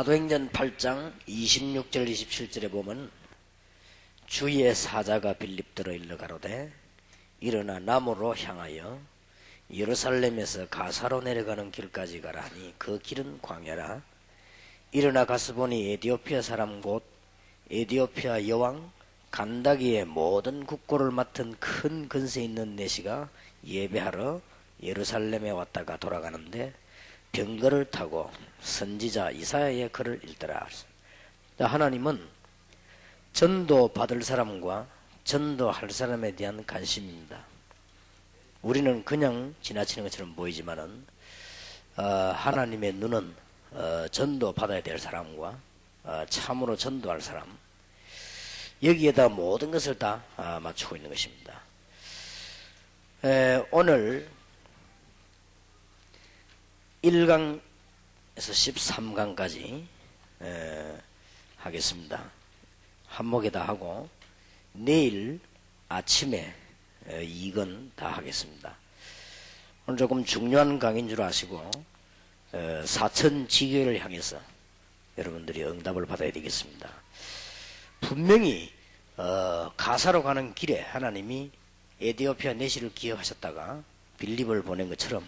사도행전 8장 26절 27절에 보면 주의 사자가 빌립더러 일러 가로되 일어나 남으로 향하여 예루살렘에서 가사로 내려가는 길까지 가라 하니 그 길은 광야라. 일어나 가서 보니 에디오피아 사람 곧 에디오피아 여왕 간다기의 모든 국고를 맡은 큰 근세 있는 내시가 예배하러 예루살렘에 왔다가 돌아가는데 병거를 타고 선지자 이사야의 글을 읽더라. 하나님은 전도 받을 사람과 전도할 사람에 대한 관심입니다. 우리는 그냥 지나치는 것처럼 보이지만은 하나님의 눈은 전도 받아야 될 사람과 참으로 전도할 사람, 여기에다 모든 것을 다 맞추고 있는 것입니다. 오늘 1강에서 13강까지 하겠습니다. 한목에다 하고 내일 아침에 2권 다 하겠습니다. 오늘 조금 중요한 강인 줄 아시고 사천지교회를 향해서 여러분들이 응답을 받아야 되겠습니다. 분명히 가사로 가는 길에 하나님이 에디오피아 내시를 기억하셨다가 빌립을 보낸 것처럼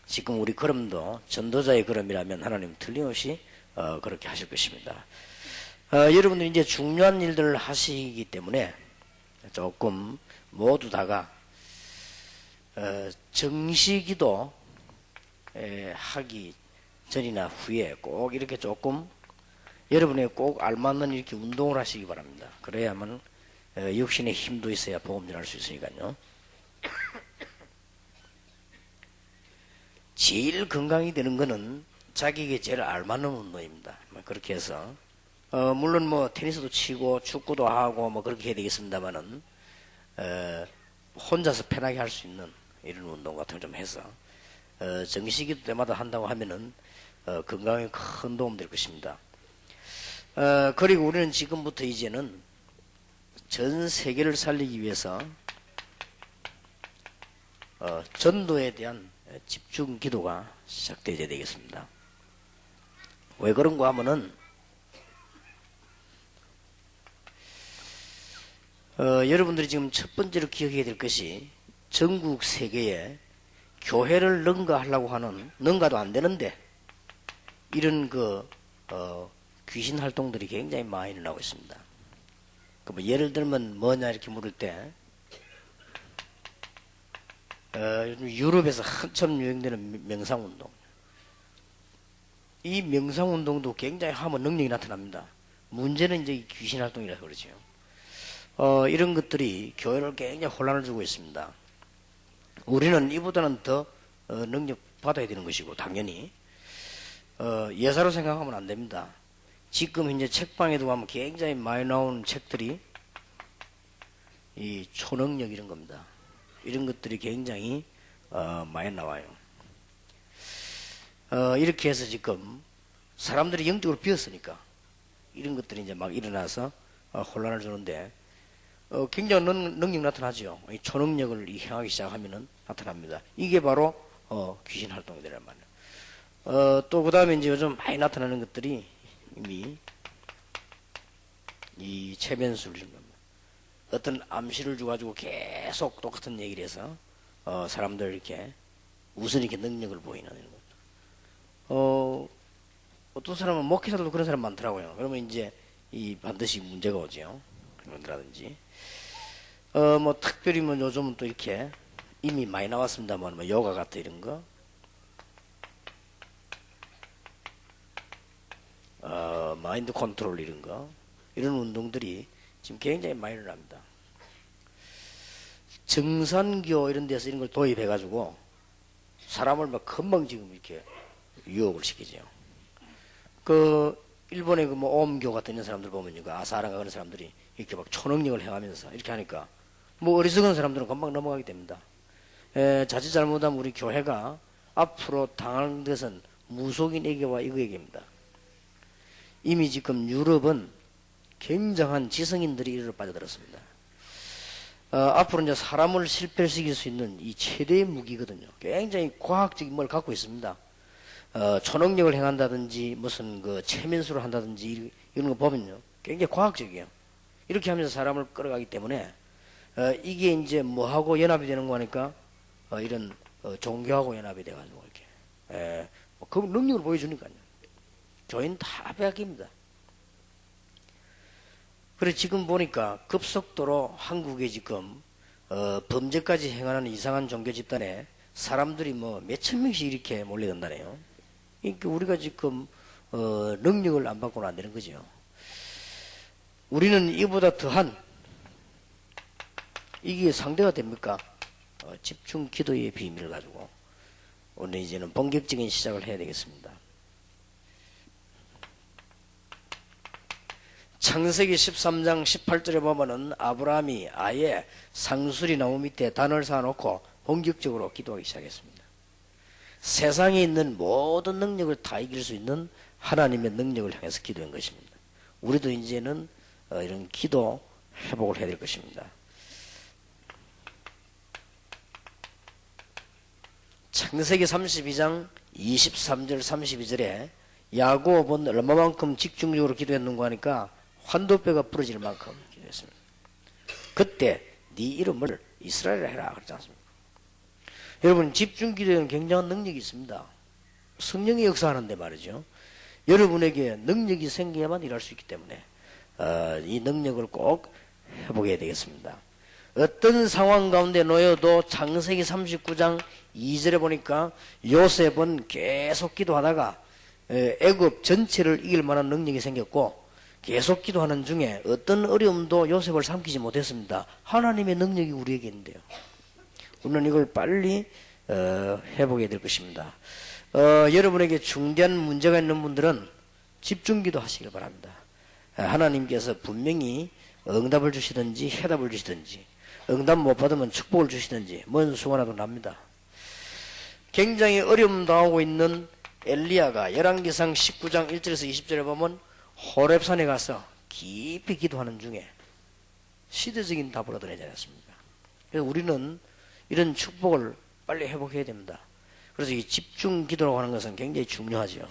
지금 우리 걸음도 전도자의 걸음이라면 하나님 틀림없이 그렇게 하실 것입니다. 여러분들이 이제 중요한 일들을 하시기 때문에 조금 모두 다가 정시기도 하기 전이나 후에 꼭 이렇게 조금 여러분의 꼭 알맞는 이렇게 운동을 하시기 바랍니다. 그래야만 육신의 힘도 있어야 복음 전할 수 있으니까요. 제일 건강이 되는 거는 자기에게 제일 알맞는 운동입니다. 그렇게 해서 물론 뭐 테니스도 치고 축구도 하고 뭐 그렇게 해야 되겠습니다만은 혼자서 편하게 할 수 있는 이런 운동 같은 거 좀 해서 정시기 때마다 한다고 하면은 건강에 큰 도움 될 것입니다. 그리고 우리는 지금부터 이제는 전 세계를 살리기 위해서 전도에 대한 집중 기도가 시작되어야 되겠습니다. 왜 그런가 하면은 여러분들이 지금 첫 번째로 기억해야 될 것이 전국 세계에 교회를 능가하려고 하는, 능가도 안 되는데 이런 귀신 활동들이 굉장히 많이 일어나고 있습니다. 뭐 예를 들면 뭐냐 이렇게 물을 때 요즘 유럽에서 한참 유행되는 명상운동, 이 명상운동도 굉장히 하면 능력이 나타납니다. 문제는 이제 귀신 활동이라서 그러죠. 이런 것들이 교회를 굉장히 혼란을 주고 있습니다. 우리는 이보다는 더 능력 받아야 되는 것이고 당연히 예사로 생각하면 안 됩니다. 지금 이제 책방에도 가면 굉장히 많이 나오는 책들이 이 초능력 이런 겁니다. 이런 것들이 굉장히 많이 나와요. 이렇게 해서 지금 사람들이 영적으로 비었으니까 이런 것들이 이제 막 일어나서 혼란을 주는데 굉장히 능력 나타나죠. 이 초능력을 향하기 시작하면은 나타납니다. 이게 바로 귀신 활동이 되란 말이에요. 또 그 다음에 이제 요즘 많이 나타나는 것들이 이미 이 체면술 이런 겁니다. 어떤 암시를 줘가지고 계속 똑같은 얘기를 해서 사람들 이렇게 우선 이렇게 능력을 보이는 이런 것도. 어떤 사람은 목회자들도 그런 사람 많더라고요. 그러면 이제 이 반드시 문제가 오죠. 그런다든지 뭐 특별히 뭐 요즘은 또 이렇게 이미 많이 나왔습니다만 뭐 요가 같은 이런 거, 마인드 컨트롤 이런 거, 이런 운동들이 지금 굉장히 많이 일어납니다. 정산교 이런 데서 이런 걸 도입해 가지고 사람을 막 금방 지금 이렇게 유혹을 시키죠. 일본의 뭐 오음교 같은 이런 사람들 보면 이거 아사라가 그런 사람들이 이렇게 막 초능력을 행하면서 이렇게 하니까 뭐 어리석은 사람들은 금방 넘어가게 됩니다. 자칫 잘못하면 우리 교회가 앞으로 당할 것은 무속인에게와 이거에게입니다. 이미 지금 유럽은 굉장한 지성인들이 이를 빠져들었습니다. 앞으로 이제 사람을 실패시킬 수 있는 이 최대의 무기거든요. 굉장히 과학적인 걸 갖고 있습니다. 초능력을 행한다든지 무슨 그 최면수를 한다든지 이런 거 보면요 굉장히 과학적이에요. 이렇게 하면서 사람을 끌어가기 때문에 이게 이제 뭐하고 연합이 되는 거니까 이런 종교하고 연합이 돼가지고 이렇게 그 능력을 보여주니까요. 저희는 다 빼앗깁니다. 그래서 지금 보니까 급속도로 한국에 지금 범죄까지 행하는 이상한 종교 집단에 사람들이 뭐 몇천 명씩 이렇게 몰려든다네요. 그러니까 우리가 지금 능력을 안 받고는 안 되는 거죠. 우리는 이보다 더한 이게 상대가 됩니까? 집중 기도의 비밀을 가지고 오늘 이제는 본격적인 시작을 해야 되겠습니다. 창세기 13장 18절에 보면은 아브라함이 아예 상수리 나무 밑에 단을 쌓아놓고 본격적으로 기도하기 시작했습니다. 세상에 있는 모든 능력을 다 이길 수 있는 하나님의 능력을 향해서 기도한 것입니다. 우리도 이제는 이런 기도 회복을 해야 될 것입니다. 창세기 32장 23절 32절에 야곱은 얼마만큼 집중적으로 기도했는가 하니까 환도뼈가 부러질 만큼 기도했습니다. 그때 네 이름을 이스라엘이라 해라 그러지 않습니까? 여러분 집중 기도에는 굉장한 능력이 있습니다. 성령이 역사하는데 말이죠. 여러분에게 능력이 생겨야만 일할 수 있기 때문에 이 능력을 꼭 회복해야 되겠습니다. 어떤 상황 가운데 놓여도 창세기 39장 2절에 보니까 요셉은 계속 기도하다가 애굽 전체를 이길 만한 능력이 생겼고 계속 기도하는 중에 어떤 어려움도 요셉을 삼키지 못했습니다. 하나님의 능력이 우리에게 있는데요. 우리는 이걸 빨리 회복해야 될 것입니다. 여러분에게 중대한 문제가 있는 분들은 집중기도 하시길 바랍니다. 하나님께서 분명히 응답을 주시든지 해답을 주시든지 응답 못 받으면 축복을 주시든지 뭔 수가 나도 납니다. 굉장히 어려움 당하고 있는 엘리야가 열왕기상 19장 1절에서 20절에 보면 호렙산에 가서 깊이 기도하는 중에 시대적인 답을 얻어내지 않았습니까? 그래서 우리는 이런 축복을 빨리 회복해야 됩니다. 그래서 이 집중 기도라고 하는 것은 굉장히 중요하죠.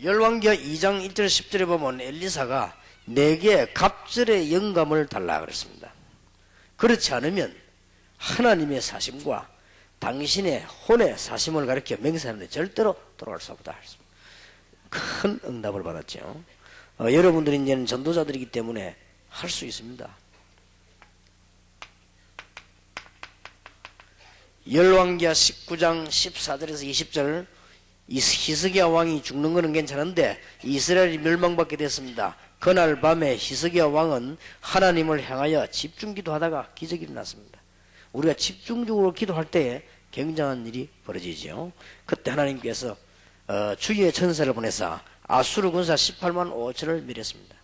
열왕기하 2장 1절 10절에 보면 엘리사가 내게 갑절의 영감을 달라 그랬습니다. 그렇지 않으면 하나님의 사심과 당신의 혼의 사심을 가리켜 맹세하는데 절대로 돌아갈 수 없다. 큰 응답을 받았죠. 여러분들이 이제는 전도자들이기 때문에 할 수 있습니다. 열왕기하 19장 14절에서 20절 히스기야 왕이 죽는 것은 괜찮은데 이스라엘이 멸망받게 됐습니다. 그날 밤에 히스기야 왕은 하나님을 향하여 집중기도하다가 기적이 일어났습니다. 우리가 집중적으로 기도할 때에 굉장한 일이 벌어지죠. 그때 하나님께서 주의 천사를 보내사 아수르 군사 18만 5천을 멸했습니다.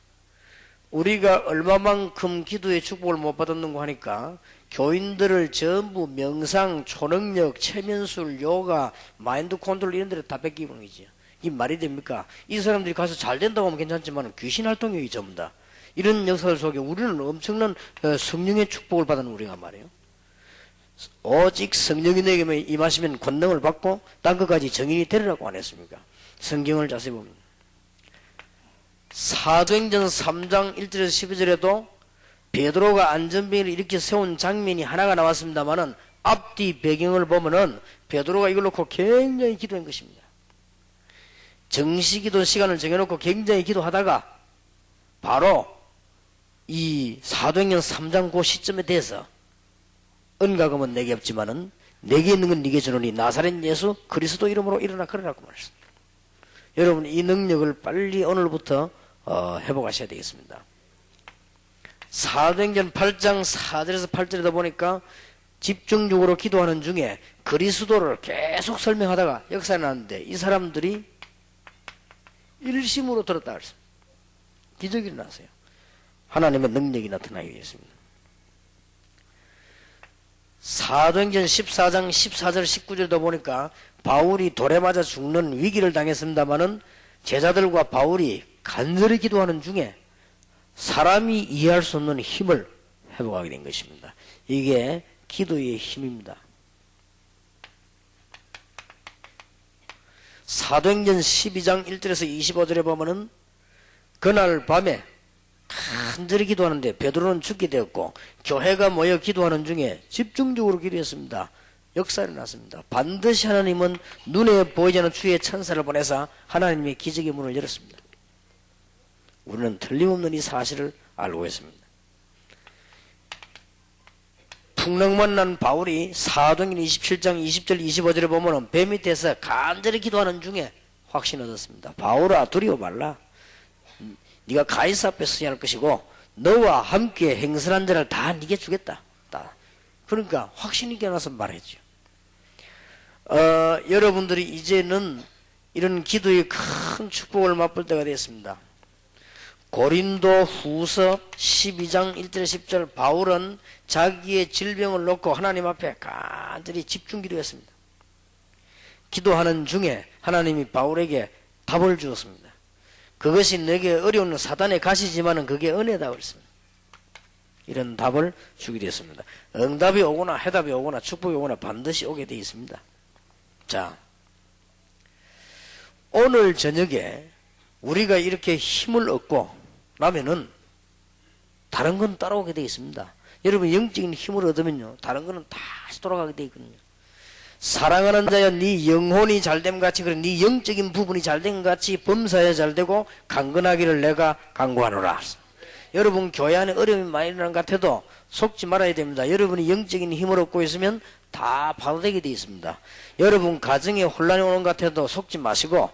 우리가 얼마만큼 기도의 축복을 못 받았는가 하니까 교인들을 전부 명상, 초능력, 최면술, 요가, 마인드 컨트롤 이런 데를 다 뺏기는 거죠. 이 말이 됩니까? 이 사람들이 가서 잘 된다고 하면 괜찮지만 귀신 활동력이 전부 다. 이런 역사들 속에 우리는 엄청난 성령의 축복을 받은 우리가 말이에요. 오직 성령이 내게 임하시면 권능을 받고 딴 것까지 정인이 되리라고 안 했습니까? 성경을 자세히 보면 사도행전 3장 1절에서 12절에도 베드로가 안전병을 이렇게 세운 장면이 하나가 나왔습니다만은 앞뒤 배경을 보면은 베드로가 이걸 놓고 굉장히 기도한 것입니다. 정시기도 시간을 정해놓고 굉장히 기도하다가 바로 이 사도행전 3장 그 시점에 대해서 은가금은 내게 없지만은 내게 있는 건 네게 주노니 나사렛 예수 그리스도 이름으로 일어나 그러라고 말했습니다. 여러분 이 능력을 빨리 오늘부터 회복하셔야 되겠습니다. 사도행전 8장 4절에서 8절에다 보니까 집중적으로 기도하는 중에 그리스도를 계속 설명하다가 역사에 나왔는데 이 사람들이 일심으로 들었다 그랬습니다. 기적이 일어났어요. 하나님의 능력이 나타나게 되었습니다. 사도행전 14장 14절 19절도 보니까 바울이 돌에 맞아 죽는 위기를 당했습니다마는 제자들과 바울이 간절히 기도하는 중에 사람이 이해할 수 없는 힘을 회복하게 된 것입니다. 이게 기도의 힘입니다. 사도행전 12장 1절에서 25절에 보면은 그날 밤에 간절히 기도하는데 베드로는 죽게 되었고 교회가 모여 기도하는 중에 집중적으로 기도했습니다. 역사가 일어났습니다. 반드시 하나님은 눈에 보이지 않는 주의 천사를 보내사 하나님의 기적의 문을 열었습니다. 우리는 틀림없는 이 사실을 알고 있습니다. 풍랑만 난 바울이 사도행전 27장 20절 25절에 보면 배 밑에서 간절히 기도하는 중에 확신을 얻었습니다. 바울아 두려워 말라. 네가 가이사 앞에 서야 할 것이고 너와 함께 행선한 자를 다 네게 주겠다. 그러니까 확신 있게 나서 말했죠. 여러분들이 이제는 이런 기도의 큰 축복을 맛볼 때가 됐습니다. 고린도 후서 12장 1절 10절 바울은 자기의 질병을 놓고 하나님 앞에 간절히 집중 기도했습니다. 기도하는 중에 하나님이 바울에게 답을 주었습니다. 그것이 내게 어려운 사단의 가시지만은 그게 은혜다 그랬습니다. 이런 답을 주게 됐습니다. 응답이 오거나 해답이 오거나 축복이 오거나 반드시 오게 되어 있습니다. 자, 오늘 저녁에 우리가 이렇게 힘을 얻고 나면은 다른 건 따라오게 되어 있습니다. 여러분 영적인 힘을 얻으면요 다른 거는 다시 돌아가게 되어 있거든요. 사랑하는 자여 네 영혼이 잘됨 같이 그래 네 영적인 부분이 잘된 같이 범사에 잘되고 강건하기를 내가 간구하노라. 여러분 교회 안에 어려움이 많이 일어난 것 같아도 속지 말아야 됩니다. 여러분이 영적인 힘을 얻고 있으면 다 바로되게 되어 있습니다. 여러분 가정에 혼란이 오는 것 같아도 속지 마시고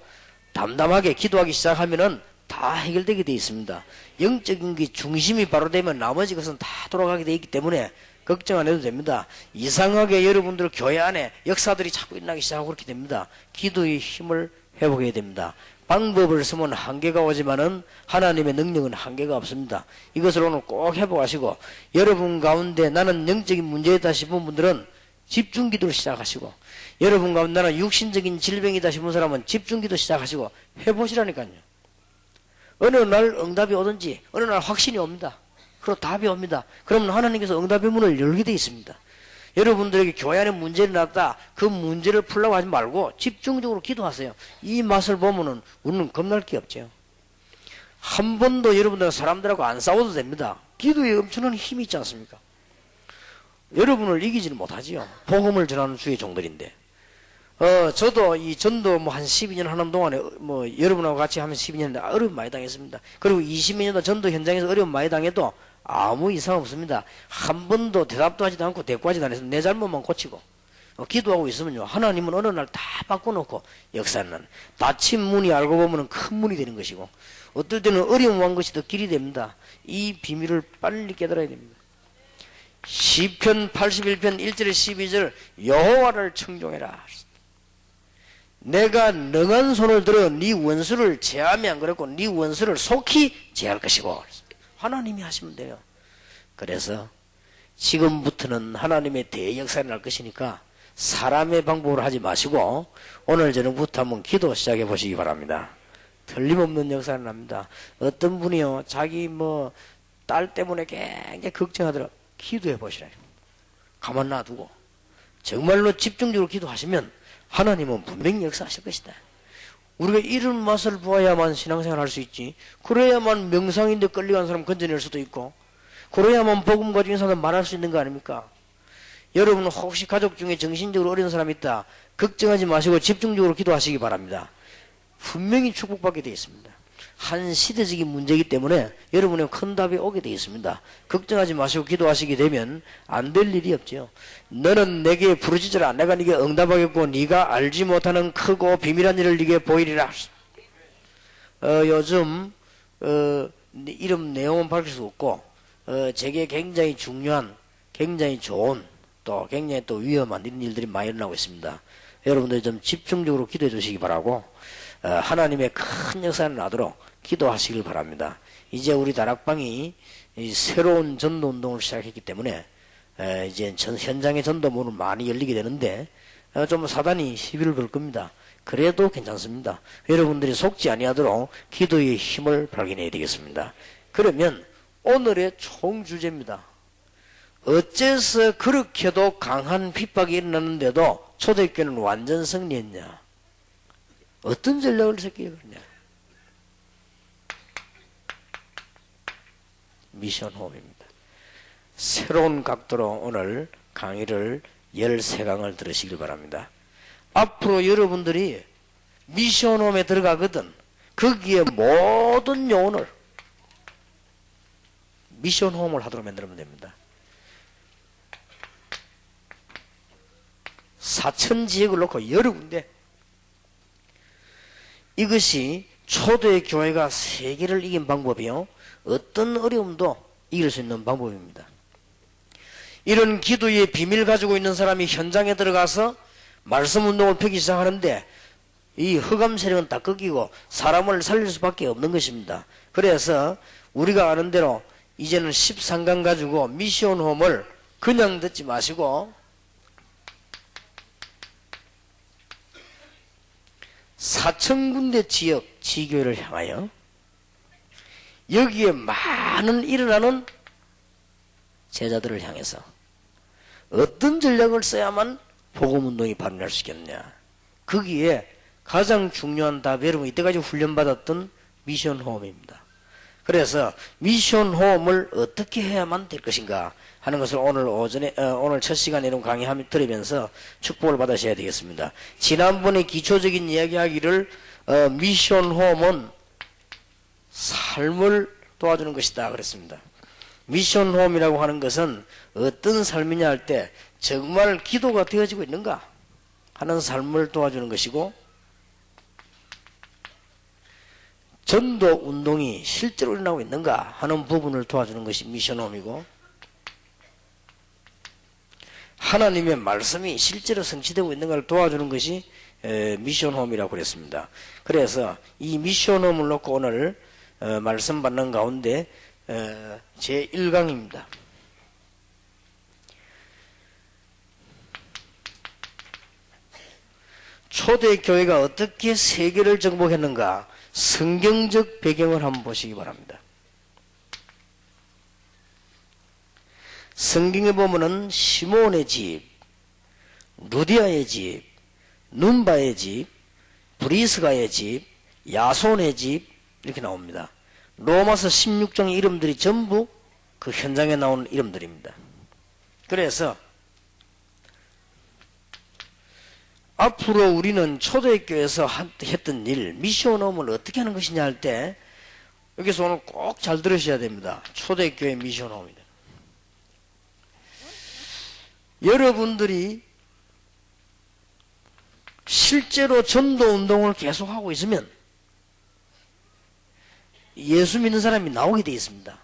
담담하게 기도하기 시작하면은 다 해결되게 되어 있습니다. 영적인 게 중심이 바로 되면 나머지 것은 다 돌아가게 되어 있기 때문에 걱정 안 해도 됩니다. 이상하게 여러분들 교회 안에 역사들이 자꾸 일어나기 시작하고 그렇게 됩니다. 기도의 힘을 회복해야 됩니다. 방법을 쓰면 한계가 오지만은 하나님의 능력은 한계가 없습니다. 이것을 오늘 꼭 회복하시고 여러분 가운데 나는 영적인 문제이다 싶은 분들은 집중 기도를 시작하시고 여러분 가운데 나는 육신적인 질병이다 싶은 사람은 집중 기도 시작하시고 해보시라니까요. 어느 날 응답이 오든지 어느 날 확신이 옵니다. 그리고 답이 옵니다. 그러면 하나님께서 응답의 문을 열게 되어 있습니다. 여러분들에게 교회 안에 문제를 났다. 그 문제를 풀려고 하지 말고 집중적으로 기도하세요. 이 맛을 보면은 우리는 겁날 게 없죠. 한 번도 여러분들은 사람들하고 안 싸워도 됩니다. 기도에 엄청난 힘이 있지 않습니까? 여러분을 이기지는 못하지요. 복음을 전하는 주의 종들인데. 저도 이 전도 한 12년 하는 동안에 여러분하고 같이 하면 12년 어려움 많이 당했습니다. 그리고 20몇 년도 전도 현장에서 어려움 많이 당해도 아무 이상 없습니다. 한 번도 대답도 하지도 않고 대꾸하지도 않아서 내 잘못만 고치고 기도하고 있으면요 하나님은 어느 날 다 바꿔놓고 역사는 닫힌 문이 알고 보면 큰 문이 되는 것이고 어떨 때는 어려움 한 것이 더 길이 됩니다. 이 비밀을 빨리 깨달아야 됩니다. 시편 81편 1절 12절 여호와를 청종해라. 내가 능한 손을 들어 네 원수를 제하면 안 그랬고 네 원수를 속히 제할 것이고 하나님이 하시면 돼요. 그래서 지금부터는 하나님의 대역사가 날 것이니까 사람의 방법으로 하지 마시고 오늘 저녁부터 한번 기도 시작해 보시기 바랍니다. 틀림없는 역사가 납니다. 어떤 분이요 자기 딸 때문에 굉장히 걱정하더라. 기도해 보시라. 가만 놔두고 정말로 집중적으로 기도하시면 하나님은 분명히 역사하실 것이다. 우리가 이런 맛을 보아야만 신앙생활 할 수 있지. 그래야만 명상인데 끌려간 사람 건져낼 수도 있고 그래야만 복음 가지고 사람 말할 수 있는 거 아닙니까? 여러분 혹시 가족 중에 정신적으로 어려운 사람이 있다. 걱정하지 마시고 집중적으로 기도하시기 바랍니다. 분명히 축복받게 되어 있습니다. 한 시대적인 문제이기 때문에 여러분의 큰 답이 오게 되어 있습니다. 걱정하지 마시고 기도하시게 되면 안 될 일이 없죠. 너는 내게 부르짖으라. 내가 네게 응답하겠고 네가 알지 못하는 크고 비밀한 일을 네게 보이리라. 요즘 이름 내용은 밝힐 수 없고 제게 굉장히 중요한 굉장히 좋은 또 굉장히 또 위험한 이런 일들이 많이 일어나고 있습니다. 여러분들 좀 집중적으로 기도해 주시기 바라고 하나님의 큰 역사를 나도록 기도하시길 바랍니다. 이제 우리 다락방이 새로운 전도 운동을 시작했기 때문에 이제 현장의 전도문을 많이 열리게 되는데 좀 사단이 시비를 걸 겁니다. 그래도 괜찮습니다. 여러분들이 속지 아니하도록 기도의 힘을 발견해야 되겠습니다. 그러면 오늘의 총 주제입니다. 어째서 그렇게도 강한 핍박이 일어났는데도 초대교회는 완전 승리했냐? 어떤 전략을 썼기에 그러냐? 미션 홈입니다. 새로운 각도로 오늘 강의를 13강을 들으시길 바랍니다. 앞으로 여러분들이 미션 홈에 들어가거든 거기에 모든 요원을 미션 홈을 하도록 만들면 됩니다. 4,000지역을 놓고 여러 군데 이것이 초대교회가 세계를 이긴 방법이요. 어떤 어려움도 이길 수 있는 방법입니다. 이런 기도의 비밀 가지고 있는 사람이 현장에 들어가서 말씀 운동을 펴기 시작하는데 이 흑암 세력은 다 꺾이고 사람을 살릴 수밖에 없는 것입니다. 그래서 우리가 아는 대로 이제는 13강 가지고 미션 홈을 그냥 듣지 마시고 4,000군데 지역 지교회를 향하여 여기에 많은 일어나는 제자들을 향해서 어떤 전략을 써야만 복음운동이 발휘할 수 있겠느냐. 거기에 가장 중요한 답이 여러분 이때까지 훈련받았던 미션 홈입니다. 그래서 미션 홈을 어떻게 해야만 될 것인가 하는 것을 오늘 첫 시간에 이런 강의 들으면서 축복을 받으셔야 되겠습니다. 지난번에 기초적인 이야기하기를 미션 홈은 삶을 도와주는 것이다 그랬습니다. 미션 홈이라고 하는 것은 어떤 삶이냐 할 때 정말 기도가 되어지고 있는가 하는 삶을 도와주는 것이고 전도 운동이 실제로 일어나고 있는가 하는 부분을 도와주는 것이 미션 홈이고 하나님의 말씀이 실제로 성취되고 있는가를 도와주는 것이 미션 홈이라고 그랬습니다. 그래서 이 미션 홈을 놓고 오늘 말씀 받는 가운데 제1강입니다. 초대교회가 어떻게 세계를 정복했는가 성경적 배경을 한번 보시기 바랍니다. 성경에 보면은 시몬의 집, 루디아의 집, 눈바의 집, 브리스가의 집, 야손의 집 이렇게 나옵니다. 로마서 16장의 이름들이 전부 그 현장에 나오는 이름들입니다. 그래서 앞으로 우리는 초대교회에서 했던 일, 미션홈을 어떻게 하는 것이냐 할 때 여기서 오늘 꼭 잘 들으셔야 됩니다. 초대교회 미션홈입니다. 여러분들이 실제로 전도운동을 계속하고 있으면 예수 믿는 사람이 나오게 되어 있습니다.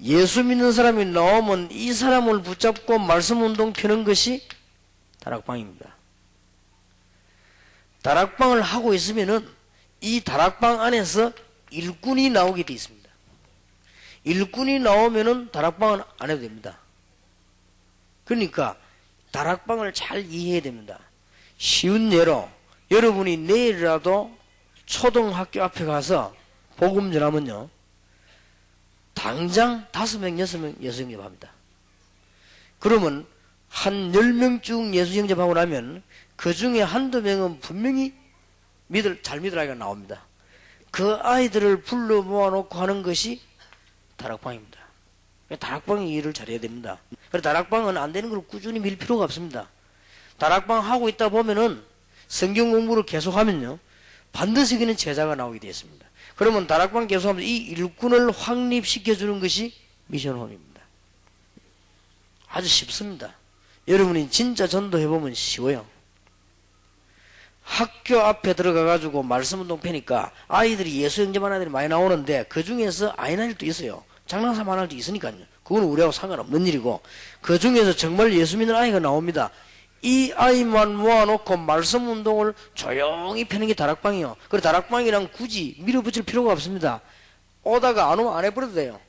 예수 믿는 사람이 나오면 이 사람을 붙잡고 말씀운동 펴는 것이 다락방입니다. 다락방을 하고 있으면은 이 다락방 안에서 일꾼이 나오게 되어 있습니다. 일꾼이 나오면은 다락방은 안 해도 됩니다. 그러니까 다락방을 잘 이해해야 됩니다. 쉬운 예로 여러분이 내일이라도 초등학교 앞에 가서 복음 전하면요 당장 5명, 6명 예수 영접합니다. 그러면 한 10명 중 예수 영접하고 나면 그 중에 한두 명은 분명히 잘 믿을 아이가 나옵니다. 그 아이들을 불러 모아놓고 하는 것이 다락방입니다. 다락방이 일을 잘해야 됩니다. 그래서 다락방은 안 되는 걸 꾸준히 밀 필요가 없습니다. 다락방 하고 있다 보면은 성경 공부를 계속하면요 반드시 그는 제자가 나오게 되어 있습니다. 그러면 다락방 계속하면서 이 일꾼을 확립시켜주는 것이 미션홈입니다. 아주 쉽습니다. 여러분이 진짜 전도해보면 쉬워요. 학교 앞에 들어가가지고 말씀운동 펴니까 아이들이 예수 영접하는 아이들이 많이 나오는데 그 중에서 아닌 아이들도 있어요. 장난삼 한 아이도 있으니까요. 그건 우리하고 상관없는 일이고 그 중에서 정말 예수 믿는 아이가 나옵니다. 이 아이만 모아놓고 말씀운동을 조용히 펴는 게 다락방이요. 그리고 다락방이랑 굳이 밀어붙일 필요가 없습니다. 오다가 안 오면 안 해버려도 돼요.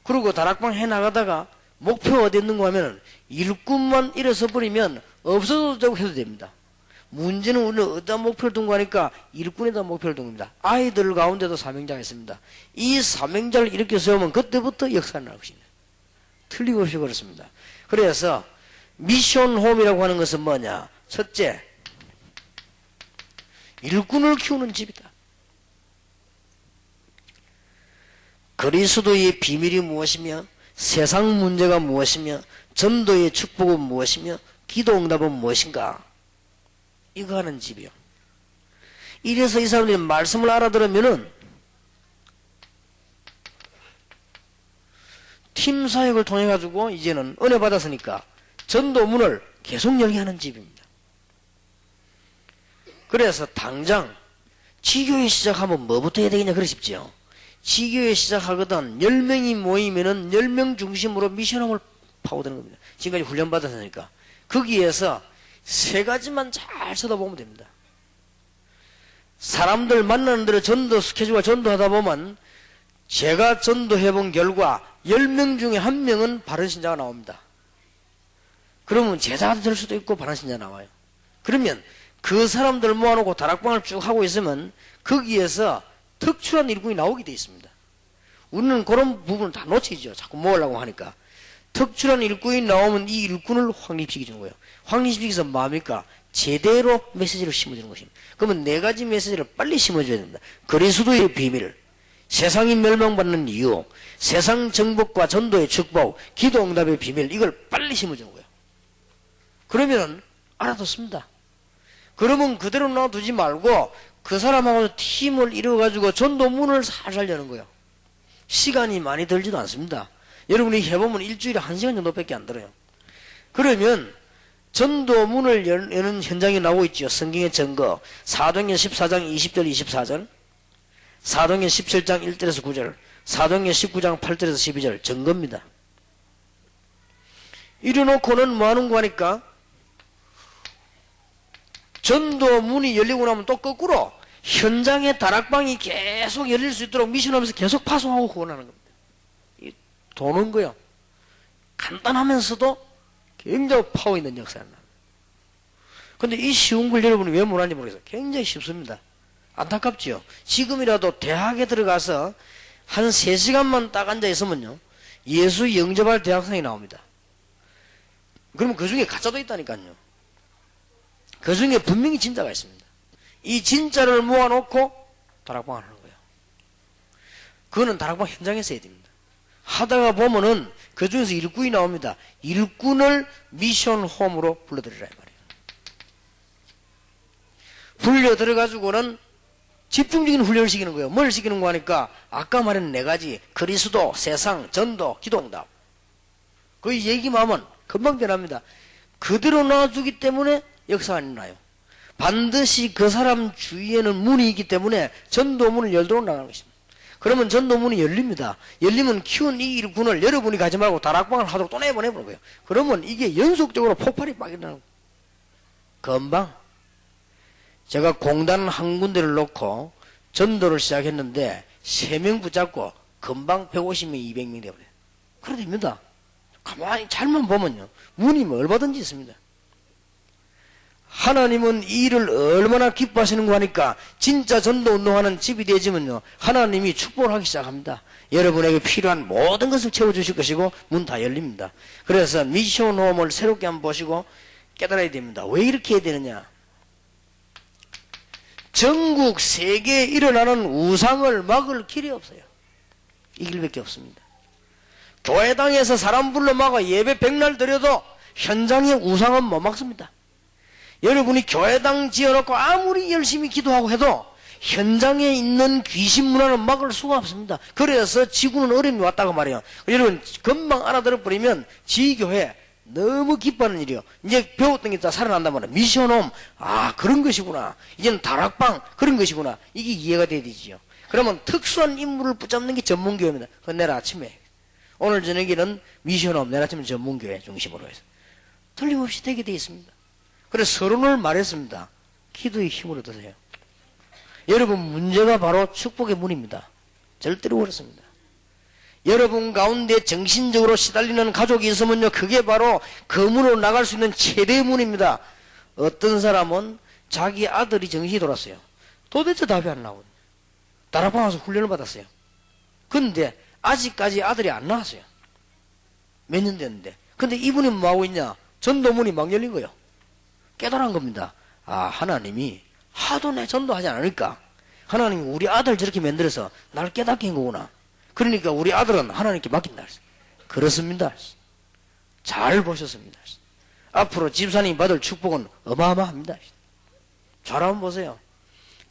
그리고 다락방 해나가다가 목표 어디 있는가 하면 일꾼만 일어서 버리면 없어도 되고 해도 됩니다. 문제는 우리는 어떤 목표를 둔 거니까 일꾼에다 목표를 둔 겁니다. 아이들 가운데도 사명자가 있습니다. 이 사명자를 이렇게 세우면 그때부터 역사를 날 것입니다. 틀림없이 그렇습니다. 그래서 미션 홈이라고 하는 것은 뭐냐? 첫째, 일꾼을 키우는 집이다. 그리스도의 비밀이 무엇이며, 세상 문제가 무엇이며, 전도의 축복은 무엇이며, 기도 응답은 무엇인가? 이거 하는 집이요. 이래서 이 사람들이 말씀을 알아들으면은 팀 사역을 통해 가지고 이제는 은혜 받았으니까 전도문을 계속 열게 하는 집입니다. 그래서 당장 지교회 시작하면 뭐부터 해야 되겠냐 그러십지요. 지교회 시작하거든 10명이 모이면은 10명 중심으로 미션홈을 파고드는 겁니다. 지금까지 훈련 받았으니까 거기에서 세 가지만 잘 쳐다보면 됩니다. 사람들 만나는 대로 전도 스케줄과 전도하다 보면 제가 전도해본 결과 10명 중에 1명은 바른 신자가 나옵니다. 그러면 제자가 될 수도 있고 바른 신자 나와요. 그러면 그 사람들 모아놓고 다락방을 쭉 하고 있으면 거기에서 특출한 일꾼이 나오게 돼 있습니다. 우리는 그런 부분을 다 놓치죠. 자꾸 모으려고 하니까. 특출한 일꾼이 나오면 이 일꾼을 확립시켜주는 거예요. 확립시켜서 뭐합니까? 제대로 메시지를 심어주는 것입니다. 그러면 네 가지 메시지를 빨리 심어줘야 됩니다. 그리스도의 비밀, 세상이 멸망받는 이유, 세상 정복과 전도의 축복, 기도 응답의 비밀, 이걸 빨리 심어주는 거예요. 그러면은 알아듣습니다. 그러면 그대로 놔두지 말고 그 사람하고 팀을 이뤄가지고 전도문을 살살 여는 거예요. 시간이 많이 들지도 않습니다. 여러분이 해보면 일주일에 1시간 정도밖에 안 들어요. 그러면 전도문을 여는 현장이 나오고 있죠. 성경의 증거. 사도행전 14장 20절 24절, 사도행전 17장 1절에서 9절, 사도행전 19장 8절에서 12절 증거입니다. 이래놓고는 뭐하는 거니까 전도문이 열리고 나면 또 거꾸로 현장의 다락방이 계속 열릴 수 있도록 미션하면서 계속 파송하고 후원하는 겁니다. 도는 거요. 간단하면서도 굉장히 파워 있는 역사를 나옵니다. 근데 이 쉬운 걸 여러분이 왜 못하는지 모르겠어요. 굉장히 쉽습니다. 안타깝지요. 지금이라도 대학에 들어가서 한 3시간만 딱 앉아 있으면요, 예수 영접할 대학생이 나옵니다. 그러면 그 중에 가짜도 있다니까요. 그 중에 분명히 진짜가 있습니다. 이 진짜를 모아놓고 다락방을 하는 거예요. 그거는 다락방 현장에서 해야 됩니다. 하다가 보면은 그 중에서 일꾼이 나옵니다. 일꾼을 미션 홈으로 불러들이라 이 말이에요. 불려들어가지고는 집중적인 훈련을 시키는 거예요. 뭘 시키는 거 하니까 아까 말한 4가지 그리스도, 세상, 전도, 기도응답. 그 얘기만 하면 금방 변합니다. 그대로 놔두기 때문에 역사가 안 일어나요. 반드시 그 사람 주위에는 문이 있기 때문에 전도문을 열도록 나가는 것입니다. 그러면 전도문이 열립니다. 열리면 키운 이 일꾼을 여러분이 가지 말고 다락방을 하도록 또 내보내보는 거예요. 그러면 이게 연속적으로 폭발이 막 일어나는 거예요. 금방 제가 공단 한 군데를 놓고 전도를 시작했는데 3명 붙잡고 금방 150명, 200명 되어버려요. 그래 됩니다. 가만히 잘만 보면요, 문이 얼마든지 있습니다. 하나님은 이 일을 얼마나 기뻐하시는 거 하니까 진짜 전도 운동하는 집이 되지면요, 하나님이 축복을 하기 시작합니다. 여러분에게 필요한 모든 것을 채워주실 것이고 문 다 열립니다. 그래서 미션 홈을 새롭게 한번 보시고 깨달아야 됩니다. 왜 이렇게 해야 되느냐? 전국 세계에 일어나는 우상을 막을 길이 없어요. 이 길밖에 없습니다. 교회당에서 사람 불러 막아 예배 100날 드려도 현장의 우상은 못 막습니다. 여러분이 교회당 지어놓고 아무리 열심히 기도하고 해도 현장에 있는 귀신 문화는 막을 수가 없습니다. 그래서 지구는 어려움이 왔다고 말해요. 여러분 금방 알아들어버리면 지교회 너무 기뻐하는 일이요. 이제 배웠던 게 다 살아난단 말이에요. 미션홈, 아 그런 것이구나. 이제는 다락방 그런 것이구나. 이게 이해가 돼야 되지요. 그러면 특수한 인물을 붙잡는 게 전문교회입니다. 그건 내일 아침에, 오늘 저녁에는 미션홈, 내일 아침에 전문교회 중심으로 해서 틀림없이 되게 되어 있습니다. 그래서 서론을 말했습니다. 기도의 힘으로 드세요. 여러분 문제가 바로 축복의 문입니다. 절대로 그렇습니다. 여러분 가운데 정신적으로 시달리는 가족이 있으면요, 그게 바로 그 문으로 나갈 수 있는 최대의 문입니다. 어떤 사람은 자기 아들이 정신이 돌았어요. 도대체 답이 안 나오거든요. 다락방 와서 훈련을 받았어요. 근데 아직까지 아들이 안 나왔어요. 몇 년 됐는데. 근데 이분이 뭐 하고 있냐? 전도문이 막 열린 거예요. 깨달은 겁니다. 아, 하나님이 하도 내 전도하지 않으니까 하나님이 우리 아들 저렇게 만들어서 나를 깨닫게 한 거구나. 그러니까 우리 아들은 하나님께 맡긴다. 그렇습니다. 잘 보셨습니다. 앞으로 집사님이 받을 축복은 어마어마합니다. 잘 한번 보세요.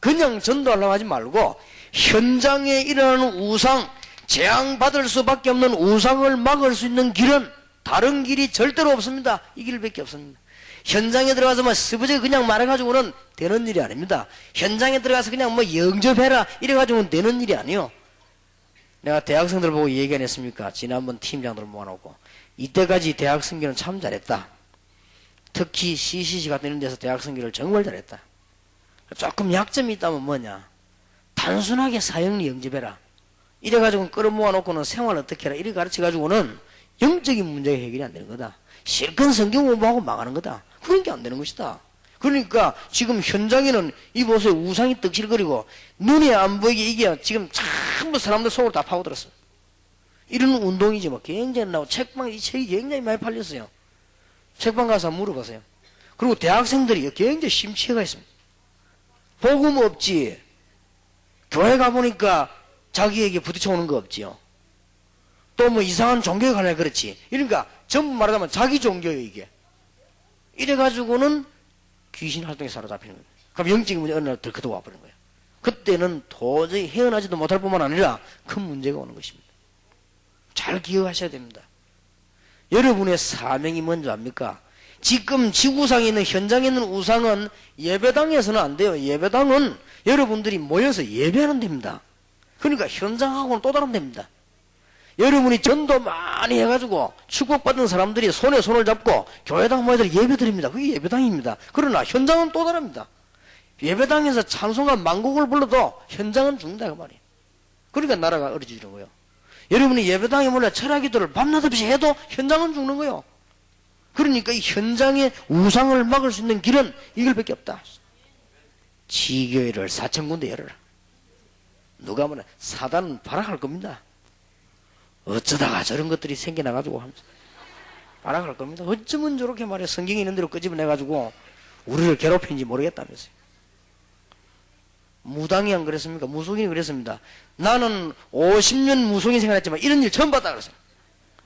그냥 전도하려고 하지 말고 현장에 일어나는 우상, 재앙받을 수밖에 없는 우상을 막을 수 있는 길은 다른 길이 절대로 없습니다. 이 길밖에 없습니다. 현장에 들어가서 스브제 그냥 말해가지고는 되는 일이 아닙니다. 현장에 들어가서 그냥 영접해라 이래가지고는 되는 일이 아니요. 내가 대학생들 보고 얘기 안 했습니까? 지난번 팀장들 모아놓고 이때까지 대학 선교는 참 잘했다. 특히 CCC 같은 이런 데서 대학 선교를 정말 잘했다. 조금 약점이 있다면 뭐냐? 단순하게 사형리 영접해라. 이래가지고 끌어모아놓고는 생활 어떻게 해라. 이래 가르쳐가지고는 영적인 문제가 해결이 안 되는 거다. 실컷 성경 공부하고 망하는 거다. 그런 게 안 되는 것이다. 그러니까 지금 현장에는 이 보세요. 우상이 떡실거리고 눈에 안 보이게 이게 지금 전부 사람들 속으로 다 파고들었어. 이런 운동이지 뭐. 굉장히 나오고 책방, 이 책이 굉장히 많이 팔렸어요. 책방 가서 물어보세요. 그리고 대학생들이 굉장히 심취해가 있습니다. 복음 없지. 교회 가보니까 자기에게 부딪혀오는 거 없지요. 또 뭐 이상한 종교에 관해 그렇지. 그러니까 전부 말하자면 자기 종교예요 이게. 이래가지고는 귀신 활동에 사로잡히는 거예요. 그럼 영적인 문제 어느 날 들켜도 와버리는 거예요. 그때는 도저히 헤어나지도 못할 뿐만 아니라 큰 문제가 오는 것입니다. 잘 기억하셔야 됩니다. 여러분의 사명이 뭔지 압니까? 지금 지구상에 있는 현장에 있는 우상은 예배당에서는 안 돼요. 예배당은 여러분들이 모여서 예배하는 데입니다. 그러니까 현장하고는 또 다른 데입니다. 여러분이 전도 많이 해가지고 축복받은 사람들이 손에 손을 잡고 교회당 모여서 예배 드립니다. 그게 예배당입니다. 그러나 현장은 또 다릅니다. 예배당에서 찬송가 만곡을 불러도 현장은 죽는다 그 말이에요. 그러니까 나라가 어려지는 거예요. 여러분이 예배당에 몰래 철야기도를 밤낮 없이 해도 현장은 죽는 거예요. 그러니까 이 현장의 우상을 막을 수 있는 길은 이걸밖에 없다. 지교회를 4,000군데 열어라. 누가 뭐냐 사단은 발악할 겁니다. 어쩌다가 저런 것들이 생겨나가지고 하면서 발악할 겁니다. 어쩌면 저렇게 말해 성경에 있는 대로 끄집어내가지고 우리를 괴롭힌지 모르겠다면서요. 무당이 안 그랬습니까? 무속인이 그랬습니다. 나는 50년 무속인 생활했지만 이런 일 처음 봤다 그랬어요.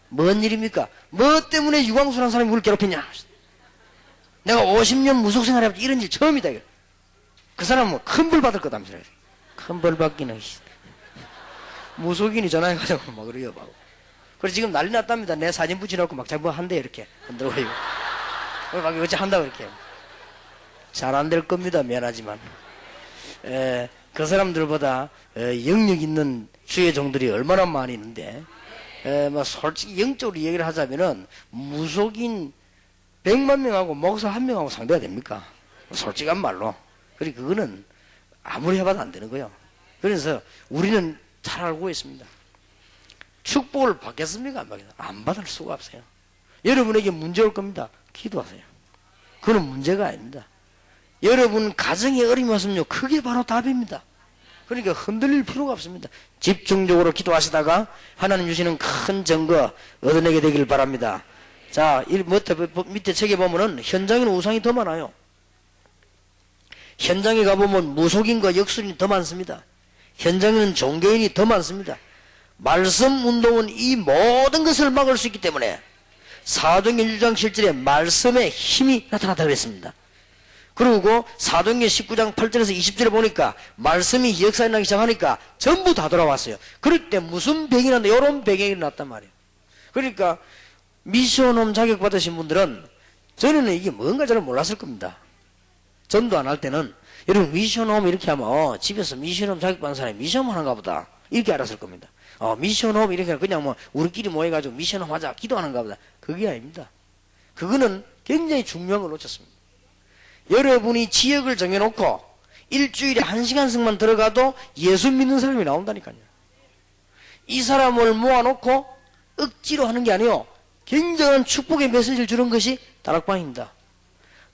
뭔 일입니까? 뭐 때문에 유광수라는 사람이 우리를 괴롭혔냐? 내가 50년 무속 생활해봤지 이런 일 처음이다. 그 사람은 큰 벌 받을 거다면서요. 큰 벌 받기는 무속인이 전화해가지고 막 그래요. 그래서 지금 난리 났답니다. 내 사진 붙여놓고 막 자꾸 한대 이렇게 흔들고 막 어째 한다고 이렇게. 잘 안 될 겁니다. 미안하지만. 그 사람들보다 영역 있는 주의 종들이 얼마나 많이 있는데 뭐 솔직히 영적으로 얘기를 하자면은 무속인 100만 명하고 목사 1명하고 상대가 됩니까? 솔직한 말로. 그러니까 그거는 아무리 해봐도 안 되는 거예요. 그래서 우리는 잘 알고 있습니다. 축복을 받겠습니까? 안 받겠습니까? 안 받을 수가 없어요. 여러분에게 문제 올 겁니다. 기도하세요. 그건 문제가 아닙니다. 여러분 가정에 어려움이 왔으면요 그게 바로 답입니다. 그러니까 흔들릴 필요가 없습니다. 집중적으로 기도하시다가 하나님 주시는 큰 증거 얻어내게 되길 바랍니다. 자, 밑에 책에 보면은 현장에는 우상이 더 많아요. 현장에 가보면 무속인과 역술인이 더 많습니다. 현장에는 종교인이 더 많습니다. 말씀 운동은 이 모든 것을 막을 수 있기 때문에 사도행전 1장 7절에 말씀의 힘이 나타났다고 그랬습니다. 그리고 사도행전 19장 8절에서 20절에 보니까 말씀이 역사에 나기 시작하니까 전부 다 돌아왔어요. 그럴 때 무슨 병이 났는데 이런 병이 났단 말이에요. 그러니까 미션홈 자격 받으신 분들은 전에는 이게 뭔가 잘 몰랐을 겁니다. 전도 안 할 때는 여러분 미션홈 이렇게 하면 집에서 미션홈 자격 받는 사람이 미션홈 하는가 보다 이렇게 알았을 겁니다. 미션홈 이렇게 하면 그냥 뭐 우리끼리 모여가지고 미션홈 하자 기도하는가 보다. 그게 아닙니다. 그거는 굉장히 중요한 걸 놓쳤습니다. 여러분이 지역을 정해놓고 일주일에 1시간씩만 들어가도 예수 믿는 사람이 나온다니까요. 이 사람을 모아놓고 억지로 하는 게 아니요 굉장한 축복의 메시지를 주는 것이 다락방입니다.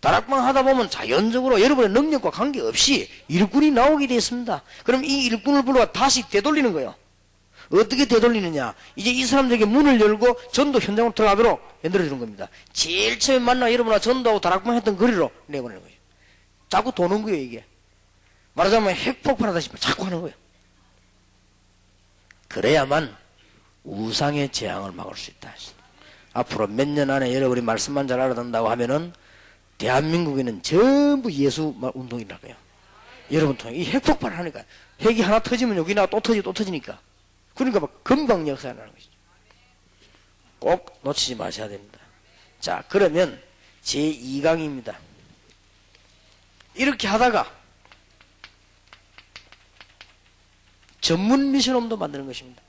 다락방 하다 보면 자연적으로 여러분의 능력과 관계없이 일꾼이 나오게 되어 있습니다. 그럼 이 일꾼을 불러와 다시 되돌리는 거예요. 어떻게 되돌리느냐? 이제 이 사람들에게 문을 열고 전도 현장으로 들어가도록 만들어주는 겁니다. 제일 처음에 만나 여러분과 전도하고 다락방 했던 거리로 내보내는 거예요. 자꾸 도는 거예요, 이게. 말하자면 핵폭발하다시 자꾸 하는 거예요. 그래야만 우상의 재앙을 막을 수 있다. 앞으로 몇 년 안에 여러분이 말씀만 잘 알아듣는다고 하면은 대한민국에는 전부 예수 운동이라는 거예요. 여러분 통해 이 핵폭발을 하니까 핵이 하나 터지면 여기나 또 터지고 또 터지니까 그러니까 막 금방 역사가 나는 것이죠. 꼭 놓치지 마셔야 됩니다. 자, 그러면 제2강입니다. 이렇게 하다가 전문 미션홈도 만드는 것입니다.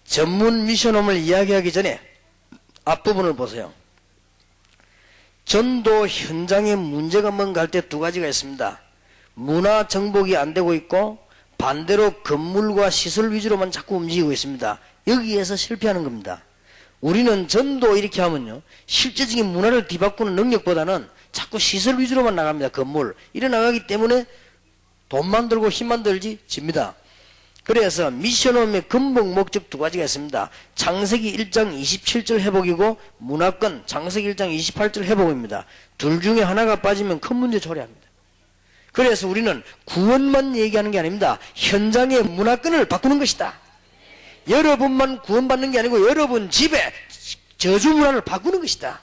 전문 미션홈을 이야기하기 전에 앞부분을 보세요. 전도 현장에 문제가 뭔가 할 때 두 가지가 있습니다. 문화 정복이 안 되고 있고 반대로 건물과 시설 위주로만 자꾸 움직이고 있습니다. 여기에서 실패하는 겁니다. 우리는 전도 이렇게 하면요, 실제적인 문화를 뒤바꾸는 능력보다는 자꾸 시설 위주로만 나갑니다. 건물 이래 나가기 때문에 돈만 들고 힘만 들지 집니다. 그래서 미션홈의 근본 목적 두 가지가 있습니다. 창세기 1장 27절 회복이고 문화권 창세기 1장 28절 회복입니다. 둘 중에 하나가 빠지면 큰 문제 초래합니다. 그래서 우리는 구원만 얘기하는 게 아닙니다. 현장의 문화권을 바꾸는 것이다. 여러분만 구원받는 게 아니고 여러분 집에 저주 문화를 바꾸는 것이다.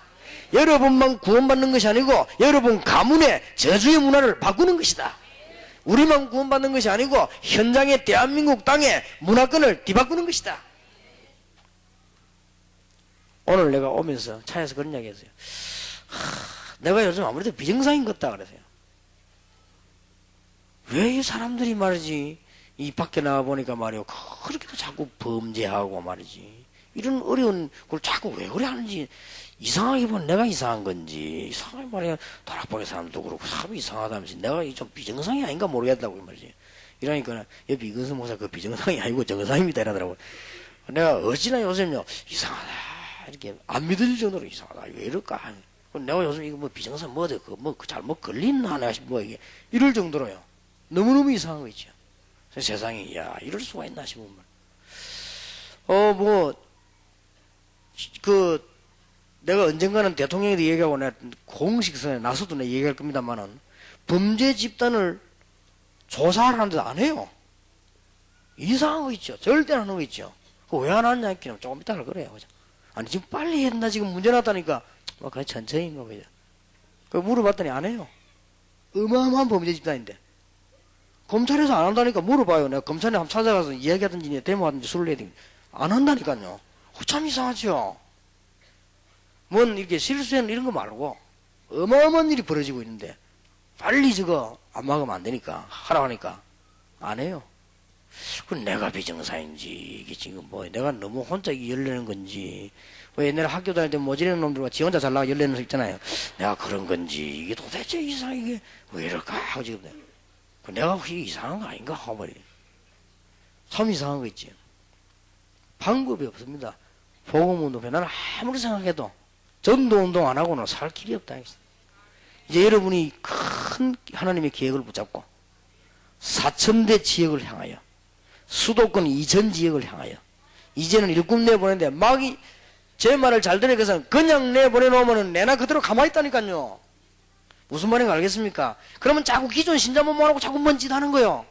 여러분만 구원받는 것이 아니고 여러분 가문의 저주의 문화를 바꾸는 것이다. 우리만 구원받는 것이 아니고 현장의 대한민국 땅의 문화권을 뒤바꾸는 것이다. 오늘 내가 오면서 차에서 그런 이야기 했어요. 내가 요즘 아무래도 비정상인 것 같다 그랬어요. 왜 이 사람들이 말이지 이 밖에 나와 보니까 말이요 그렇게도 자꾸 범죄하고 말이지 이런 어려운 걸 자꾸 왜 그래 하는지 이상하게 보면 내가 이상한 건지 이상하게 말이야 다락방의 사람도 그렇고 사람이 이상하다면서 내가 좀 비정상이 아닌가 모르겠다고 말이지. 이러니까 옆에 이근수 목사 그 비정상이 아니고 정상입니다 이러더라고. 내가 어찌나 요즘요 이상하다 이렇게 안 믿을 정도로 이상하다 왜 이럴까. 내가 요즘 이거 뭐 비정상 뭐지 뭐 잘못 걸린나 내가 뭐 이게 이럴 정도로요. 너무너무 이상한 거 있죠. 세상에 야 이럴 수가 있나 싶으면 내가 언젠가는 대통령에도 얘기하고 내가 공식선에 나서도 내가 얘기할 겁니다만은 범죄 집단을 조사하는데도 안 해요. 이상한 거 있죠. 절대 안 하는 거 있죠. 왜 안 하느냐 했기는 조금 이따가 그래요. 그죠? 아니 지금 빨리 해야 된다 지금 문제 났다니까 그냥 천천히 인가 보죠. 그 물어봤더니 안 해요. 어마어마한 범죄 집단인데 검찰에서 안 한다니까 물어봐요. 내가 검찰에 한번 찾아가서 이야기하든지 데모하든지 술을 해야 되겠 안 한다니까요. 참 이상하죠. 뭔 이렇게 실수에는 이런 거 말고 어마어마한 일이 벌어지고 있는데 빨리 저거 안 막으면 안 되니까 하라고 하니까 안 해요. 그건 내가 비정상인지 이게 지금 뭐 내가 너무 혼자 열내는 건지 왜 옛날에 학교 다닐 때 모지르는 놈들과 지 혼자 잘 나가 열내는 거 있잖아요. 내가 그런 건지 이게 도대체 이상하게 이게 왜 이럴까 하고 지금 내가 이게 이상한 거 아닌가 하고 말이에요. 참 이상한 거 있지. 방법이 없습니다. 복음운동 나는 아무리 생각해도 전도운동 안 하고는 살 길이 없다. 이제 여러분이 큰 하나님의 계획을 붙잡고 4,000대 지역을 향하여 수도권 이전 지역을 향하여 이제는 일꾼 내보내는데 막 제 말을 잘 들으기 위해서는 그냥 내보내놓으면 내나 그대로 가만히 있다니까요. 무슨 말인가 알겠습니까? 그러면 자꾸 기존 신자만 하고 자꾸 먼 짓 하는 거예요.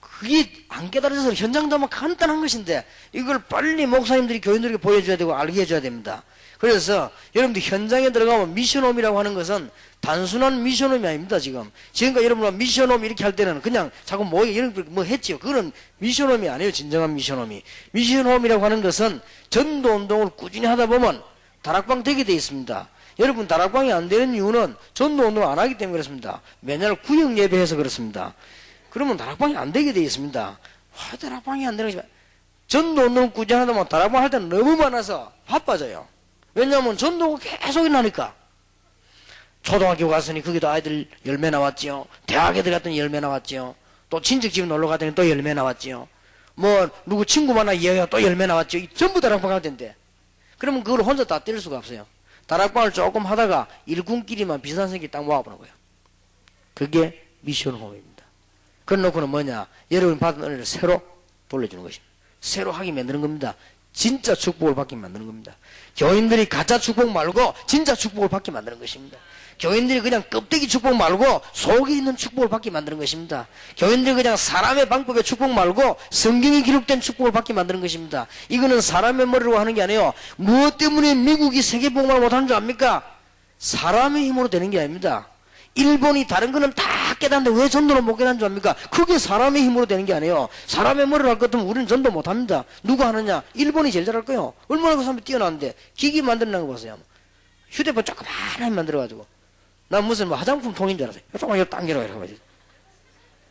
그게 안 깨달아져서 현장담은 간단한 것인데 이걸 빨리 목사님들이 교인들에게 보여줘야 되고 알게 해줘야 됩니다. 그래서 여러분들 현장에 들어가면 미션홈이라고 하는 것은 단순한 미션홈이 아닙니다. 지금까지 여러분은 미션홈 이렇게 할 때는 그냥 자꾸 뭐 했지요. 그거는 미션홈이 아니에요. 진정한 미션홈이. 미션홈이라고 하는 것은 전도운동을 꾸준히 하다 보면 다락방 되게 돼 있습니다. 여러분 다락방이 안 되는 이유는 전도운동을 안 하기 때문에 그렇습니다. 맨날 구역 예배해서 그렇습니다. 그러면 다락방이 안 되게 돼 있습니다. 다락방이 안 되는 거지. 전도운동 꾸준히 하다 보면 다락방 할 때는 너무 많아서 바빠져요. 왜냐하면 전도가 계속 일어나니까. 초등학교 갔으니 거기도 아이들 10명 나왔지요. 대학에 들어갔더니 10명 나왔지요. 또 친척집에 놀러 갔더니 또 10명 나왔지요. 뭐 누구 친구 만나 이야기가 또 10명 나왔지요. 전부 다락방 할 텐데. 그러면 그걸 혼자 다 뗄 수가 없어요. 다락방을 조금 하다가 일꾼끼리만 비슷한 생기 딱 모아보는 거예요. 그게 미션홈입니다. 그래놓고는 뭐냐? 여러분이 받은 은혜를 새로 돌려주는 것입니다. 새로 하게 만드는 겁니다. 진짜 축복을 받게 만드는 겁니다. 교인들이 가짜 축복 말고 진짜 축복을 받게 만드는 것입니다. 교인들이 그냥 껍데기 축복 말고 속에 있는 축복을 받게 만드는 것입니다. 교인들이 그냥 사람의 방법의 축복 말고 성경에 기록된 축복을 받게 만드는 것입니다. 이거는 사람의 머리로 하는 게 아니에요. 무엇 때문에 미국이 세계복음을 못하는 줄 압니까? 사람의 힘으로 되는 게 아닙니다. 일본이 다른 거는 다 깨닫는데 왜 전도를 못 깨닫는 줄 압니까? 그게 사람의 힘으로 되는 게 아니에요. 사람의 머리로 할 것 같으면 우리는 전도 못합니다. 누가 하느냐? 일본이 제일 잘할 거예요. 얼마나 그 사람이 뛰어나는데 기기 만드는 거 보세요. 휴대폰 조그마한 만들어가지고 난 무슨 뭐 화장품 통인 줄 알았어요. 조금만 이거 당기라 이러고 말이지.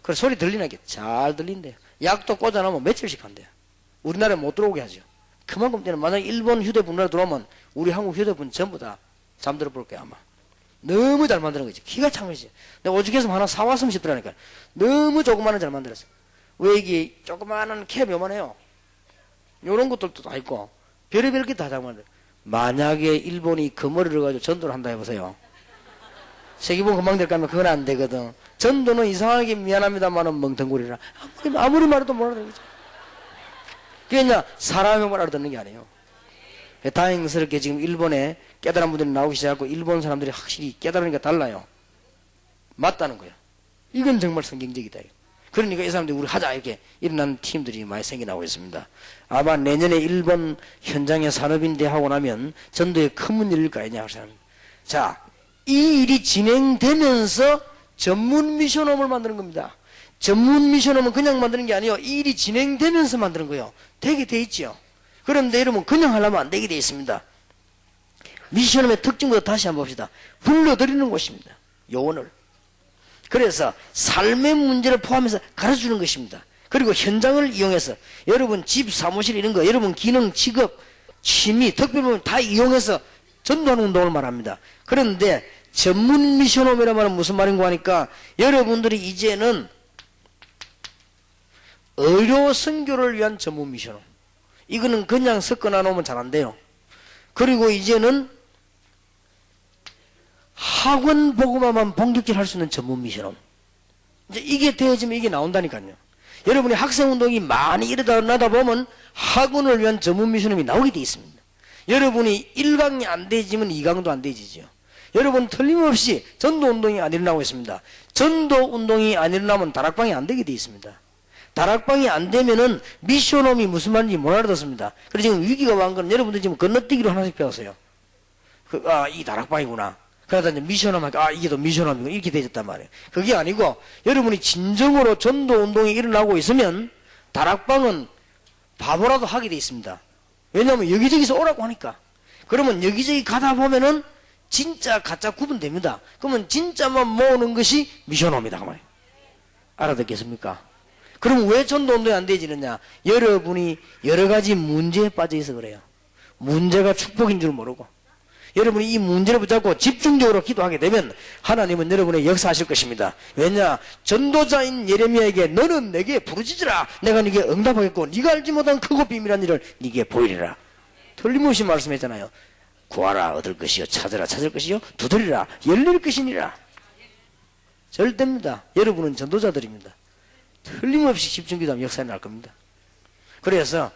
그래 소리 들리나 게 잘 들린대요. 약도 꽂아놓으면 며칠씩 한대요. 우리나라에 못 들어오게 하죠. 그만큼 때는 만약 일본 휴대폰 우리나라 들어오면 우리 한국 휴대폰 전부 다 잠들어 볼 거야 아마. 너무 잘 만드는 거지. 기가 차면서. 내가 오죽해서 하나 사왔으면 싶더라니까. 너무 조그마한 잘 만들었어. 왜 이게 조그마한 캡 요만해요. 요런 것들도 다 있고 별의별 게 다 잘 만들어. 만약에 일본이 그 머리를 가지고 전도를 한다 해보세요. 세계보험 금방 될까 하면 그건 안 되거든. 전도는 이상하게 미안합니다만은 멍텅구리라. 아무리 말해도 못 알아듣죠. 그러니까 사람의 말 알아듣는 게 아니에요. 다행스럽게 지금 일본에 깨달은 분들이 나오기 시작하고 일본 사람들이 확실히 깨달으니까 달라요. 맞다는 거예요. 이건 정말 성경적이다. 그러니까 이 사람들이 우리 하자 이렇게 일어나는 팀들이 많이 생겨나고 있습니다. 아마 내년에 일본 현장의 산업인대 하고 나면 전도에 큰 문 열릴 거 아니냐 생각합니다. 자, 이 일이 진행되면서 전문 미션홈을 만드는 겁니다. 전문 미션홈은 그냥 만드는 게 아니에요. 이 일이 진행되면서 만드는 거예요. 되게 돼 있죠. 그런데 여러분 그냥 하려면 안 되게 돼 있습니다. 미션홈의 특징부터 다시 한번 봅시다. 불러들이는 곳입니다. 요원을. 그래서 삶의 문제를 포함해서 가르쳐주는 것입니다. 그리고 현장을 이용해서 여러분 집, 사무실 이런 거 여러분 기능, 직업, 취미, 특별부분 다 이용해서 전도하는 운동을 말합니다. 그런데 전문 미션홈이라는 말은 무슨 말인가 하니까 여러분들이 이제는 의료 선교를 위한 전문 미션홈. 이거는 그냥 섞어놔 놓으면 잘 안 돼요. 그리고 이제는 학원 보고만 본격적으로 할 수 있는 전문 미션홈. 이제 이게 되어지면 이게 나온다니까요. 여러분이 학생 운동이 많이 일어나다 보면 학원을 위한 전문 미션홈이 나오게 돼 있습니다. 여러분이 1강이 안 되지면 2강도 안 되지죠. 여러분 틀림없이 전도 운동이 안 일어나고 있습니다. 전도 운동이 안 일어나면 다락방이 안 되게 돼 있습니다. 다락방이 안 되면은 미션홈이 무슨 말인지 못 알아듣습니다. 그래서 지금 위기가 왔는 건 여러분들 지금 건너뛰기로 하나씩 배웠어요. 이 다락방이구나. 그러다 이제 미션홈 하니까 이게 또 미션홈이고 이렇게 되졌단 말이에요. 그게 아니고 여러분이 진정으로 전도 운동이 일어나고 있으면 다락방은 바보라도 하게 돼 있습니다. 왜냐하면 여기저기서 오라고 하니까. 그러면 여기저기 가다 보면은 진짜 가짜 구분됩니다. 그러면 진짜만 모으는 것이 미션홈이다 그 말이에요. 알아듣겠습니까? 그럼 왜 전도운동이 안 되지느냐? 여러분이 여러 가지 문제에 빠져 있어 그래요. 문제가 축복인 줄 모르고. 여러분이 이 문제를 붙잡고 집중적으로 기도하게 되면 하나님은 여러분의 역사하실 것입니다. 왜냐? 전도자인 예레미야에게 너는 내게 부르짖으라. 내가 네게 응답하겠고 네가 알지 못한 크고 비밀한 일을 네게 보이리라. 틀림없이 말씀했잖아요. 구하라 얻을 것이요 찾으라 찾을 것이요 두드리라 열릴 것이니라. 절대입니다. 여러분은 전도자들입니다. 틀림없이 집중기도하면 역사에 날 겁니다. 그래서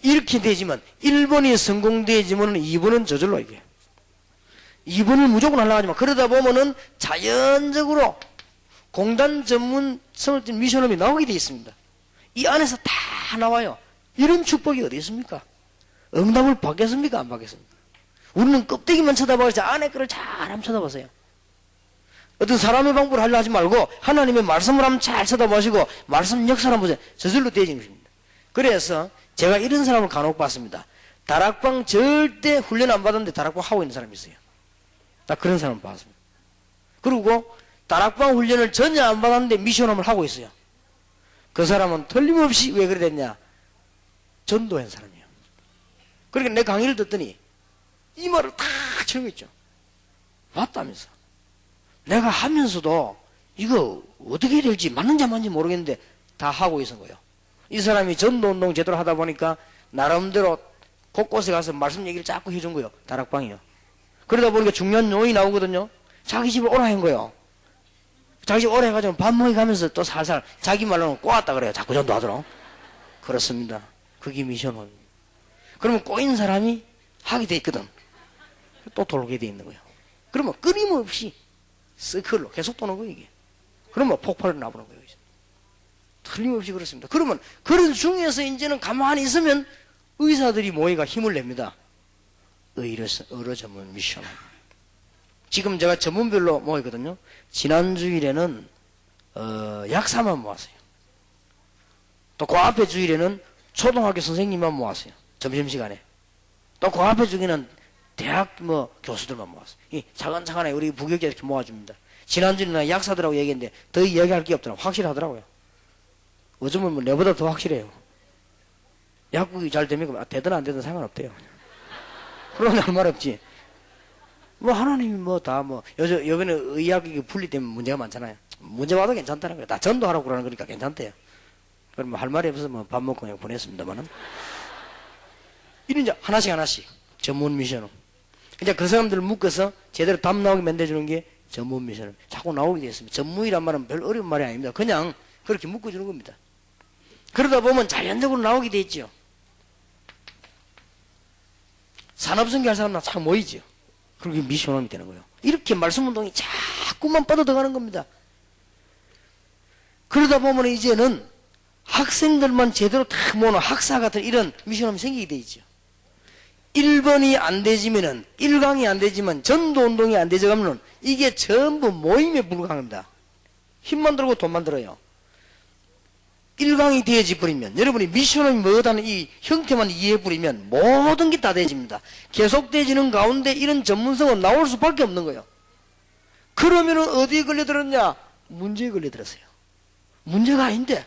이렇게 되지만 1번이 성공되지만 2번은 저절로 이게 2번을 무조건 하려고 하지만 그러다 보면은 자연적으로 공단 전문성을 띤 미션홈이 나오게 되어 있습니다. 이 안에서 다 나와요. 이런 축복이 어디 있습니까? 응답을 받겠습니까? 안 받겠습니까? 우리는 껍데기만 쳐다보지 안에 거를 잘 한번 쳐다보세요. 어떤 사람의 방법을 하려 하지 말고 하나님의 말씀을 한번 잘 쳐다보시고 말씀 역사를 한번 보세요. 저절로 되어지는 것입니다. 그래서 제가 이런 사람을 간혹 봤습니다. 다락방 절대 훈련 안 받았는데 다락방 하고 있는 사람이 있어요. 나 그런 사람을 봤습니다. 그리고 다락방 훈련을 전혀 안 받았는데 미션홈을 하고 있어요. 그 사람은 틀림없이 왜 그래 됐냐? 전도한 사람이에요. 그러니까 내 강의를 듣더니 이 말을 다 치는 거 있죠. 맞다면서. 내가 하면서도 이거 어떻게 해야 될지 맞는지 안 맞는지 모르겠는데 다 하고 있는 거예요. 이 사람이 전도운동 제대로 하다 보니까 나름대로 곳곳에 가서 말씀 얘기를 자꾸 해준 거예요. 다락방이요. 그러다 보니까 중요한 요인이 나오거든요. 자기 집을 오라 한 거예요. 자기 오래 해가지고 밥 먹이 가면서 또 살살 자기 말로는 꼬았다 그래요. 자꾸 전도하도록. 그렇습니다. 그게 미션홈입니다. 그러면 꼬인 사람이 하게 돼 있거든. 또 돌게 돼 있는 거예요. 그러면 끊임없이 서클로 계속 도는 거예요, 이게. 그러면 폭발을 나보는 거예요. 틀림없이 그렇습니다. 그러면 그런 중에서 이제는 가만히 있으면 의사들이 모이가 힘을 냅니다. 의료 전문 미션. 지금 제가 전문별로 모이거든요. 지난 주일에는 약사만 모았어요. 또 그 앞에 주일에는 초등학교 선생님만 모았어요. 점심시간에. 또 그 앞에 주일에는 대학 교수들만 모았어요. 차근차근하게 우리 부교육자 이렇게 모아줍니다. 지난주에는 약사들하고 얘기했는데 더 이야기할 게 없더라고요. 확실하더라고요. 요즘은 내보다 더 확실해요. 약국이 잘 되면 되든 안 되든 상관없대요. 그런 할 말 없지. 하나님이 요번에 의학이 분리 때문에 문제가 많잖아요. 문제 와도 괜찮다는 거예요. 다 전도하라고 그러는 거니까 괜찮대요. 그럼 할 말이 없어서 밥 먹고 그냥 보냈습니다만은. 이런 이제 하나씩 전문 미션으로. 이제 그 사람들을 묶어서 제대로 답 나오게 만들어주는 게 전문 미션을 자꾸 나오게 되었습니다. 전문이란 말은 별 어려운 말이 아닙니다. 그냥 그렇게 묶어주는 겁니다. 그러다 보면 자연적으로 나오게 돼 있죠. 산업성기 할 사람은 참 모이죠. 그렇게 미션홈이 되는 거예요. 이렇게 말씀운동이 자꾸만 뻗어들어가는 겁니다. 그러다 보면 이제는 학생들만 제대로 다 모으는 학사 같은 이런 미션홈이 생기게 돼 있죠. 1번이 안 되지면은 1강이 안 되지만 전도운동이 안 되져가면은 이게 전부 모임에 불과합니다. 힘만 들고 돈만 들어요. 1강이 되어지 버리면 여러분이 미션홈이 뭐다는 이 형태만 이해해 버리면 모든 게 다 되어집니다. 계속되어지는 가운데 이런 전문성은 나올 수밖에 없는 거예요. 그러면은 어디에 걸려들었냐? 문제에 걸려들었어요. 문제가 아닌데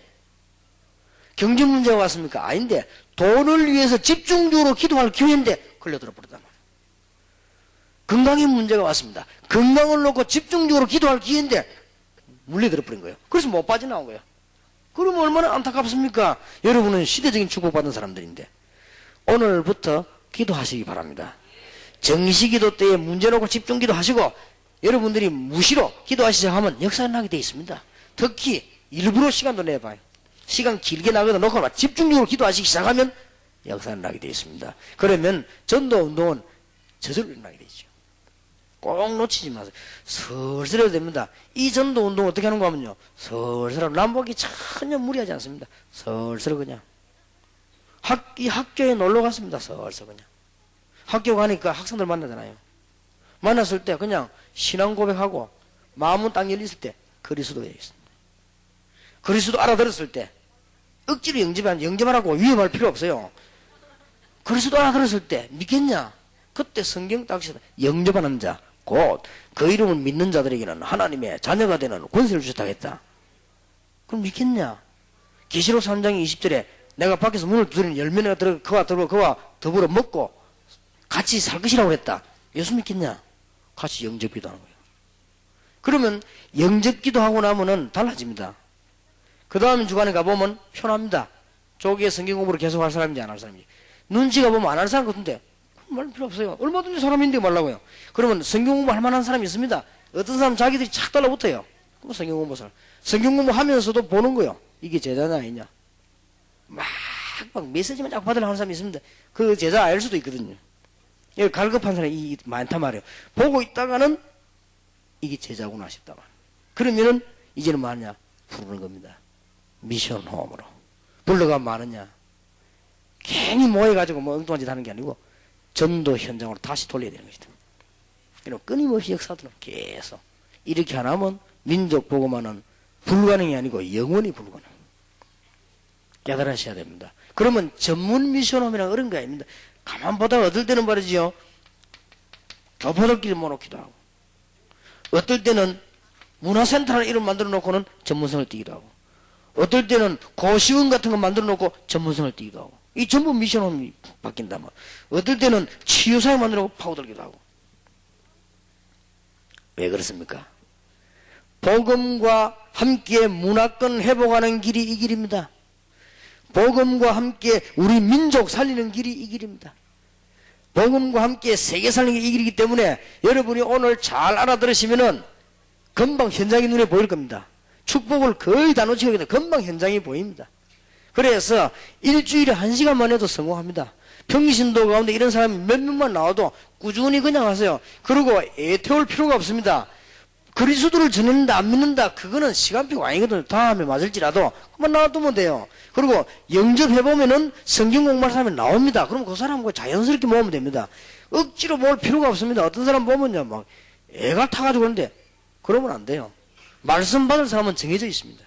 경제 문제가 왔습니까? 아닌데 돈을 위해서 집중적으로 기도할 기회인데 걸려들어 버렸단 말이에요. 건강에 문제가 왔습니다. 건강을 놓고 집중적으로 기도할 기회인데 물려들어 버린 거예요. 그래서 못 빠져나온 거예요. 그러면 얼마나 안타깝습니까? 여러분은 시대적인 축복받은 사람들인데 오늘부터 기도하시기 바랍니다. 정시기도 때에 문제 놓고 집중기도 하시고 여러분들이 무시로 기도하시기 시작하면 역사가 나게 되어 있습니다. 특히 일부러 시간도 내봐요. 시간 길게 나거든 놓고 집중적으로 기도하시기 시작하면 역사가 나게 되어 있습니다. 그러면 전도운동은 저절로 일어나게 되죠. 꼭 놓치지 마세요. 슬슬 해도 됩니다. 이 전도운동 어떻게 하는가 하면요. 슬슬 하면 남북이 전혀 무리하지 않습니다. 슬슬 그냥. 학교에 놀러 갔습니다. 슬슬 그냥. 학교 가니까 학생들 만나잖아요. 만났을 때 그냥 신앙 고백하고 마음은 딱 열렸을 때 그리스도에 있습니다. 그리스도 알아들었을 때 억지로 영접하라고 위협할 필요 없어요. 그리스도 알아들었을 때 믿겠냐? 그때 성경 딱 영접하는 자 곧 그 이름을 믿는 자들에게는 하나님의 자녀가 되는 권세를 주셨다고 했다. 그럼 믿겠냐? 계시록 3장 20절에 내가 밖에서 문을 두드리는 열매가 들어 그와 더불어 먹고 같이 살 것이라고 했다. 예수 믿겠냐? 같이 영접기도 하는 거예요. 그러면 영접기도 하고 나면은 달라집니다. 그 다음 주간에 가보면 편합니다. 조기에 성경 공부를 계속 할 사람인지 안 할 사람인지. 눈치가 보면 안 할 사람 같은데 말 필요 없어요. 얼마든지 사람인데 말라고요. 그러면 성경 공부 할 만한 사람이 있습니다. 어떤 사람 자기들이 착 달라붙어요. 그럼 성경 공부 성경 공부 하면서도 보는 거예요. 이게 제자냐 아니냐. 막 메시지만 쫙 받으려고 하는 사람이 있습니다. 그 제자 알 수도 있거든요. 여기 갈급한 사람이 많단 말이에요. 보고 있다가는 이게 제자구나 싶다 말. 그러면은 이제는 뭐 하냐? 부르는 겁니다. 미션 홈으로. 불러가면 많으냐? 괜히 모여가지고 엉뚱한 짓 하는 게 아니고 전도 현장으로 다시 돌려야 되는 것이다. 그럼 끊임없이 역사들은 계속 이렇게 안 하면 민족 복음화는 불가능이 아니고 영원히 불가능. 깨달으셔야 됩니다. 그러면 전문 미션홈이랑 어려운 게 아닙니다. 가만 보다가 어떨 때는 말이지요. 교포들끼리 모놓기도 하고 어떨 때는 문화센터라는 이름 만들어 놓고는 전문성을 띠기도 하고 어떨 때는 고시원 같은 거 만들어 놓고 전문성을 띠기도 하고 이 전부 미션홈이 바뀐다면 어떨 때는 치유사회 만들어 놓고 파고들기도 하고 왜 그렇습니까? 복음과 함께 문화권 회복하는 길이 이 길입니다. 복음과 함께 우리 민족 살리는 길이 이 길입니다. 복음과 함께 세계 살리는 게 이 길이기 때문에 여러분이 오늘 잘 알아들으시면은 금방 현장이 눈에 보일 겁니다. 축복을 거의 다 놓치게 되면 금방 현장이 보입니다. 그래서 일주일에 1시간만 해도 성공합니다. 평신도 가운데 이런 사람이 몇 명만 나와도 꾸준히 그냥 하세요. 그리고 애태울 필요가 없습니다. 그리스도를 전했는다 안 믿는다 그거는 시간표가 아니거든요. 다음에 맞을지라도 그만 놔두면 돼요. 그리고 영접해보면은 성경 공부하는 사람이 나옵니다. 그럼 그 사람과 자연스럽게 모으면 됩니다. 억지로 모을 필요가 없습니다. 어떤 사람 보면요 막 애가 타가지고 그러는데 그러면 안 돼요. 말씀 받을 사람은 정해져 있습니다.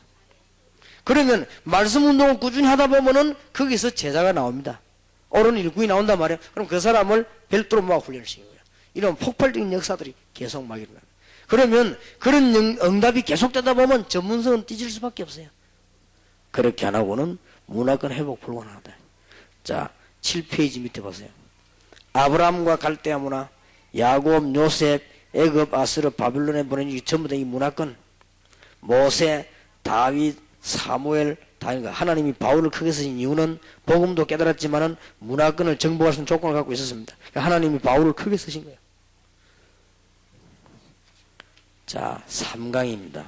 그러면 말씀 운동을 꾸준히 하다 보면은 거기서 제자가 나옵니다. 옳은 일꾼이 나온단 말이에요. 그럼 그 사람을 별도로 모아 훈련을 시키는 거예요. 이런 폭발적인 역사들이 계속 막 일어나요. 그러면 그런 응답이 계속되다 보면 전문성은 띠질 수밖에 없어요. 그렇게 안 하고는 문화권 회복 불가능하다. 자, 7페이지 밑에 보세요. 아브라함과 갈대아 문화, 야곱, 요셉, 애굽, 아스르, 바빌론에 보낸 이 전부 다 이 문화권, 모세, 다윗, 사무엘, 하나님이 바울을 크게 쓰신 이유는 복음도 깨달았지만은 문화권을 정복할 수 있는 조건을 갖고 있었습니다. 하나님이 바울을 크게 쓰신 거예요. 자, 3강입니다.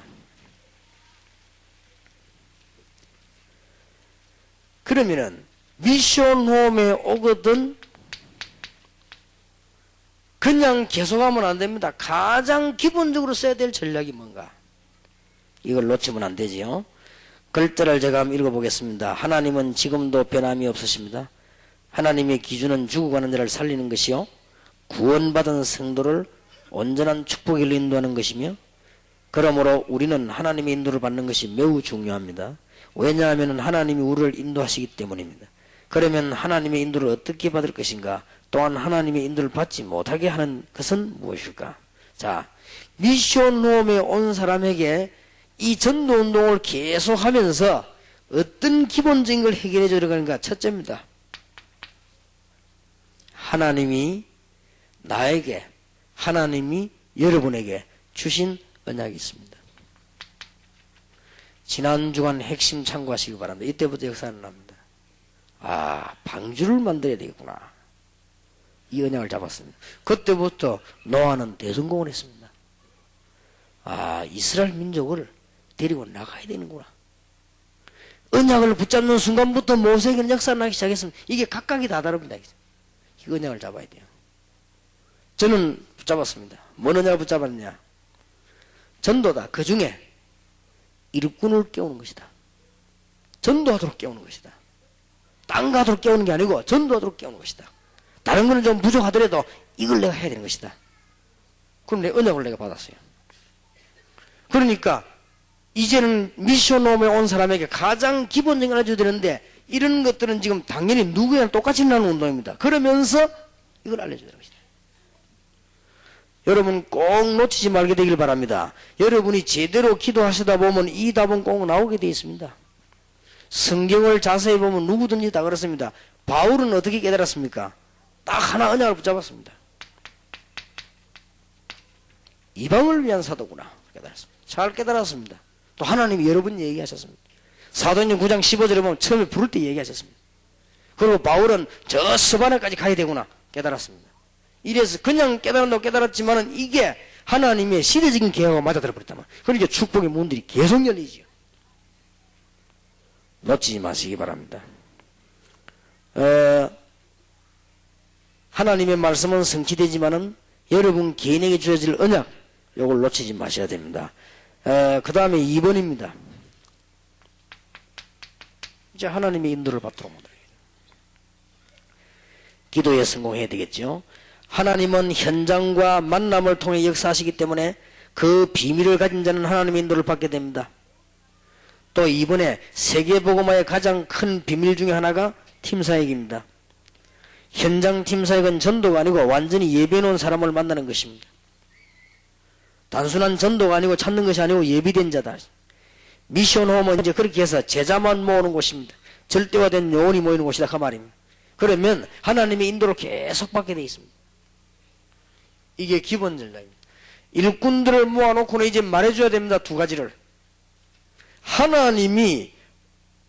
그러면은 미션 홈에 오거든 그냥 계속하면 안 됩니다. 가장 기본적으로 써야 될 전략이 뭔가? 이걸 놓치면 안 되지요. 글자를 제가 한번 읽어보겠습니다. 하나님은 지금도 변함이 없으십니다. 하나님의 기준은 죽어가는 자를 살리는 것이요 구원받은 성도를 온전한 축복을 인도하는 것이며 그러므로 우리는 하나님의 인도를 받는 것이 매우 중요합니다. 왜냐하면 하나님이 우리를 인도하시기 때문입니다. 그러면 하나님의 인도를 어떻게 받을 것인가? 또한 하나님의 인도를 받지 못하게 하는 것은 무엇일까? 자, 미션홈에 온 사람에게 이 전도운동을 계속하면서 어떤 기본적인 걸 해결해 줘 들어가는가? 첫째입니다. 하나님이 나에게 하나님이 여러분에게 주신 언약이 있습니다. 지난 주간 핵심 참고하시기 바랍니다. 이때부터 역사는 납니다. 아, 방주를 만들어야 되겠구나. 이 언약을 잡았습니다. 그때부터 노아는 대성공을 했습니다. 아, 이스라엘 민족을 데리고 나가야 되는구나. 언약을 붙잡는 순간부터 모세에게는 역사가 나기 시작했습니다. 이게 각각이 다 다릅니다. 이 언약을 잡아야 돼요. 저는 붙잡았습니다. 뭔 언약을 붙잡았느냐? 전도다. 그 중에 일꾼을 깨우는 것이다. 전도하도록 깨우는 것이다. 땅 가도록 깨우는 게 아니고 전도하도록 깨우는 것이다. 다른 거는 좀 부족하더라도 이걸 내가 해야 되는 것이다. 그럼 내 언약을 내가 받았어요. 그러니까 이제는 미션홈에 온 사람에게 가장 기본적인 걸 알려줘야 되는데 이런 것들은 지금 당연히 누구나 똑같이 일어나는 운동입니다. 그러면서 이걸 알려줘야 되는 것이다. 여러분 꼭 놓치지 말게 되길 바랍니다. 여러분이 제대로 기도하시다 보면 이 답은 꼭 나오게 되어 있습니다. 성경을 자세히 보면 누구든지 다 그렇습니다. 바울은 어떻게 깨달았습니까? 딱 하나 언약을 붙잡았습니다. 이방을 위한 사도구나 깨달았습니다. 잘 깨달았습니다. 또 하나님이 여러 번 얘기하셨습니다. 사도행전 9장 15절에 보면 처음에 부를 때 얘기하셨습니다. 그리고 바울은 저 서바나까지 가야 되구나 깨달았습니다. 이래서 그냥 깨달은다고 깨달았지만은 이게 하나님의 시대적인 계획과 맞아들어 버렸단 말이에요. 그러니까 축복의 문들이 계속 열리죠. 놓치지 마시기 바랍니다. 하나님의 말씀은 성취되지만은 여러분 개인에게 주어질 언약 요걸 놓치지 마셔야 됩니다. 그 다음에 2번입니다. 이제 하나님의 인도를 받도록 만들어야 돼요. 기도에 성공해야 되겠죠. 하나님은 현장과 만남을 통해 역사하시기 때문에 그 비밀을 가진 자는 하나님의 인도를 받게 됩니다. 또 이번에 세계복음화의 가장 큰 비밀 중에 하나가 팀사역입니다. 현장 팀사역은 전도가 아니고 완전히 예배해놓은 사람을 만나는 것입니다. 단순한 전도가 아니고 찾는 것이 아니고 예비된 자다. 미션홈은 이제 그렇게 해서 제자만 모으는 곳입니다. 절대화된 영혼이 모이는 곳이다 그 말입니다. 그러면 하나님의 인도를 계속 받게 되어 있습니다. 이게 기본 전략입니다. 일꾼들을 모아놓고는 이제 말해줘야 됩니다. 두 가지를. 하나님이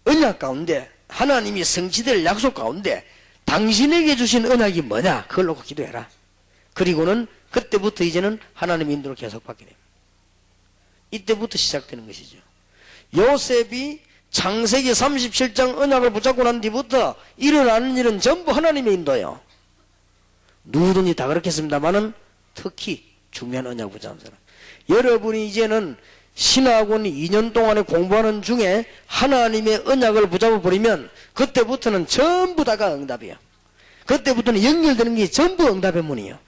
언약 가운데 하나님이 성취될 약속 가운데 당신에게 주신 언약이 뭐냐 그걸 놓고 기도해라. 그리고는 그때부터 이제는 하나님의 인도를 계속 받게 됩니다. 이때부터 시작되는 것이죠. 요셉이 창세기 37장 언약을 붙잡고 난 뒤부터 일어나는 일은 전부 하나님의 인도예요. 누구든지 다 그렇겠습니다만은 특히 중요한 언약을 붙잡은 사람. 여러분이 이제는 신학원 2년 동안에 공부하는 중에 하나님의 언약을 붙잡아 버리면 그때부터는 전부 다가 응답이에요. 그때부터는 연결되는 게 전부 응답의 문이에요.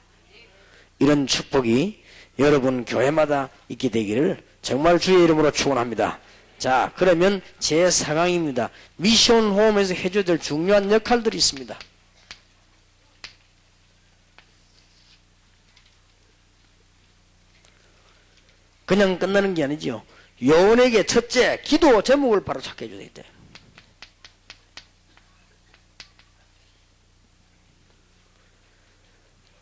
이런 축복이 여러분 교회마다 있게 되기를 정말 주의 이름으로 축원합니다. 자, 그러면 제 4강입니다. 미션 홈에서 해줘야 될 중요한 역할들이 있습니다. 그냥 끝나는 게 아니지요. 요원에게 첫째, 기도 제목을 바로 찾게 해줘야 되겠다.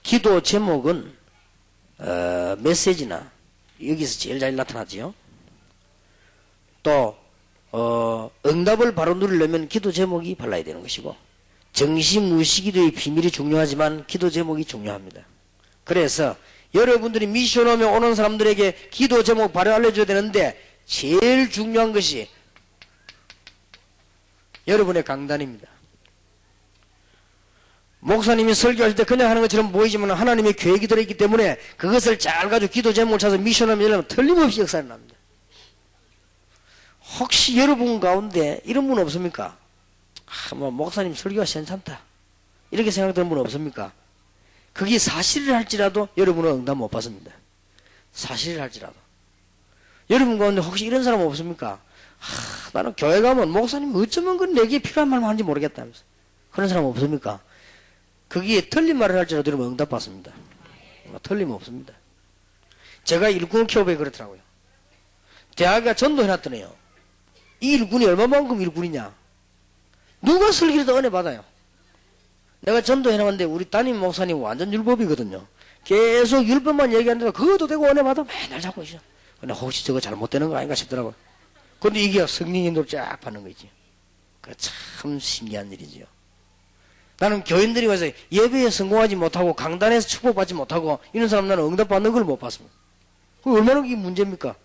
기도 제목은 메시지나 여기서 제일 잘 나타나지요. 또 응답을 바로 누리려면 기도 제목이 발라야 되는 것이고, 정시무시기도의 비밀이 중요하지만 기도 제목이 중요합니다. 그래서 여러분들이 미션홈에 오는 사람들에게 기도 제목 바로 알려줘야 되는데 제일 중요한 것이 여러분의 강단입니다. 목사님이 설교할 때 그냥 하는 것처럼 보이지만 하나님의 계획이 들어있기 때문에 그것을 잘 가지고 기도 제목을 찾아서 미션홈에 열려면 틀림없이 역사가 납니다. 혹시 여러분 가운데 이런 분 없습니까? 목사님 설교가 괜찮다 이렇게 생각되는 분 없습니까? 그게 사실을 할지라도 여러분은 응답 못 받습니다. 사실을 할지라도. 여러분 가운데 혹시 이런 사람 없습니까? 나는 교회 가면 목사님 어쩌면 그 내게 필요한 말만 하는지 모르겠다면서. 그런 사람 없습니까? 거기에 틀린 말을 할지라도 여러분 응답 받습니다. 틀림없습니다. 제가 일꾼을 키워보니 그렇더라고요. 대학에 전도해놨더니요. 이 일꾼이 얼마만큼 일꾼이냐? 누가 설교해도 은혜 받아요. 내가 전도해놨는데 우리 담임 목사님 완전 율법이거든요. 계속 율법만 얘기하는데 그것도 되고 은혜 받아 맨날 잡고 있어. 근데 혹시 저거 잘못되는 거 아닌가 싶더라고요. 근데 이게 성령 인도를 쫙 받는 거지. 그 참 신기한 일이지요. 나는 교인들이 와서 예배에 성공하지 못하고 강단에서 축복받지 못하고 이런 사람 나는 응답받는 걸 못 봤습니다. 그 얼마나 그게 문제입니까?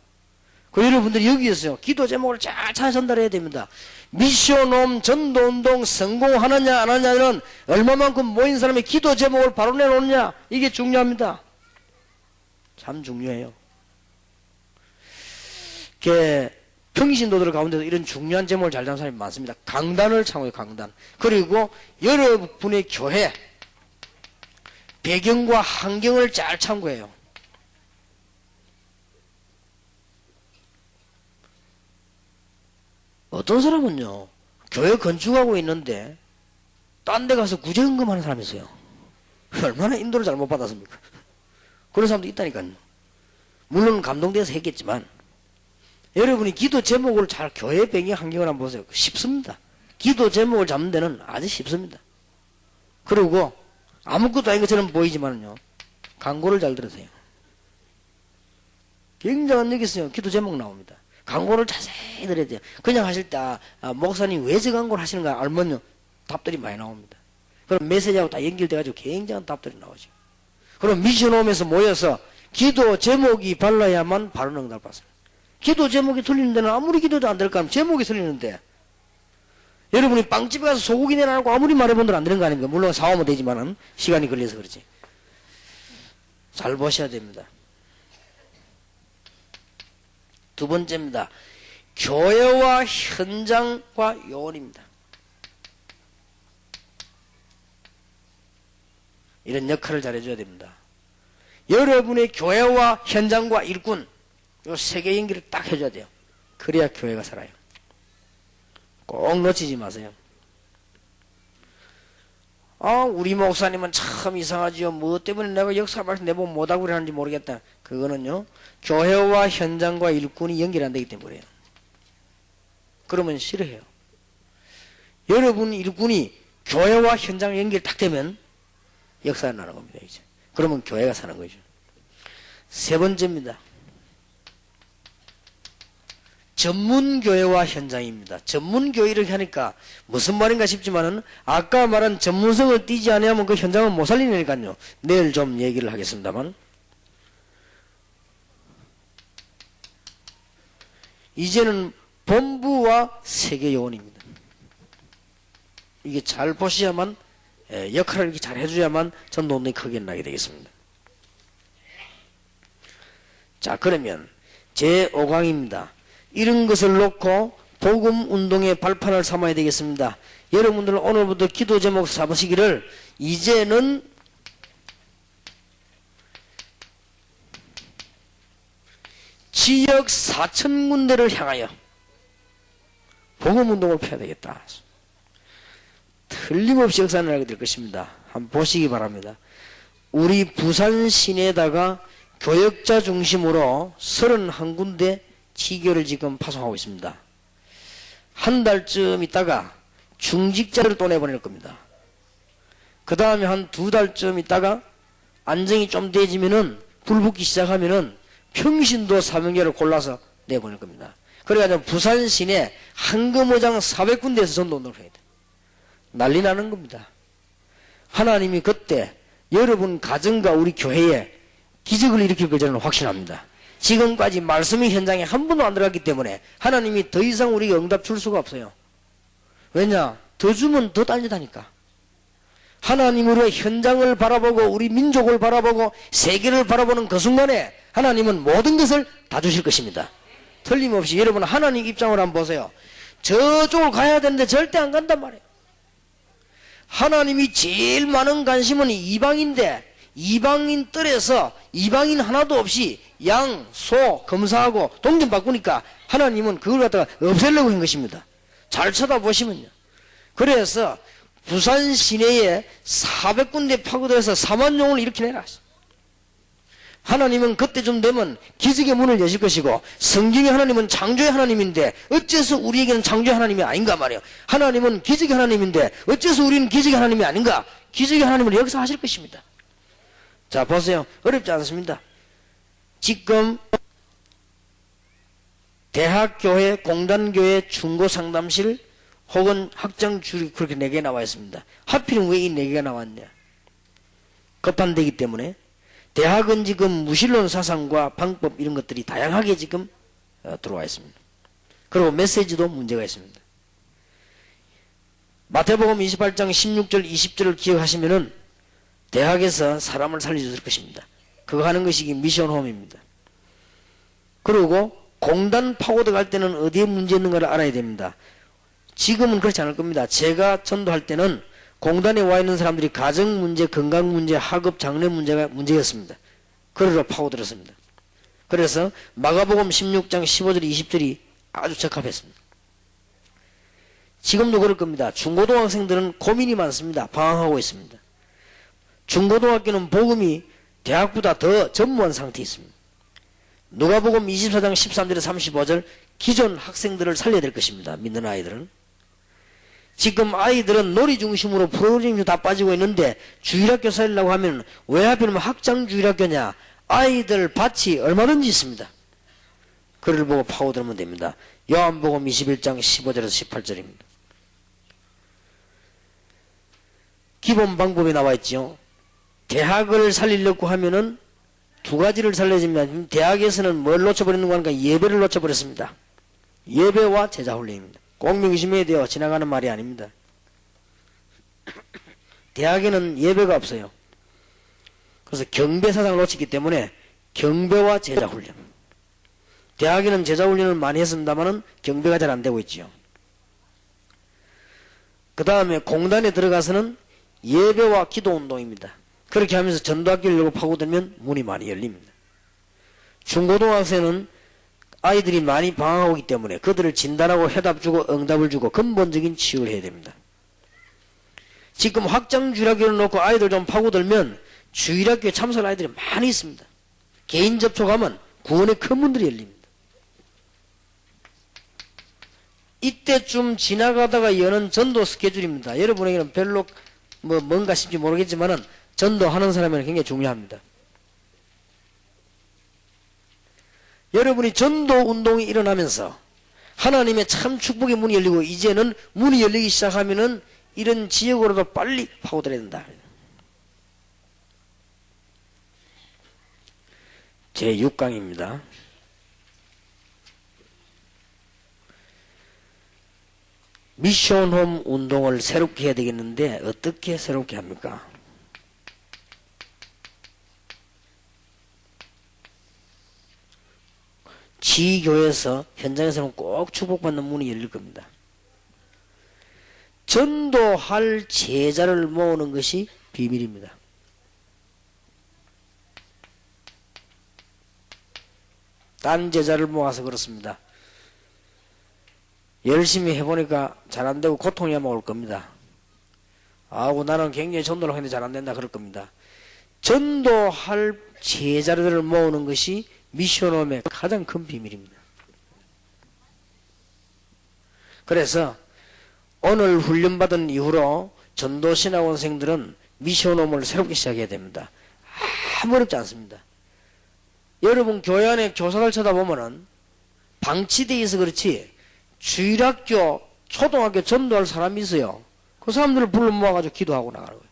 그 여러분들이 여기에서요. 기도 제목을 잘 전달해야 됩니다. 미션홈 전도운동 성공하느냐 안 하느냐는 얼마만큼 모인 사람의 기도 제목을 바로 내놓느냐 이게 중요합니다. 참 중요해요. 평신도들 가운데도 이런 중요한 제목을 잘 잡는 사람이 많습니다. 강단을 참고해요. 강단. 그리고 여러분의 교회 배경과 환경을 잘 참고해요. 어떤 사람은요, 교회 건축하고 있는데 딴 데 가서 구제헌금하는 사람이 있어요. 얼마나 인도를 잘못 받았습니까? 그런 사람도 있다니까요. 물론 감동돼서 했겠지만 여러분이 기도 제목을 잘 교회 배경 환경을 한번 보세요. 쉽습니다. 기도 제목을 잡는 데는 아주 쉽습니다. 그리고 아무것도 아닌 것처럼 보이지만요, 광고를 잘 들으세요. 굉장한 여기 있어요. 기도 제목 나옵니다. 광고를 자세히 들어야 돼요. 그냥 하실 때 목사님 왜 저 광고를 하시는가 알면요 답들이 많이 나옵니다. 그럼 메시지하고 다 연결돼가지고 굉장한 답들이 나오죠. 그럼 미션홈에서 모여서 기도 제목이 발라야만 바로 응답 받습니다. 기도 제목이 틀리는 데는 아무리 기도도 안 될까 하면 제목이 틀리는데, 여러분이 빵집에 가서 소고기 내놔놓고 아무리 말해본들 안 되는 거 아닙니까? 물론 사오면 되지만은 시간이 걸려서 그렇지. 잘 보셔야 됩니다. 두 번째입니다. 교회와 현장과 요원입니다. 이런 역할을 잘해줘야 됩니다. 여러분의 교회와 현장과 일꾼, 요 세 개 연결을 딱 해줘야 돼요. 그래야 교회가 살아요. 꼭 놓치지 마세요. 우리 목사님은 참 이상하지요. 뭐 때문에 내가 역사 말씀 내보면 못하고 그러는지 모르겠다. 그거는요, 교회와 현장과 일꾼이 연결 안 되기 때문에요. 그러면 싫어해요. 여러분 일꾼이 교회와 현장 연결 딱 되면 역사가 나는 겁니다. 이제. 그러면 교회가 사는 거죠. 세 번째입니다. 전문교회와 현장입니다. 전문교회 이렇게 하니까 무슨 말인가 싶지만은 아까 말한 전문성을 띠지 않으면 그 현장은 못 살리니까요. 내일 좀 얘기를 하겠습니다만. 이제는 본부와 세계 요원입니다. 이게 잘 보셔야만, 역할을 이렇게 잘 해줘야만 전도운동이 크게 나게 되겠습니다. 자, 그러면 제5강입니다. 이런 것을 놓고 복음운동의 발판을 삼아야 되겠습니다. 여러분들은 오늘부터 기도 제목 삼으시기를, 이제는 지역 4,000군데를 향하여 복음운동을 펴야 되겠다. 틀림없이 역사를 하게 될 것입니다. 한번 보시기 바랍니다. 우리 부산 시내에다가 교역자 중심으로 31군데 지교를 지금 파송하고 있습니다. 한 달쯤 있다가 중직자를 또 내보낼 겁니다. 그 다음에 한 2달쯤 있다가 안정이 좀 돼지면은, 불 붙기 시작하면은 평신도 사명자를 골라서 내보낼 겁니다. 그래가지고 부산 시내 한금어장 400군데에서 전도운동을 해야 돼. 난리 나는 겁니다. 하나님이 그때 여러분 가정과 우리 교회에 기적을 일으킬 걸 저는 확신합니다. 지금까지 말씀의 현장에 한 번도 안 들어갔기 때문에 하나님이 더 이상 우리에게 응답 줄 수가 없어요. 왜냐? 더 주면 더 딸려다니까. 하나님으로 현장을 바라보고 우리 민족을 바라보고 세계를 바라보는 그 순간에 하나님은 모든 것을 다 주실 것입니다. 틀림없이. 여러분 하나님 입장을 한번 보세요. 저쪽을 가야 되는데 절대 안 간단 말이에요. 하나님이 제일 많은 관심은 이방인데, 이방인 뜰에서 이방인 하나도 없이 양, 소 검사하고 동전 바꾸니까 하나님은 그걸 갖다가 없애려고 한 것입니다. 잘 쳐다보시면요. 그래서 부산 시내에 400군데 파고들어서 4만 용을 일으켜내라. 하나님은 그때쯤 되면 기적의 문을 여실 것이고, 성경의 하나님은 창조의 하나님인데 어째서 우리에게는 창조의 하나님이 아닌가 말이에요. 하나님은 기적의 하나님인데 어째서 우리는 기적의 하나님이 아닌가. 기적의 하나님을 역사하실 것입니다. 자, 보세요. 어렵지 않습니다. 지금 대학교회, 공단교회, 중고상담실 혹은 학장줄이 그렇게 4개 나와 있습니다. 하필은 왜 이 4개가 나왔냐? 급한 데기 때문에. 대학은 지금 무신론 사상과 방법 이런 것들이 다양하게 지금 들어와 있습니다. 그리고 메시지도 문제가 있습니다. 마태복음 28장 16절 20절을 기억하시면은 대학에서 사람을 살려줄 것입니다. 그거 하는 것이 미션홈입니다. 그리고 공단 파고들 갈 때는 어디에 문제 있는가를 알아야 됩니다. 지금은 그렇지 않을 겁니다. 제가 전도할 때는 공단에 와 있는 사람들이 가정 문제, 건강 문제, 학업, 장래 문제가 문제였습니다. 그러러 파고들었습니다. 그래서 마가복음 16장 15절 20절이 아주 적합했습니다. 지금도 그럴 겁니다. 중고등학생들은 고민이 많습니다. 방황하고 있습니다. 중고등학교는 복음이 대학보다 더 전무한 상태에 있습니다. 누가복음 24장 13절에 35절 기존 학생들을 살려야 될 것입니다. 믿는 아이들은. 지금 아이들은 놀이 중심으로 프로그램이 다 빠지고 있는데 주일학교 살리려고 하면 왜 하필이면 학장 주일학교냐? 아이들 밭이 얼마든지 있습니다. 그를 보고 파고들면 됩니다. 요한복음 21장 15절에서 18절입니다. 기본 방법이 나와 있죠. 대학을 살리려고 하면은 2가지를 살려집니다. 대학에서는 뭘 놓쳐버리는가 하니까 예배를 놓쳐버렸습니다. 예배와 제자훈련입니다. 꼭 명심해야 돼요. 지나가는 말이 아닙니다. 대학에는 예배가 없어요. 그래서 경배 사상을 놓치기 때문에 경배와 제자훈련. 대학에는 제자훈련을 많이 했습니다만은 경배가 잘 안 되고 있지요. 그 다음에 공단에 들어가서는 예배와 기도운동입니다. 그렇게 하면서 전도학교를 열고 파고들면 문이 많이 열립니다. 중고등학생은 아이들이 많이 방황하고 있기 때문에 그들을 진단하고 해답 주고 응답을 주고 근본적인 치유를 해야 됩니다. 지금 학장주일학교를 놓고 아이들 좀 파고들면 주일학교에 참석할 아이들이 많이 있습니다. 개인 접촉하면 구원의 큰 문들이 열립니다. 이때쯤 지나가다가 여는 전도 스케줄입니다. 여러분에게는 별로 뭔가 싶지 모르겠지만은 전도하는 사람에게는 굉장히 중요합니다. 여러분이 전도 운동이 일어나면서 하나님의 참 축복의 문이 열리고 이제는 문이 열리기 시작하면은 이런 지역으로도 빨리 파고들어야 된다. 제6강입니다. 미션홈 운동을 새롭게 해야 되겠는데 어떻게 새롭게 합니까? 지교에서 현장에서는 꼭 축복받는 문이 열릴 겁니다. 전도할 제자를 모으는 것이 비밀입니다. 딴 제자를 모아서 그렇습니다. 열심히 해보니까 잘 안되고 고통이야만 올 겁니다. 아고 나는 굉장히 전도를 했는데 잘 안된다 그럴 겁니다. 전도할 제자들을 모으는 것이 미션홈의 가장 큰 비밀입니다. 그래서 오늘 훈련받은 이후로 전도신학원생들은 미션홈을 새롭게 시작해야 됩니다. 아무 어렵지 않습니다. 여러분 교회 안에 교사들 쳐다보면은 방치되어 있어 그렇지 주일학교 초등학교 전도할 사람이 있어요. 그 사람들을 불러 모아가지고 기도하고 나가는 거예요.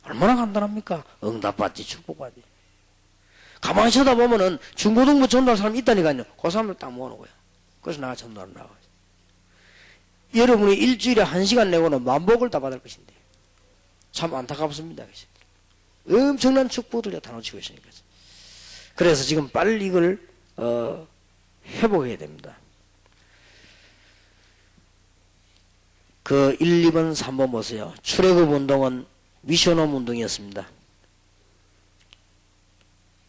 얼마나 간단합니까? 응답받지 축복받지. 가만히 쳐다보면은 중고등부 전도할 사람이 있다니까요. 그 사람들 딱 모으는 거예요. 그래서 나가 전도하러 나가요. 여러분이 일주일에 1시간 내고는 만복을 다 받을 것인데 참 안타깝습니다. 엄청난 축복을 다 놓치고 있으니까. 그래서 지금 빨리 이걸 회복해야 됩니다. 그 1, 2번, 3번 보세요. 출애굽 운동은 미션홈 운동이었습니다.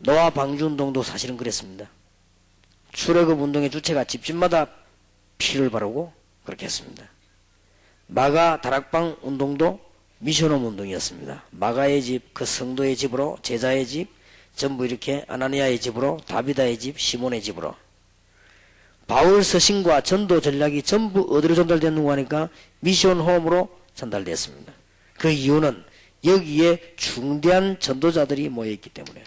노아 방주 운동도 사실은 그랬습니다. 출애굽 운동의 주체가 집집마다 피를 바르고 그렇게 했습니다. 마가 다락방 운동도 미션홈 운동이었습니다. 마가의 집, 그 성도의 집으로, 제자의 집, 전부 이렇게 아나니아의 집으로, 다비다의 집, 시몬의 집으로. 바울 서신과 전도 전략이 전부 어디로 전달됐는가 하니까 미션홈으로 전달됐습니다. 그 이유는 여기에 중대한 전도자들이 모여있기 때문에.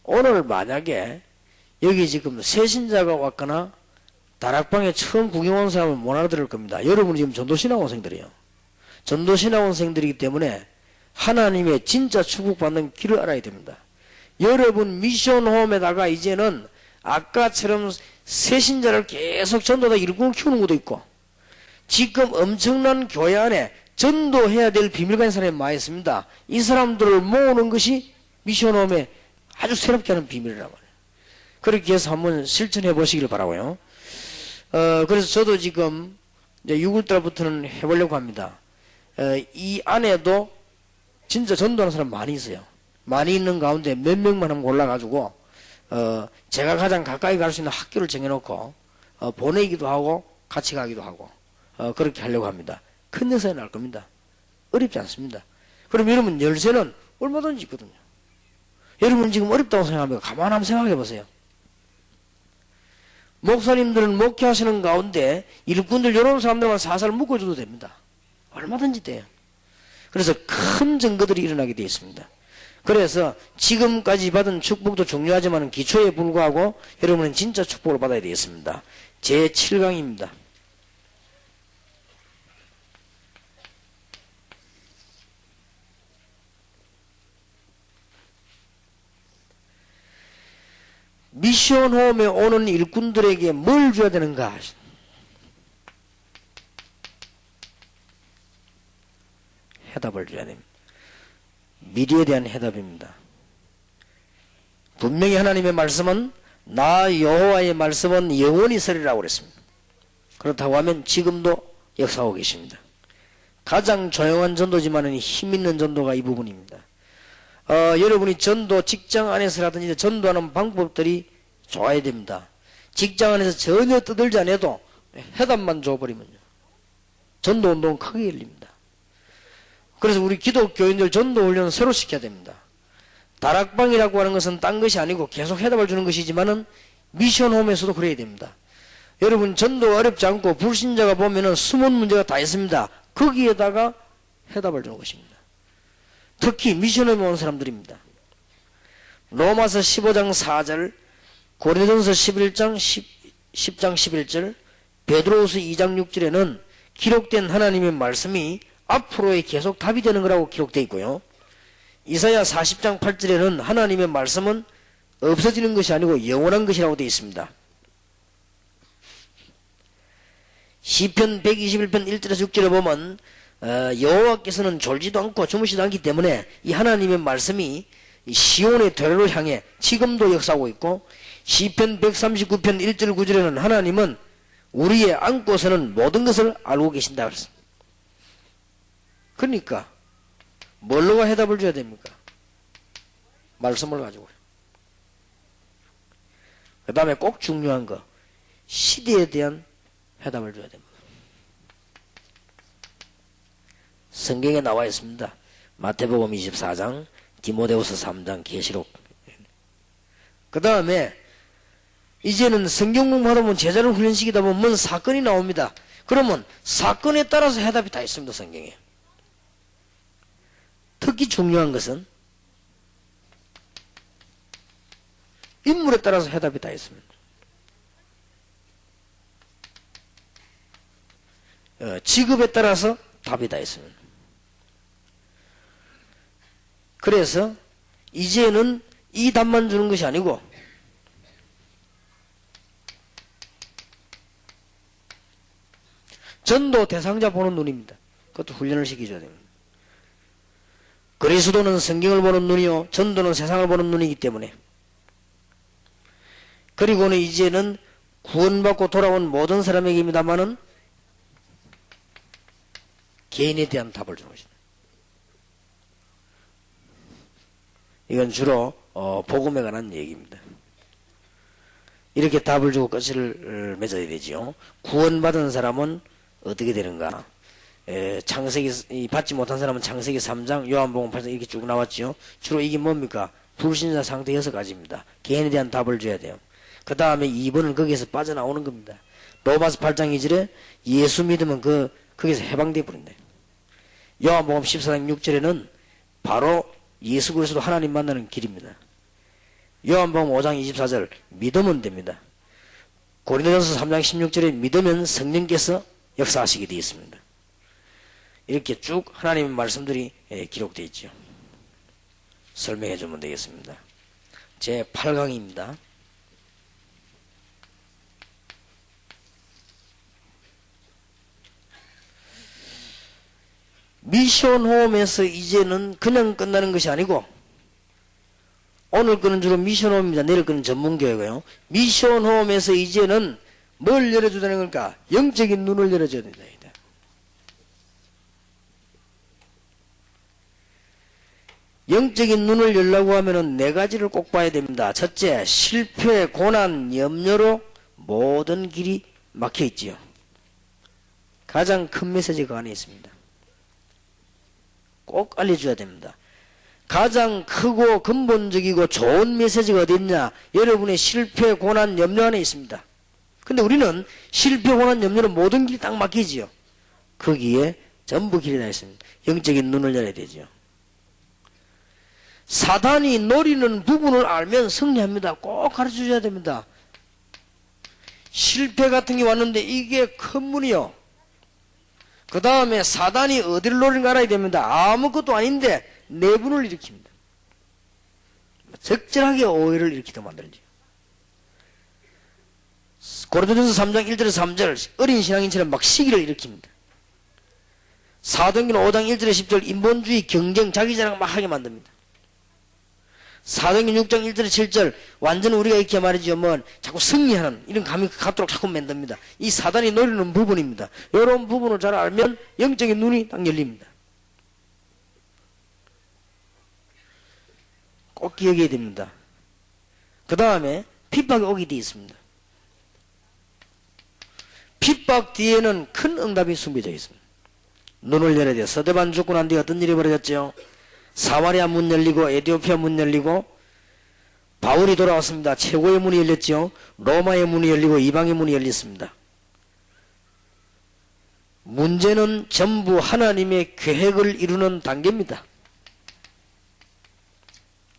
오늘 만약에 여기 지금 새신자가 왔거나 다락방에 처음 구경 온 사람은 못 알아들을 겁니다. 여러분이 지금 전도신학원생들이에요. 전도신학원생들이기 때문에 하나님의 진짜 축복받는 길을 알아야 됩니다. 여러분 미션홈에다가 이제는 아까처럼 새신자를 계속 전도다 일꾼을 키우는 것도 있고 지금 엄청난 교회 안에 전도해야 될 비밀 가진 사람이 많이 있습니다. 이 사람들을 모으는 것이 미션홈에 아주 새롭게 하는 비밀이란 말이에요. 그렇게 해서 한번 실천해 보시길 바라고요. 그래서 저도 지금 이제 6월달부터는 해보려고 합니다. 이 안에도 진짜 전도하는 사람 많이 있어요. 많이 있는 가운데 몇 명만 한번 골라가지고 제가 가장 가까이 갈 수 있는 학교를 정해놓고 보내기도 하고 같이 가기도 하고 그렇게 하려고 합니다. 큰 역사에 날 겁니다. 어렵지 않습니다. 그럼 여러분 열쇠는 얼마든지 있거든요. 여러분 지금 어렵다고 생각하면 가만 한번 생각해 보세요. 목사님들은 목회하시는 가운데 일꾼들 이런 사람들만 살살 묶어줘도 됩니다. 얼마든지 돼요. 그래서 큰 증거들이 일어나게 되어 있습니다. 그래서 지금까지 받은 축복도 중요하지만 기초에 불구하고 여러분은 진짜 축복을 받아야 되겠습니다. 제7강입니다. 미션홈에 오는 일꾼들에게 뭘 줘야 되는가? 해답을 줘야 됩니다. 미래에 대한 해답입니다. 분명히 하나님의 말씀은 나 여호와의 말씀은 영원히 서리라고 그랬습니다. 그렇다고 하면 지금도 역사하고 계십니다. 가장 조용한 전도지만 힘있는 전도가 이 부분입니다. 여러분이 전도 직장 안에서라든지 전도하는 방법들이 좋아야 됩니다. 직장 안에서 전혀 떠들지 않아도 해답만 줘버리면요. 전도운동은 크게 열립니다. 그래서 우리 기독교인들 전도훈련을 새로 시켜야 됩니다. 다락방이라고 하는 것은 딴 것이 아니고 계속 해답을 주는 것이지만은 미션홈에서도 그래야 됩니다. 여러분 전도가 어렵지 않고 불신자가 보면은 숨은 문제가 다 있습니다. 거기에다가 해답을 주는 것입니다. 특히 미션홈에 온 사람들입니다. 로마서 15장 4절, 고린도전서 11장 10장 11절, 베드로후서 2장 6절에는 기록된 하나님의 말씀이 앞으로의 계속 답이 되는 거라고 기록되어 있고요. 이사야 40장 8절에는 하나님의 말씀은 없어지는 것이 아니고 영원한 것이라고 되어 있습니다. 시편 121편 1절에서 6절에 보면 여호와께서는 졸지도 않고 주무시지도 않기 때문에 이 하나님의 말씀이 시온의 도래를 향해 지금도 역사하고 있고, 시편 139편 1절 9절에는 하나님은 우리의 안고서는 모든 것을 알고 계신다 그랬습니다. 그러니까 뭘로가 해답을 줘야 됩니까? 말씀을 가지고요. 그 다음에 꼭 중요한 거, 시대에 대한 해답을 줘야 됩니다. 성경에 나와 있습니다. 마태복음 24장, 디모데후서 3장, 계시록. 그 다음에 이제는 성경 공부하다 보면 제자를 훈련시키다 보면 뭔 사건이 나옵니다. 그러면 사건에 따라서 해답이 다 있습니다. 성경에. 특히 중요한 것은 인물에 따라서 해답이 다 있습니다. 직업에 따라서 답이 다 있습니다. 그래서 이제는 이 답만 주는 것이 아니고 전도 대상자 보는 눈입니다. 그것도 훈련을 시켜줘야 됩니다. 그리스도는 성경을 보는 눈이요, 전도는 세상을 보는 눈이기 때문에. 그리고는 이제는 구원받고 돌아온 모든 사람에게입니다마는 개인에 대한 답을 주는 것입니다. 이건 주로 복음에 관한 얘기입니다. 이렇게 답을 주고 끝을 맺어야 되지요. 구원받은 사람은 어떻게 되는가? 창세기 받지 못한 사람은 창세기 3장, 요한복음 8장 이렇게 쭉 나왔죠. 주로 이게 뭡니까? 불신자 상태 6가지입니다. 개인에 대한 답을 줘야 돼요. 그 다음에 2번은 거기에서 빠져나오는 겁니다. 로마서 8장 2절에 예수 믿으면 거기서 해방되어 버린다. 요한복음 14장 6절에는 바로 예수 그리스도 하나님 만나는 길입니다. 요한복음 5장 24절 믿으면 됩니다. 고린도전서 3장 16절에 믿으면 성령께서 역사하시게 되어 있습니다. 이렇게 쭉 하나님의 말씀들이 기록되어 있죠. 설명해 주면 되겠습니다. 제 8강입니다. 미션 홈에서 이제는 그냥 끝나는 것이 아니고, 오늘 거는 주로 미션 홈입니다. 내일 거는 전문교회고요. 미션 홈에서 이제는 뭘 열어주자는 걸까? 영적인 눈을 열어줘야 된다. 영적인 눈을 열려고 하면은 4가지를 꼭 봐야 됩니다. 첫째, 실패, 고난, 염려로 모든 길이 막혀 있지요. 가장 큰 메시지가 안에 있습니다. 꼭 알려줘야 됩니다. 가장 크고 근본적이고 좋은 메시지가 어디 있냐? 여러분의 실패, 고난, 염려 안에 있습니다. 근데 우리는 실패, 고난, 염려는 모든 길이 딱 막히지요. 거기에 전부 길이 다 있습니다. 영적인 눈을 열어야 되죠. 사단이 노리는 부분을 알면 승리합니다. 꼭 가르쳐줘야 됩니다. 실패 같은 게 왔는데 이게 큰 문이요. 그 다음에 사단이 어디를 노리는가 알아야 됩니다. 아무것도 아닌데 내분을 일으킵니다. 적절하게 오해를 일으키다 만들죠. 고린도전서 3장 1절에서 3절 어린 신앙인처럼 막 시기를 일으킵니다. 사도행전 5장 1절에 10절 인본주의, 경쟁, 자기자랑 막 하게 만듭니다. 사도행전 6장 1절에 7절 완전 우리가 이렇게 말이죠. 뭐 자꾸 승리하는 이런 감이 갖도록 자꾸 만듭니다. 이 사단이 노리는 부분입니다. 이런 부분을 잘 알면 영적인 눈이 딱 열립니다. 꼭 기억해야 됩니다. 그 다음에 핍박이 오게 되어 있습니다. 핍박 뒤에는 큰 응답이 숨겨져 있습니다. 눈을 열어야 돼요. 서대반 죽고 난 뒤에 어떤 일이 벌어졌죠? 사마리아 문 열리고 에티오피아 문 열리고 바울이 돌아왔습니다. 최고의 문이 열렸죠. 로마의 문이 열리고 이방의 문이 열렸습니다. 문제는 전부 하나님의 계획을 이루는 단계입니다.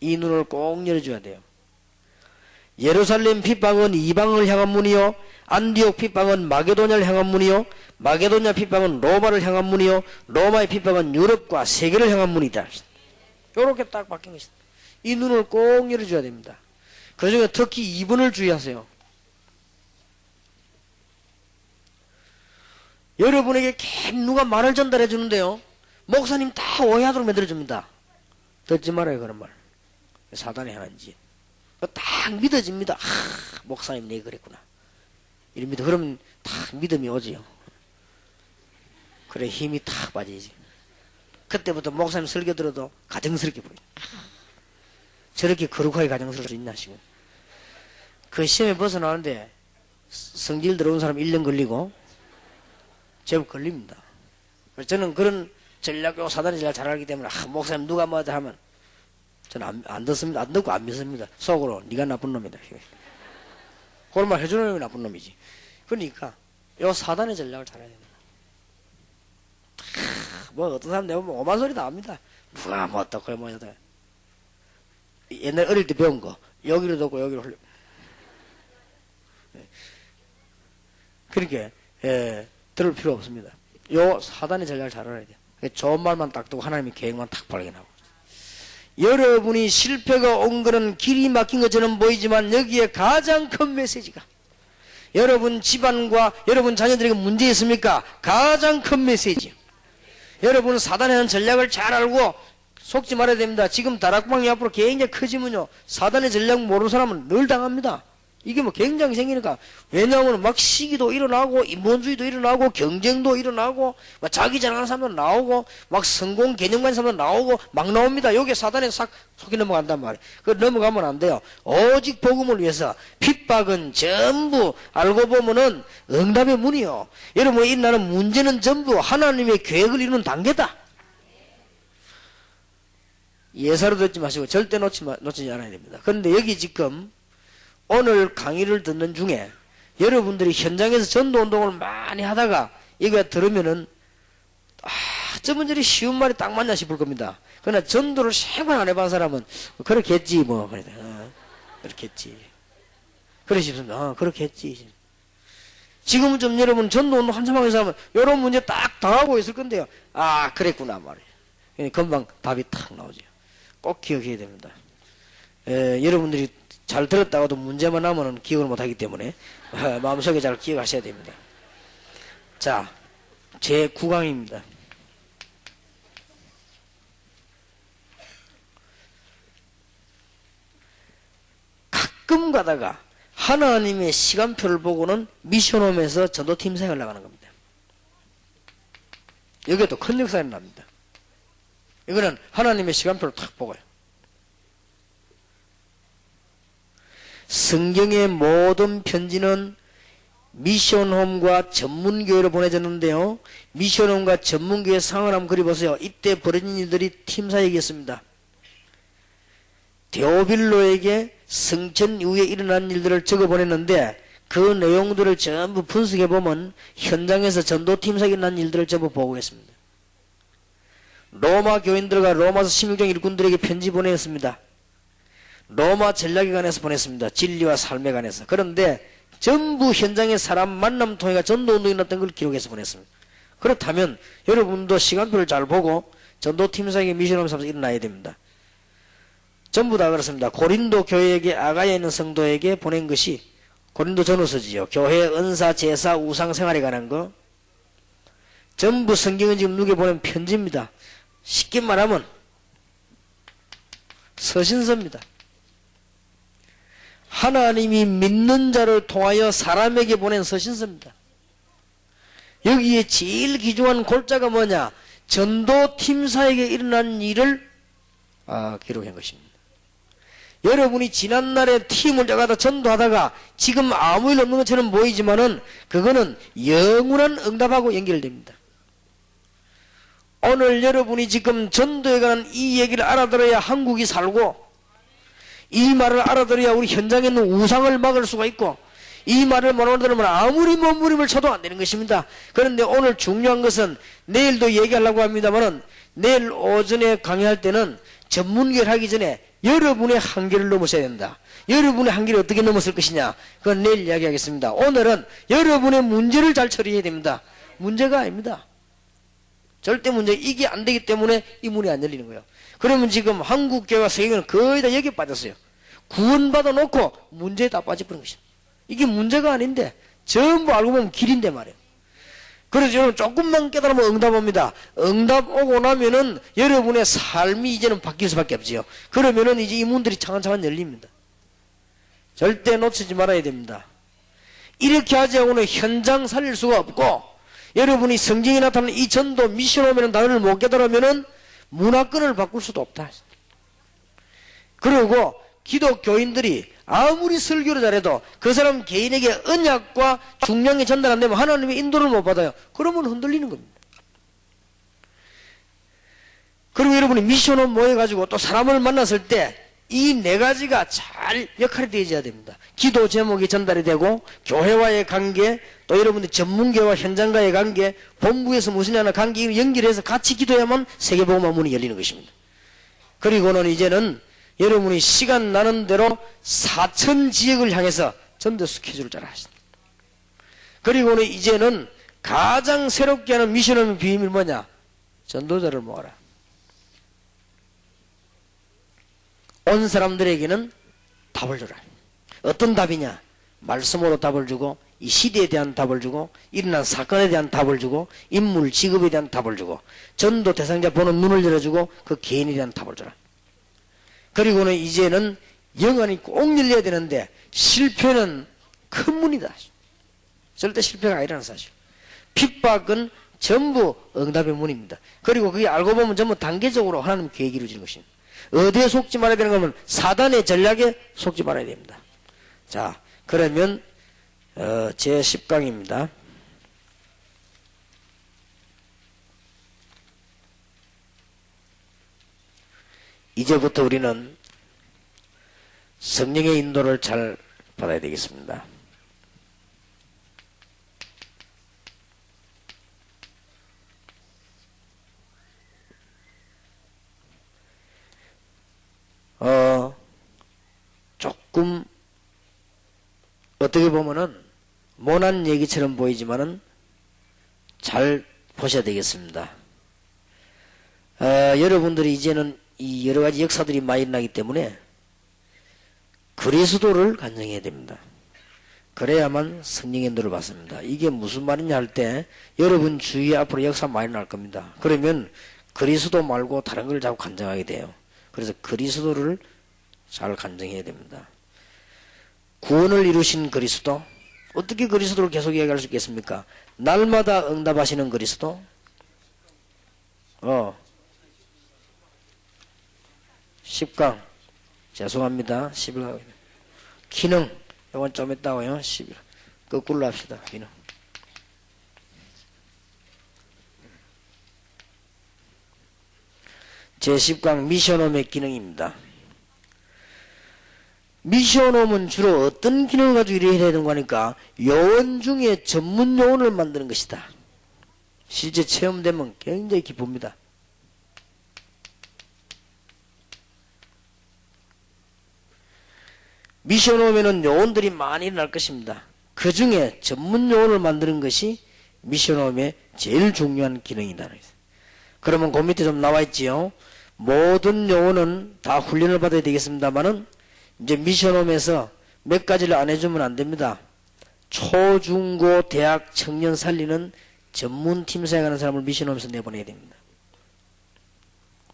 이 눈을 꼭 열어줘야 돼요. 예루살렘 핍박은 이방을 향한 문이요, 안디옥 핍박은 마게도냐를 향한 문이요, 마게도냐 핍박은 로마를 향한 문이요, 로마의 핍박은 유럽과 세계를 향한 문이다. 이렇게 딱 바뀐 것이다. 이 눈을 꼭 열어줘야 됩니다. 그 중에 특히 2번을 주의하세요. 여러분에게 누가 말을 전달해 주는데요. 목사님 다 오해하도록 만들어줍니다. 듣지 말아요, 그런 말. 사단이 하는지. 딱 믿어집니다. 목사님 내가 그랬구나. 이럽니다. 그러면 딱 믿음이 오지요. 그래, 힘이 탁 빠지지. 그때부터 목사님 설교 들어도 가정스럽게 보여요. 저렇게 거룩하게 가정스러울 수 있나 싶고. 그 시험에 벗어나는데 성질 들어온 사람 1년 걸리고 제법 걸립니다. 저는 그런 전략, 사단의 전략 잘 알기 때문에 목사님 누가 뭐다 하면 저는 안 듣습니다. 안 듣고 안 믿습니다. 속으로 네가 나쁜 놈이다. 그런 말 해주는 놈이 나쁜 놈이지. 그러니까 요 사단의 전략을 잘 해야 됩니다. 뭐 어떤 사람 내가 보면 오만 소리 다 합니다. 누가 뭐 어떻고 뭐 어떻고. 옛날 어릴 때 배운 거 여기로 듣고 여기로 흘려. 그러니까 들을 필요 없습니다. 요 사단의 전략을 잘 알아야 돼요. 좋은 말만 딱 두고 하나님의 계획만 탁 발견하고. 여러분이 실패가 온 거는 길이 막힌 것처럼 보이지만 여기에 가장 큰 메시지가 여러분 집안과 여러분 자녀들에게 문제 있습니까? 가장 큰 메시지. 여러분은 사단에 하는 전략을 잘 알고 속지 말아야 됩니다. 지금 다락방이 앞으로 굉장히 커지면요, 사단의 전략 모르는 사람은 늘 당합니다. 이게 뭐 굉장히 생기니까. 왜냐하면 막 시기도 일어나고 인본주의도 일어나고 경쟁도 일어나고 막 자기 자랑하는 사람도 나오고 막 성공 개념 가진 사람도 나오고 막 나옵니다. 여기에 사단에 싹 속이 넘어간단 말이에요. 그거 넘어가면 안 돼요. 오직 복음을 위해서. 핍박은 전부 알고 보면은 응답의 문이요. 여러분이 일어나는 문제는 전부 하나님의 계획을 이루는 단계다. 예사로 듣지 마시고 절대 놓치지 않아야 됩니다. 그런데 여기 지금 오늘 강의를 듣는 중에 여러분들이 현장에서 전도운동을 많이 하다가 이거 들으면은 저분들이 쉬운 말이 딱 맞나 싶을 겁니다. 그러나 전도를 생활 안 해본 사람은 그렇겠지 뭐 그렇겠지 그래 싶습니다. 그렇겠지. 지금은 좀 여러분 전도운동 한참 하면서 하면 이런 문제 딱 당하고 있을 건데요. 그랬구나 말이에요. 금방 답이 탁 나오죠. 꼭 기억해야 됩니다. 여러분들이 잘 들었다가도 문제만 하면 기억을 못하기 때문에 마음속에 잘 기억하셔야 됩니다. 자, 제 9강입니다. 가끔 가다가 하나님의 시간표를 보고는 미션홈에서 전도팀 생활을 나가는 겁니다. 여기에도 큰 역사가 납니다. 이거는 하나님의 시간표를 탁 보고요. 성경의 모든 편지는 미션홈과 전문교회로 보내졌는데요. 미션홈과 전문교회 상황을 한번 그려보세요. 이때 벌어진 일들이 팀사역이었습니다. 데오빌로에게 성천 이후에 일어난 일들을 적어보냈는데 그 내용들을 전부 분석해보면 현장에서 전도팀사역이 난 일들을 전부 보고했습니다. 로마 교인들과 로마서 16장 일꾼들에게 편지 보냈습니다. 로마 전략에 관해서 보냈습니다. 진리와 삶에 관해서. 그런데 전부 현장의 사람 만남 통해가 전도운동이 났던 걸 기록해서 보냈습니다. 그렇다면 여러분도 시간표를 잘 보고 전도팀사역의 미션을 삼아서 일어나야 됩니다. 전부 다 그렇습니다. 고린도 교회에게 아가야에 있는 성도에게 보낸 것이 고린도 전후서지요. 교회 은사, 제사, 우상 생활에 관한 거 전부 성경은 지금 누구에 보낸 편지입니다. 쉽게 말하면 서신서입니다. 하나님이 믿는 자를 통하여 사람에게 보낸 서신서입니다. 여기에 제일 귀중한 골자가 뭐냐? 전도팀사에게 일어난 일을 기록한 것입니다. 여러분이 지난날에 팀을 짜가다 전도하다가 지금 아무 일 없는 것처럼 보이지만은 그거는 영원한 응답하고 연결됩니다. 오늘 여러분이 지금 전도에 관한 이 얘기를 알아들어야 한국이 살고, 이 말을 알아들어야 우리 현장에 있는 우상을 막을 수가 있고, 이 말을 못 알아들으면 아무리 몸부림을 쳐도 안 되는 것입니다. 그런데 오늘 중요한 것은 내일도 얘기하려고 합니다만은 내일 오전에 강의할 때는 전문계를 하기 전에 여러분의 한계를 넘으셔야 된다. 여러분의 한계를 어떻게 넘었을 것이냐, 그건 내일 이야기하겠습니다. 오늘은 여러분의 문제를 잘 처리해야 됩니다. 문제가 아닙니다. 절대 문제, 이게 안 되기 때문에 이 문이 안 열리는 거예요. 그러면 지금 한국교회와 세계는 거의 다 여기에 빠졌어요. 구원받아 놓고 문제에 다 빠져버린 것입니다. 이게 문제가 아닌데 전부 알고 보면 길인데 말이에요. 그래서 여러분 조금만 깨달으면 응답 옵니다. 응답 오고 나면은 여러분의 삶이 이제는 바뀔 수밖에 없지요. 그러면은 이제 이 문들이 차근차근 열립니다. 절대 놓치지 말아야 됩니다. 이렇게 하지 않고는 현장 살릴 수가 없고, 여러분이 성경에 나타나는 이 전도 미션홈이라는 단어를 못 깨달으면은 문화권을 바꿀 수도 없다. 그리고 기독교인들이 아무리 설교를 잘해도 그 사람 개인에게 언약과 중량이 전달 안 되면 하나님의 인도를 못 받아요. 그러면 흔들리는 겁니다. 그리고 여러분이 미션홈 모여가지고 또 사람을 만났을 때 이 네 가지가 잘 역할이 되어야 됩니다. 기도 제목이 전달이 되고, 교회와의 관계, 또 여러분들 전문계와 현장과의 관계, 본부에서 무슨 하나 관계 연결해서 같이 기도해야만 세계복음화 문이 열리는 것입니다. 그리고는 이제는 여러분이 시간 나는 대로 4천 지역을 향해서 전도 스케줄을 잘 하십니다. 그리고는 이제는 가장 새롭게 하는 미션의 비밀이 뭐냐? 전도자를 모아라. 온 사람들에게는 답을 주라. 어떤 답이냐? 말씀으로 답을 주고, 이 시대에 대한 답을 주고, 일어난 사건에 대한 답을 주고, 인물 직업에 대한 답을 주고, 전도 대상자 보는 눈을 열어주고, 그 개인에 대한 답을 주라. 그리고는 이제는 영안이 꼭 열려야 되는데, 실패는 큰 문이다. 절대 실패가 아니라는 사실. 핍박은 전부 응답의 문입니다. 그리고 그게 알고 보면 전부 단계적으로 하나님 계획이 이루어지는 것입니다. 어디에 속지 말아야 되는 거면 사단의 전략에 속지 말아야 됩니다. 자, 그러면 제 10강입니다. 이제부터 우리는 성령의 인도를 잘 받아야 되겠습니다. 조금 어떻게 보면은 모난 얘기처럼 보이지만은 잘 보셔야 되겠습니다. 여러분들이 이제는 이 여러 가지 역사들이 많이 일어나기 때문에 그리스도를 간증해야 됩니다. 그래야만 성령의 인도를 받습니다. 이게 무슨 말이냐 할 때 여러분 주위에 앞으로 역사 많이 날 겁니다. 그러면 그리스도 말고 다른 걸 자꾸 간증하게 돼요. 그래서 그리스도를 잘 간증해야 됩니다. 구원을 이루신 그리스도, 어떻게 그리스도를 계속 이야기할 수 있겠습니까? 날마다 응답하시는 그리스도, 10강, 죄송합니다. 11강, 기능, 이건 좀 있다고요. 11, 거꾸로 합시다. 기능. 제10강 미션홈의 기능입니다. 미션홈은 주로 어떤 기능을 가지고 일해야 되는 거니까 요원 중에 전문 요원을 만드는 것이다. 실제 체험되면 굉장히 기쁩니다. 미션홈에는 요원들이 많이 일어날 것입니다. 그 중에 전문 요원을 만드는 것이 미션홈의 제일 중요한 기능이다. 그러면 그 밑에 좀 나와 있지요. 모든 요원은 다 훈련을 받아야 되겠습니다만은 이제 미션홈에서 몇 가지를 안 해주면 안 됩니다. 초, 중, 고, 대학, 청년 살리는 전문팀 사역하는 사람을 미션홈에서 내보내야 됩니다.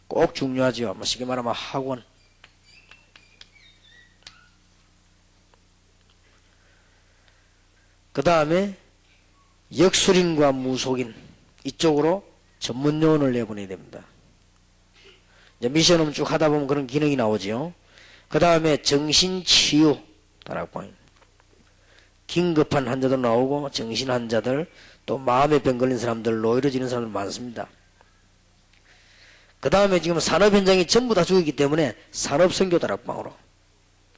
꼭 중요하죠. 뭐 쉽게 말하면 학원. 그 다음에 역술인과 무속인 이쪽으로 전문 요원을 내보내야 됩니다. 이제 미션홈 쭉 하다 보면 그런 기능이 나오죠. 그 다음에 정신치유 다락방, 긴급한 환자도 나오고 정신 환자들, 또 마음의 병 걸린 사람들, 노이로지는 사람들 많습니다. 그 다음에 지금 산업 현장이 전부 다 죽었기 때문에 산업선교 다락방으로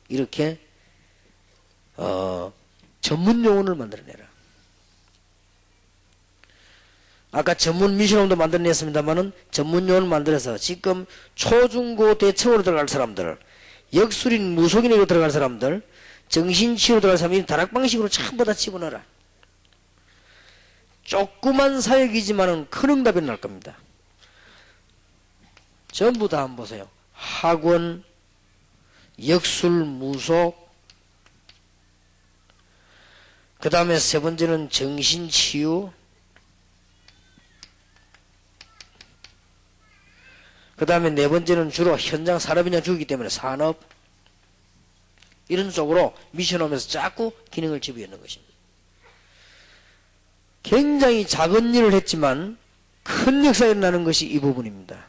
이렇게 전문 요원을 만들어내라. 아까 전문 미션홈도 만들어냈습니다만은 전문 요원을 만들어서 지금 초중고 대청으로 들어갈 사람들, 역술인 무속인으로 들어갈 사람들, 정신치유로 들어갈 사람들이 다락방식으로 전부 다 집어넣어라. 조그만 사역이지만은 큰 응답이 날 겁니다. 전부 다 한번 보세요. 학원, 역술, 무속, 그 다음에 세 번째는 정신치유, 그 다음에 네 번째는 주로 현장 산업 현장 주기 때문에 산업 이런 쪽으로 미션홈에서 자꾸 기능을 집어넣는 것입니다. 굉장히 작은 일을 했지만 큰 역사가 일어나는 것이 이 부분입니다.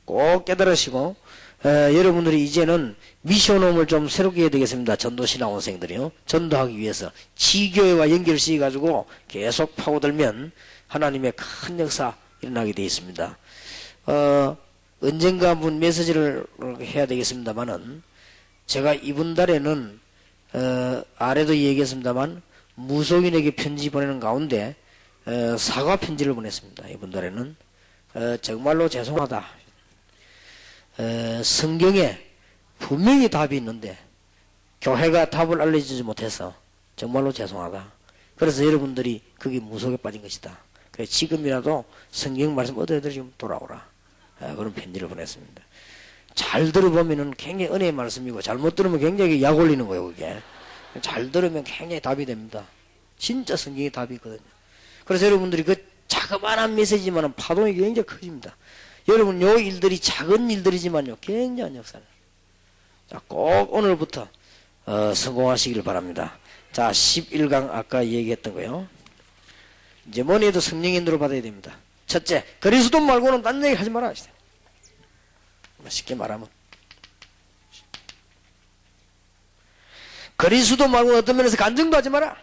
꼭 깨달으시고 여러분들이 이제는 미션홈을 좀 새롭게 해야 되겠습니다. 전도 신앙원생들이요. 전도하기 위해서 지교회와 연결시켜 가지고 계속 파고들면 하나님의 큰 역사 일어나게 되어 있습니다. 언젠가 한번 메시지를 해야 되겠습니다만은 제가 이번 달에는 아래도 얘기했습니다만 무속인에게 편지 보내는 가운데 사과 편지를 보냈습니다. 이번 달에는 정말로 죄송하다. 성경에 분명히 답이 있는데 교회가 답을 알려주지 못해서 정말로 죄송하다. 그래서 여러분들이 그게 무속에 빠진 것이다. 그래서 지금이라도 성경 말씀 얻어들이 좀 돌아오라. 그런 편지를 보냈습니다. 잘 들어보면은 굉장히 은혜의 말씀이고 잘못 들으면 굉장히 약 올리는 거예요. 그게 잘 들으면 굉장히 답이 됩니다. 진짜 성경의 답이 있거든요. 그래서 여러분들이 그 자그마한 메시지만은 파동이 굉장히 커집니다. 여러분 요 일들이 작은 일들이지만요 굉장한 역사를. 자, 꼭 오늘부터 성공하시길 바랍니다. 자, 11강 아까 얘기했던 거요. 이제 뭐니 해도 성령의 인도를 받아야 됩니다. 첫째, 그리스도 말고는 딴 얘기 하지 마라. 쉽게 말하면 그리스도 말고는 어떤 면에서 간증도 하지 마라.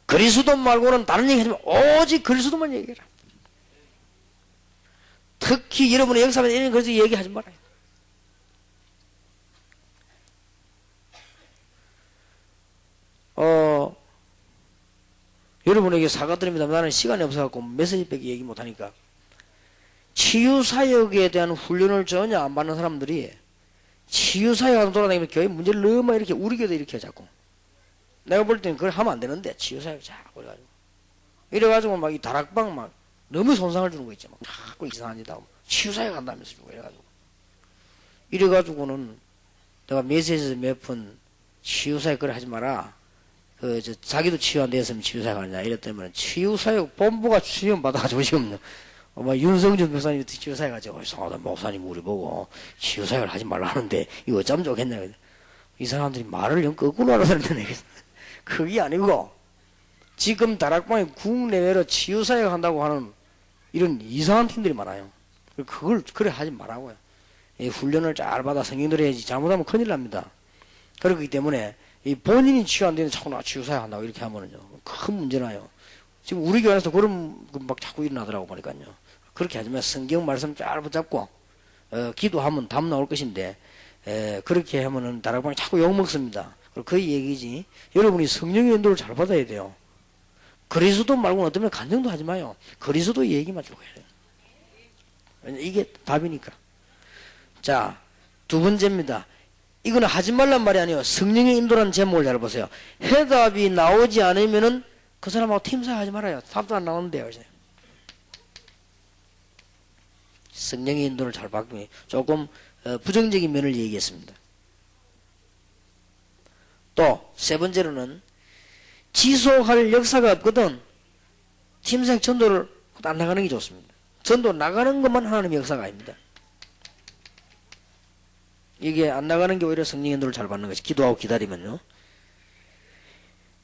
그리스도 말고는 다른 얘기 하지 마라. 오직 그리스도만 얘기해라. 특히 여러분의 역사에 이런 것을 얘기하지 말아요. 여러분에게 사과드립니다. 나는 시간이 없어갖고 메시지밖에 얘기 못하니까 치유사역에 대한 훈련을 전혀 안 받는 사람들이 치유사역하고 돌아다니면 교회 문제를 너무 이렇게 우리교도 이렇게 자꾸 내가 볼 때는 그걸 하면 안 되는데 치유사역 자꾸 이래가지고 막 이 다락방 막 너무 손상을 주는 거 있죠. 막 자꾸 이상한 짓 하고 치유사역 한다면서 주고 이래가지고는 내가 메시지에서 몇 번 치유사역 그걸 하지 마라. 자기도 치유 안 됐으면 치유사역 하느냐 이랬더니 치유사역 본부가 추천 받아가지고 지금 윤성준 목사님이 치유사역 가지고 이상하다 목사님 우리 보고 치유사역을 하지 말라 하는데 이거 어쩌면 좋겠냐. 이 사람들이 말을 영 거꾸로 알아듣는 얘기. 그게 아니고 지금 다락방에 국내외로 치유사역 한다고 하는 이런 이상한 팀들이 많아요. 그걸 그래 하지 말라고요. 훈련을 잘 받아 성경대로 해야지 잘못하면 큰일 납니다. 그렇기 때문에 이 본인이 치유 안 되는데 자꾸 나 치유사역 한다고 이렇게 하면은요 큰 문제나요. 지금 우리 교회에서 그런 막 자꾸 일어나더라고 보니까요. 그렇게 하지만 성경 말씀 잘 붙잡고 기도하면 답 나올 것인데 그렇게 하면은 다락방에 자꾸 욕 먹습니다. 그 얘기지. 여러분이 성령의 인도를 잘 받아야 돼요. 그리스도 말고는 어쩌면 간증도 하지 마요. 그리스도 얘기만 쭉 해야 돼요. 이게 답이니까. 자, 두 번째입니다. 이거는 하지 말란 말이 아니에요. 성령의 인도라는 제목을 잘 보세요. 해답이 나오지 않으면은 그 사람하고 팀사하지 말아요. 답도 안 나오는데요. 성령의 인도를 잘 받고 조금 부정적인 면을 얘기했습니다. 또 세 번째로는 지속할 역사가 없거든 팀생 전도를 안 나가는 게 좋습니다. 전도 나가는 것만 하나님의 역사가 아닙니다. 이게 안 나가는 게 오히려 성령의 인도를 잘 받는 것이 기도하고 기다리면요.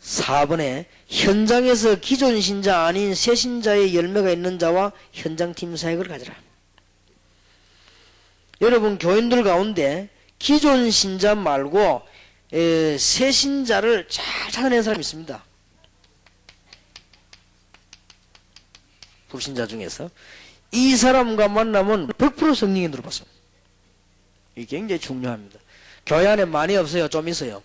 4번에 현장에서 기존 신자 아닌 새 신자의 열매가 있는 자와 현장팀 사역을 가져라. 여러분 교인들 가운데 기존 신자 말고 새 신자를 잘 찾아낸 사람이 있습니다. 불신자 중에서 이 사람과 만나면 100% 성령의 인도를 받습니다. 이게 굉장히 중요합니다. 교회 안에 많이 없어요. 좀 있어요.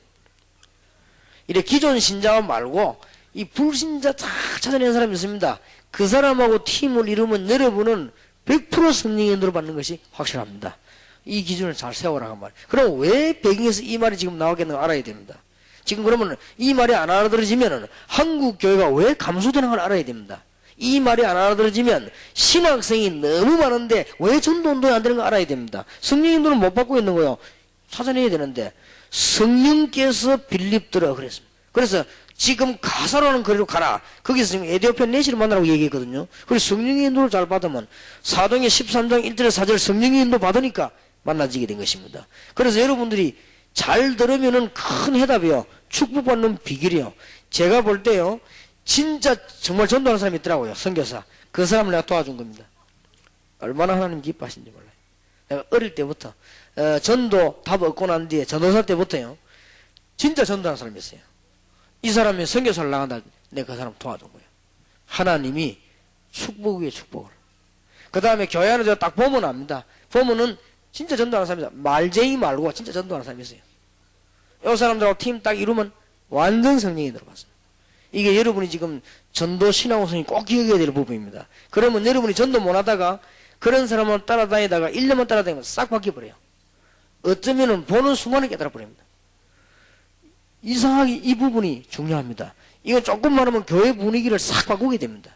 이래 기존 신자 말고 이 불신자 다 찾아낸 사람이 있습니다. 그 사람하고 팀을 이루면 여러분은 100% 성령의 인도를 받는 것이 확실합니다. 이 기준을 잘 세워라 한 말. 그럼 왜 배경에서 이 말이 지금 나오겠는가 알아야 됩니다. 지금 그러면 이 말이 안 알아들어지면 한국 교회가 왜 감소되는 걸 알아야 됩니다. 이 말이 안 알아들어지면 신학생이 너무 많은데 왜 전도운동이 안 되는 거 알아야 됩니다. 성령 인도는 못 받고 있는 거요. 찾아내야 되는데 성령께서 빌립들어 그랬습니다. 그래서 지금 가사로는 거리로 가라. 거기서 지금 에디오피아 내시를 만나라고 얘기했거든요. 그래서 성령의 인도를 잘 받으면 사도행전 13장 1절에 4절 성령의 인도 받으니까 만나지게 된 것입니다. 그래서 여러분들이 잘 들으면은 큰 해답이요. 축복받는 비결이요. 제가 볼 때요. 진짜 정말 전도하는 사람이 있더라고요. 선교사. 그 사람을 내가 도와준 겁니다. 얼마나 하나님 기뻐하신지 몰라요. 내가 어릴 때부터 전도 답 얻고 난 뒤에 전도사 때부터요. 진짜 전도하는 사람이 있어요. 이 사람이 선교사를 나간다. 내가 그 사람 도와준 거예요. 하나님이 축복 위에 축복을. 그 다음에 교회 안에 딱 보면 압니다. 보면은 진짜 전도하는 사람이다. 말쟁이 말고 진짜 전도하는 사람이 있어요. 이 사람들하고 팀 딱 이루면 완전 성령이 들어갔어요. 이게 여러분이 지금 전도 신앙우선이 꼭 기억해야 될 부분입니다. 그러면 여러분이 전도 못하다가 그런 사람을 따라다니다가 1년만 따라다니면 싹 바뀌어버려요. 어쩌면은 보는 순간에 깨달아버립니다. 이상하게 이 부분이 중요합니다. 이거 조금만 하면 교회 분위기를 싹 바꾸게 됩니다.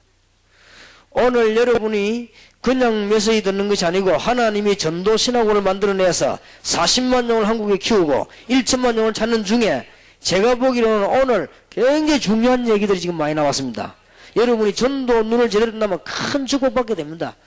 오늘 여러분이 그냥 메시지 듣는 것이 아니고 하나님이 전도 신학원을 만들어내서 40만 영을 한국에 키우고 1천만 영을 찾는 중에 제가 보기로는 오늘 굉장히 중요한 얘기들이 지금 많이 나왔습니다. 여러분이 전도 눈을 제대로 뜬다면 큰 축복받게 됩니다.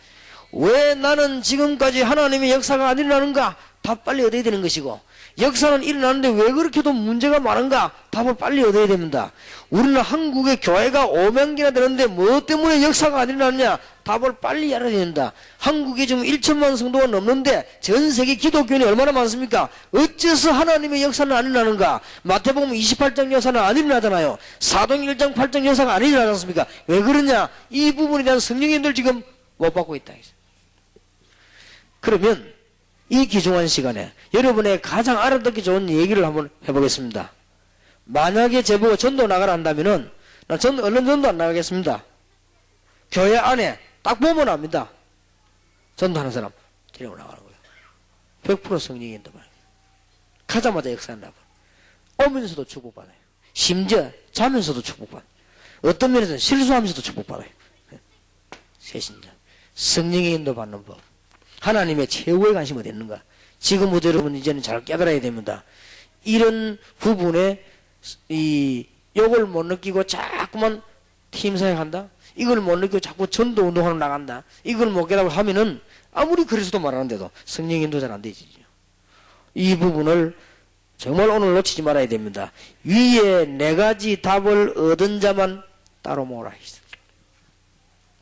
왜 나는 지금까지 하나님의 역사가 안 일어나는가? 답 빨리 얻어야 되는 것이고, 역사는 일어나는데 왜 그렇게도 문제가 많은가? 답을 빨리 얻어야 됩니다. 우리는 한국의 교회가 5만 개나 되는데 뭐 때문에 역사가 안 일어나느냐? 답을 빨리 알아야 된다. 한국에 지금 1천만 성도가 넘는데 전 세계 기독교인이 얼마나 많습니까? 어째서 하나님의 역사는 안 일어나는가? 마태복음 28장 역사는 안 일어나잖아요. 사도행 1장 8장 역사가 안 일어나지 않습니까? 왜 그러냐? 이 부분에 대한 성령님들 지금 못 받고 있다. 그러면 이 귀중한 시간에 여러분의 가장 알아듣기 좋은 얘기를 한번 해보겠습니다. 만약에 제보고 전도 나가라 한다면은 나 얼른 전도 안 나가겠습니다. 교회 안에 딱 보면 압니다. 전도하는 사람 데리고 나가는 거예요. 100% 성령인데 말이에요. 가자마자 역사한다고. 오면서도 축복받아요. 심지어 자면서도 축복받아요. 어떤 면에서는 실수하면서도 축복받아요. 새신자 성령의 인도 받는 법. 하나님의 최후의 관심이 어디 있는가? 지금부터 여러분 이제는 잘 깨달아야 됩니다. 이런 부분에 요걸 못 느끼고 자꾸만 팀사역한다? 이걸 못 느끼고 자꾸 전도 운동하러 나간다? 이걸 못 깨달고 하면은 아무리 그리스도 말하는데도 성령 인도 잘 안 되지. 이 부분을 정말 오늘 놓치지 말아야 됩니다. 위에 4가지 답을 얻은 자만 따로 모으라.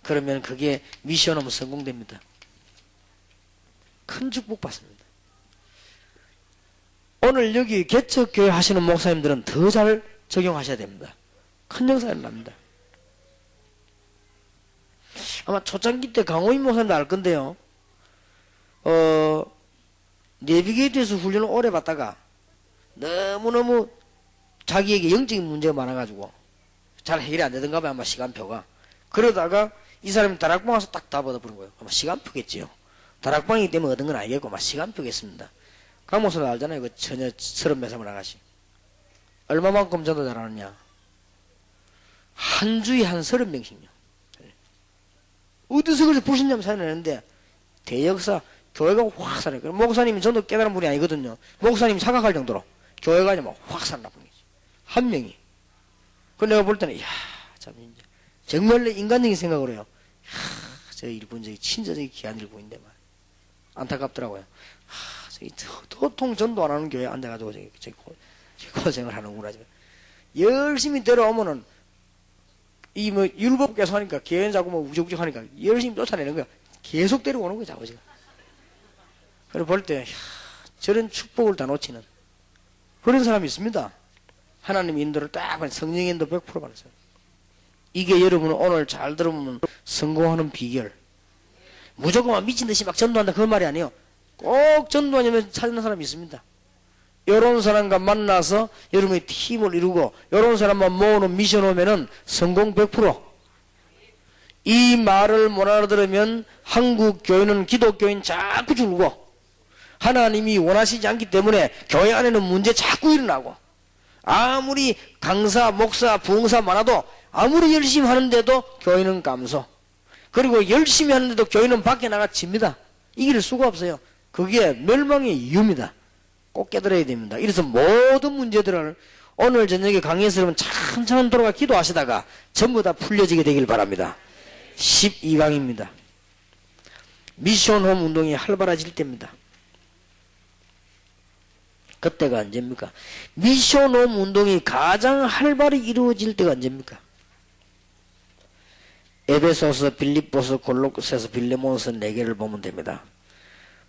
그러면 그게 미션하면 성공됩니다. 큰 축복 받습니다. 오늘 여기 개척교회 하시는 목사님들은 더 잘 적용하셔야 됩니다. 큰 역사가 납니다. 아마 초창기 때 강호인 목사님도 알 건데요. 내비게이터에서 훈련을 오래 받다가 너무너무 자기에게 영적인 문제가 많아가지고 잘 해결이 안 되던가 봐요. 아마 시간표가. 그러다가 이 사람이 다락방 와서 딱 다 받아보는 거예요. 아마 시간표겠지요. 다락방이기 때문에 얻은 건 아니겠고 아마 시간표겠습니다. 강 목사도 알잖아요. 그 처녀 30몇 살 아가씨. 얼마만큼 전도 잘하느냐. 한 주에 한 30명씩요. 어디서 그렇게 불신자면 살아내는데 대역사 교회가 확 살아요. 목사님이 전도 깨달은 분이 아니거든요. 목사님이 사각할 정도로 교회가 아니면 확 살아나 분이지. 한 명이. 그 내가 볼 때는 이야 참 이제 정말 인간적인 생각으로 해요. 저 일꾼적이 친절하게 귀한 일꾼인데 말 안타깝더라고요. 저기 도통 전도 안 하는 교회에 앉아가지고 저기 고생을 하는구나. 열심히 들어오면은 이 뭐 율법 계속 하니까 개인 자꾸 뭐 우적우적 하니까 열심히 쫓아내는 거야. 계속 데리고 오는 거야 아버지가. 그래 볼 때 저런 축복을 다 놓치는 그런 사람이 있습니다. 하나님 인도를 딱 성령 인도 100% 받았어요. 이게 여러분은 오늘 잘 들으면 성공하는 비결. 무조건 미친 듯이 막 전도한다 그 말이 아니에요. 꼭 전도하려면 찾는 사람이 있습니다. 이런 사람과 만나서 여러분의 팀을 이루고 이런 사람만 모으는 미션 오면은 성공 100%. 이 말을 못 알아들으면 한국 교회는 기독교인 자꾸 줄고 하나님이 원하시지 않기 때문에 교회 안에는 문제 자꾸 일어나고 아무리 강사, 목사, 부흥사 많아도 아무리 열심히 하는데도 교회는 감소. 그리고 열심히 하는데도 교회는 밖에 나가 집니다. 이길 수가 없어요. 그게 멸망의 이유입니다. 꼭 깨달아야 됩니다. 이래서 모든 문제들을 오늘 저녁에 강의에서 여러분 천천히 돌아가 기도하시다가 전부 다 풀려지게 되길 바랍니다. 12강입니다. 미션홈 운동이 활발해질 때입니다. 그때가 언제입니까? 미션홈 운동이 가장 활발히 이루어질 때가 언제입니까? 에베소서, 빌립보서, 골로새서, 빌레몬서 4개를 보면 됩니다.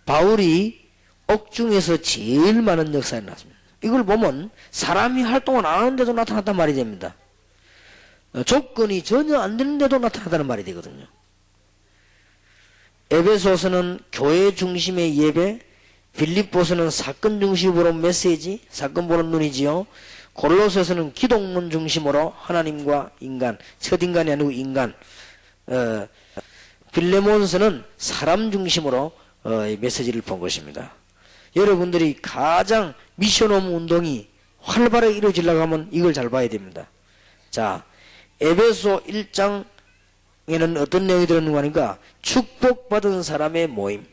바울이 옥중에서 제일 많은 역사에 나왔습니다. 이걸 보면 사람이 활동을 안 하는데도 나타났단 말이 됩니다. 조건이 전혀 안 되는데도 나타났다는 말이 되거든요. 에베소서는 교회 중심의 예배, 빌립보서는 사건 중심으로 메시지, 사건 보는 눈이지요. 골로새서는 기독론 중심으로 하나님과 인간, 첫인간이 아니고 인간, 빌레몬서는 사람 중심으로 메시지를 본 것입니다. 여러분들이 가장 미션홈 운동이 활발하게 이루어지려고 하면 이걸 잘 봐야 됩니다. 자, 에베소 1장에는 어떤 내용이 들었는가 하니까 축복받은 사람의 모임,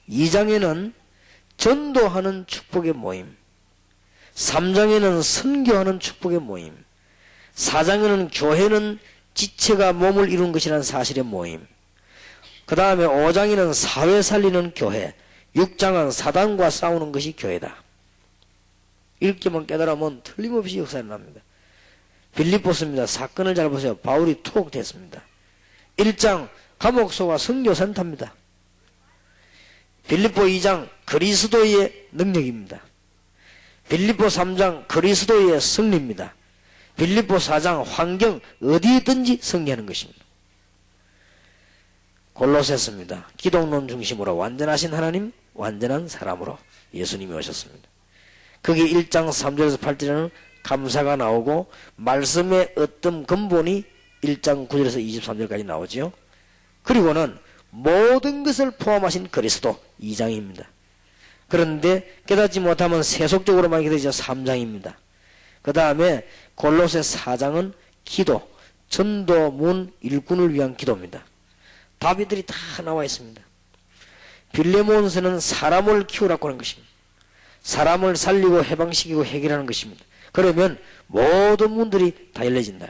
2장에는 전도하는 축복의 모임, 3장에는 선교하는 축복의 모임, 4장에는 교회는 지체가 몸을 이룬 것이라는 사실의 모임, 그 다음에 5장에는 사회 살리는 교회, 6장은 사단과 싸우는 것이 교회다. 읽기만 깨달으면 틀림없이 역사에 납니다. 빌립보서입니다. 사건을 잘 보세요. 바울이 투옥됐습니다. 1장 감옥소가 선교센터입니다. 빌립보 2장 그리스도의 능력입니다. 빌립보 3장 그리스도의 승리입니다. 빌립보 4장 환경 어디든지 승리하는 것입니다. 골로새서입니다. 기독론 중심으로 완전하신 하나님, 완전한 사람으로 예수님이 오셨습니다. 거기 1장 3절에서 8절에는 감사가 나오고 말씀의 어떤 근본이 1장 9절에서 23절까지 나오지요. 그리고는 모든 것을 포함하신 그리스도 2장입니다. 그런데 깨닫지 못하면 세속적으로 말하게 되죠. 3장입니다. 그 다음에 골로새 4장은 기도, 전도문 일꾼을 위한 기도입니다. 답이들이 다 나와 있습니다. 빌레몬서는 사람을 키우라고 하는 것입니다. 사람을 살리고 해방시키고 해결하는 것입니다. 그러면 모든 문들이 다 열려진다.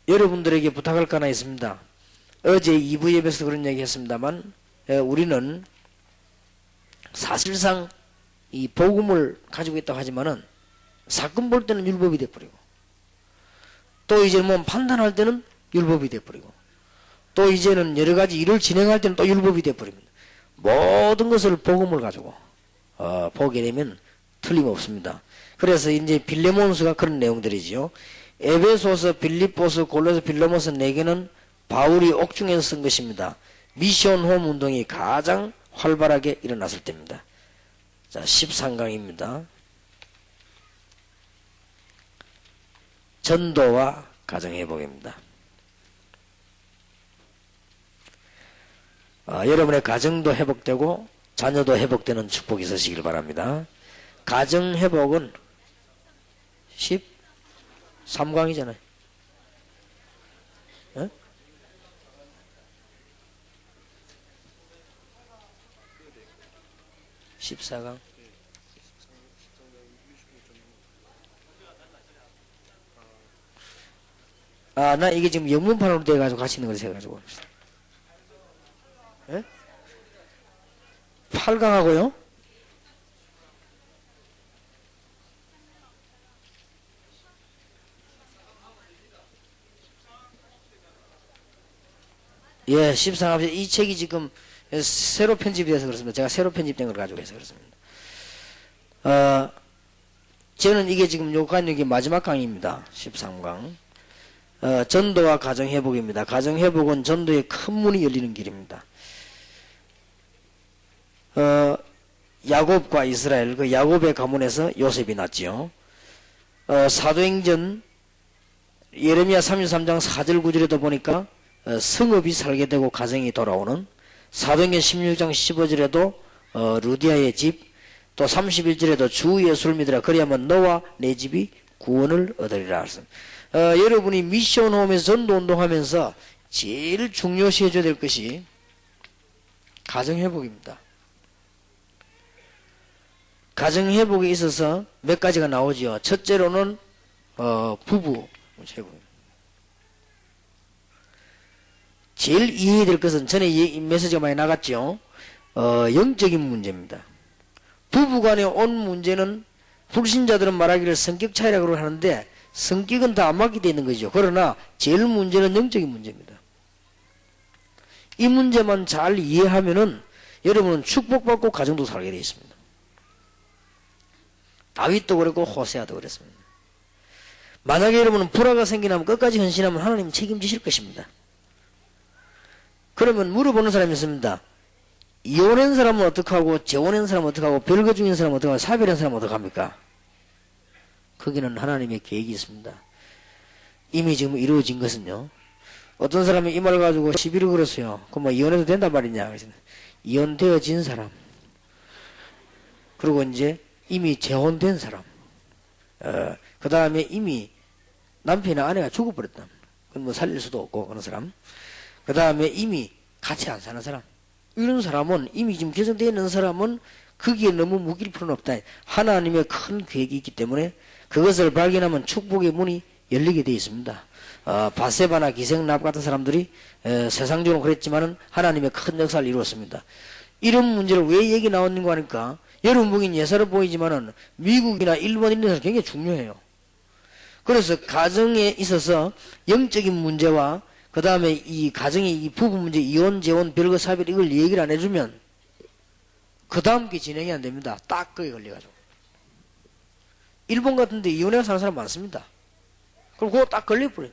여러분들에게 부탁할 거 하나 있습니다. 어제 2부 예배에서 그런 얘기 했습니다만 우리는 사실상 이 복음을 가지고 있다고 하지만은 사건 볼 때는 율법이 돼버리고 또 이제 뭐 판단할 때는 율법이 돼버리고 또 이제는 여러 가지 일을 진행할 때는 또 율법이 돼버립니다. 모든 것을 복음을 가지고 보게 되면 틀림없습니다. 그래서 이제 빌레몬서가 그런 내용들이지요. 에베소서, 빌립보서, 골로새, 빌레몬서 4개는 바울이 옥중에서 쓴 것입니다. 미션홈 운동이 가장 활발하게 일어났을 때입니다. 자, 13강입니다. 전도와 가정회복입니다. 여러분의 가정도 회복되고 자녀도 회복되는 축복이 있으시길 바랍니다. 가정회복은 13강이잖아요. 14강. 나 이게 지금 영문판으로 돼가지고 같이 있는 걸 세가지고. 8강하고요? 예, 13강. 이 책이 지금 새로 편집이 돼서 그렇습니다. 제가 새로 편집된 걸 가지고 해서 그렇습니다. 저는 이게 지금 요간역이 마지막 강의입니다. 13강. 전도와 가정회복입니다. 가정회복은 전도의 큰 문이 열리는 길입니다. 야곱과 이스라엘, 그 야곱의 가문에서 요셉이 났지요. 사도행전 예레미야 33장 4절 9절에도 보니까 성읍이 살게 되고 가정이 돌아오는, 사도행전 16장 15절에도 루디아의 집, 또 31절에도 주 예수를 믿으라 그리하면 너와 내 집이 구원을 얻으리라. 여러분이 미션홈에서 전도운동하면서 제일 중요시 해줘야 될 것이 가정회복입니다. 가정 회복에 있어서 몇 가지가 나오죠. 첫째로는 부부 회복. 제일 이해해야 될 것은 전에 이 메시지가 많이 나갔죠. 영적인 문제입니다. 부부간에 온 문제는 불신자들은 말하기를 성격 차이라고 하는데 성격은 다 안 맞게 되어 있는 거죠. 그러나 제일 문제는 영적인 문제입니다. 이 문제만 잘 이해하면은 여러분은 축복받고 가정도 살게 되어 있습니다. 다윗도 그랬고 호세아도 그랬습니다. 만약에 여러분은 불화가 생기면 끝까지 헌신하면 하나님 책임지실 것입니다. 그러면 물어보는 사람이 있습니다. 이혼한 사람은 어떡하고 재혼한 사람은 어떡하고 별거 중인 사람은 어떡하고 사별한 사람은 어떡합니까? 거기는 하나님의 계획이 있습니다. 이미 지금 이루어진 것은요. 어떤 사람이 이 말 가지고 시비를 걸었어요. 그럼 뭐 이혼해도 된단 말이냐. 이혼되어진 사람. 그리고 이제 이미 재혼된 사람. 그 다음에 이미 남편이나 아내가 죽어버렸다. 그건 뭐 살릴 수도 없고 그런 사람. 그 다음에 이미 같이 안 사는 사람. 이런 사람은 이미 지금 결정되어 있는 사람은 거기에 너무 묶일 필요는 없다. 하나님의 큰 계획이 있기 때문에 그것을 발견하면 축복의 문이 열리게 되어 있습니다. 바세바나 기생납 같은 사람들이 세상적으로 그랬지만은 하나님의 큰 역사를 이루었습니다. 이런 문제를 왜 얘기 나오는가 하니까 여러분 보기엔 예사로 보이지만은 미국이나 일본 이런 데서 굉장히 중요해요. 그래서 가정에 있어서 영적인 문제와 그 다음에 이 가정의 이 부부 문제, 이혼, 재혼, 별거, 사별 이걸 얘기를 안 해주면 그 다음 게 진행이 안 됩니다. 딱 거기 걸려가지고. 일본 같은 데 이혼해서 사는 사람 많습니다. 그럼 그거 딱 걸려버려요.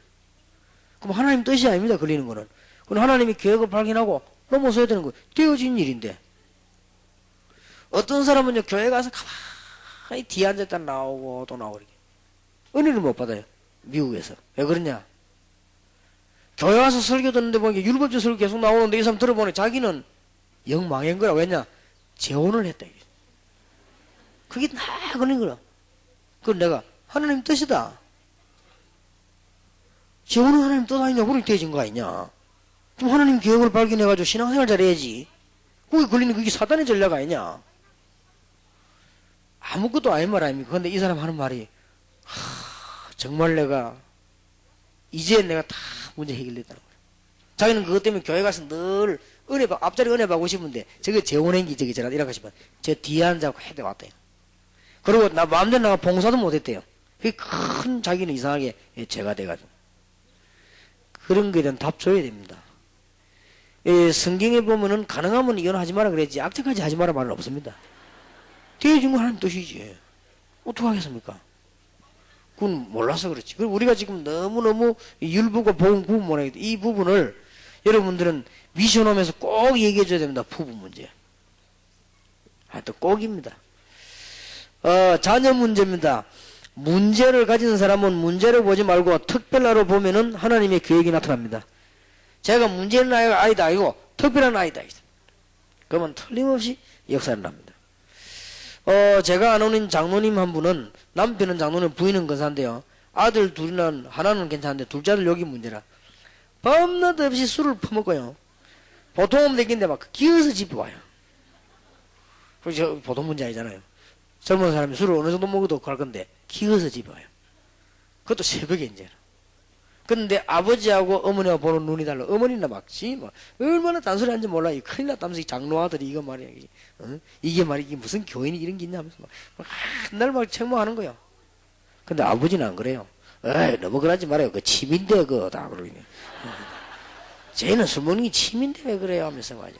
그럼 하나님 뜻이 아닙니다. 걸리는 거는. 그럼 하나님이 계획을 발견하고 넘어서야 되는 거예요. 되어진 일인데. 어떤 사람은요, 교회 가서 가만히 뒤에 앉았다 나오고 또 나오고 이렇게. 은혜를 못 받아요. 미국에서. 왜 그러냐? 교회 와서 설교 듣는데 보니까 율법적 설교 계속 나오는데 이 사람 들어보니 자기는 영 망한 거라. 왜냐? 재혼을 했다. 그게 다 걸린 거라. 그건 내가 하나님 뜻이다. 재혼은 하나님 뜻 아니냐? 그렇게 되어진 거 아니냐? 그럼 하나님 계획을 발견해가지고 신앙생활 잘해야지. 거기 걸리는 그게 사단의 전략 아니냐? 아무것도 아닌 말 아닙니까? 근데 이 사람 하는 말이 정말 내가 이제 내가 다 문제 해결됐다는 거예요. 자기는 그것 때문에 교회 가서 늘 은혜 앞자리 은혜 받고 싶은데 저거 재혼행기 저기 저라 이렇게 하시면 저 뒤에 앉아서 해대 왔대요. 그리고 나 마음대로 나가 봉사도 못했대요. 그게 큰 자기는 이상하게 죄가 돼가지고 그런 거에 대한 답 줘야 됩니다. 성경에 보면은 가능하면 이혼하지 마라 그랬지 악착하지 하지 마라 말은 없습니다. 되어진 건 하나님 뜻이지. 어떡하겠습니까? 그건 몰라서 그렇지. 그리고 우리가 지금 너무너무 율법과 복음 구분 못하겠다. 이 부분을 여러분들은 미션홈에서 꼭 얘기해 줘야 됩니다. 부부 문제. 하여튼 꼭입니다. 자녀 문제입니다. 문제를 가진 사람은 문제를 보지 말고 특별하로 보면은 하나님의 계획이 나타납니다. 제가 문제 있는 아이다 아니고 특별한 아이다. 그러면 틀림없이 역사를 납니다. 제가 아는 장로님 한 분은 남편은 장로님 부인은 건사인데요. 아들 둘이는 하나는 괜찮은데 둘째 아들 여기 문제라. 밤낮 없이 술을 퍼먹고요. 보통은 되긴데 막 기어서 집에 와요. 그래서 보통 문제 아니잖아요. 젊은 사람이 술을 어느 정도 먹어도 갈 건데 기어서 집에 와요. 그것도 새벽에 이제. 근데 아버지하고 어머니가 보는 눈이 달라. 어머니는 막지 뭐 얼마나 단소리 하는지 몰라. 큰일 났다면서 이 장로 아들이 이거 말이야. 이게 말이야. 이게 무슨 교인이 이런 게 있냐면서 맨날 막 책망하는 거야. 근데 아버지는 안 그래요. 에이 너무 그러지 말아요. 그 침인데 그거 다 그러네. 쟤는 술 먹는 게 침인데 왜 그래요 하면서 말이야.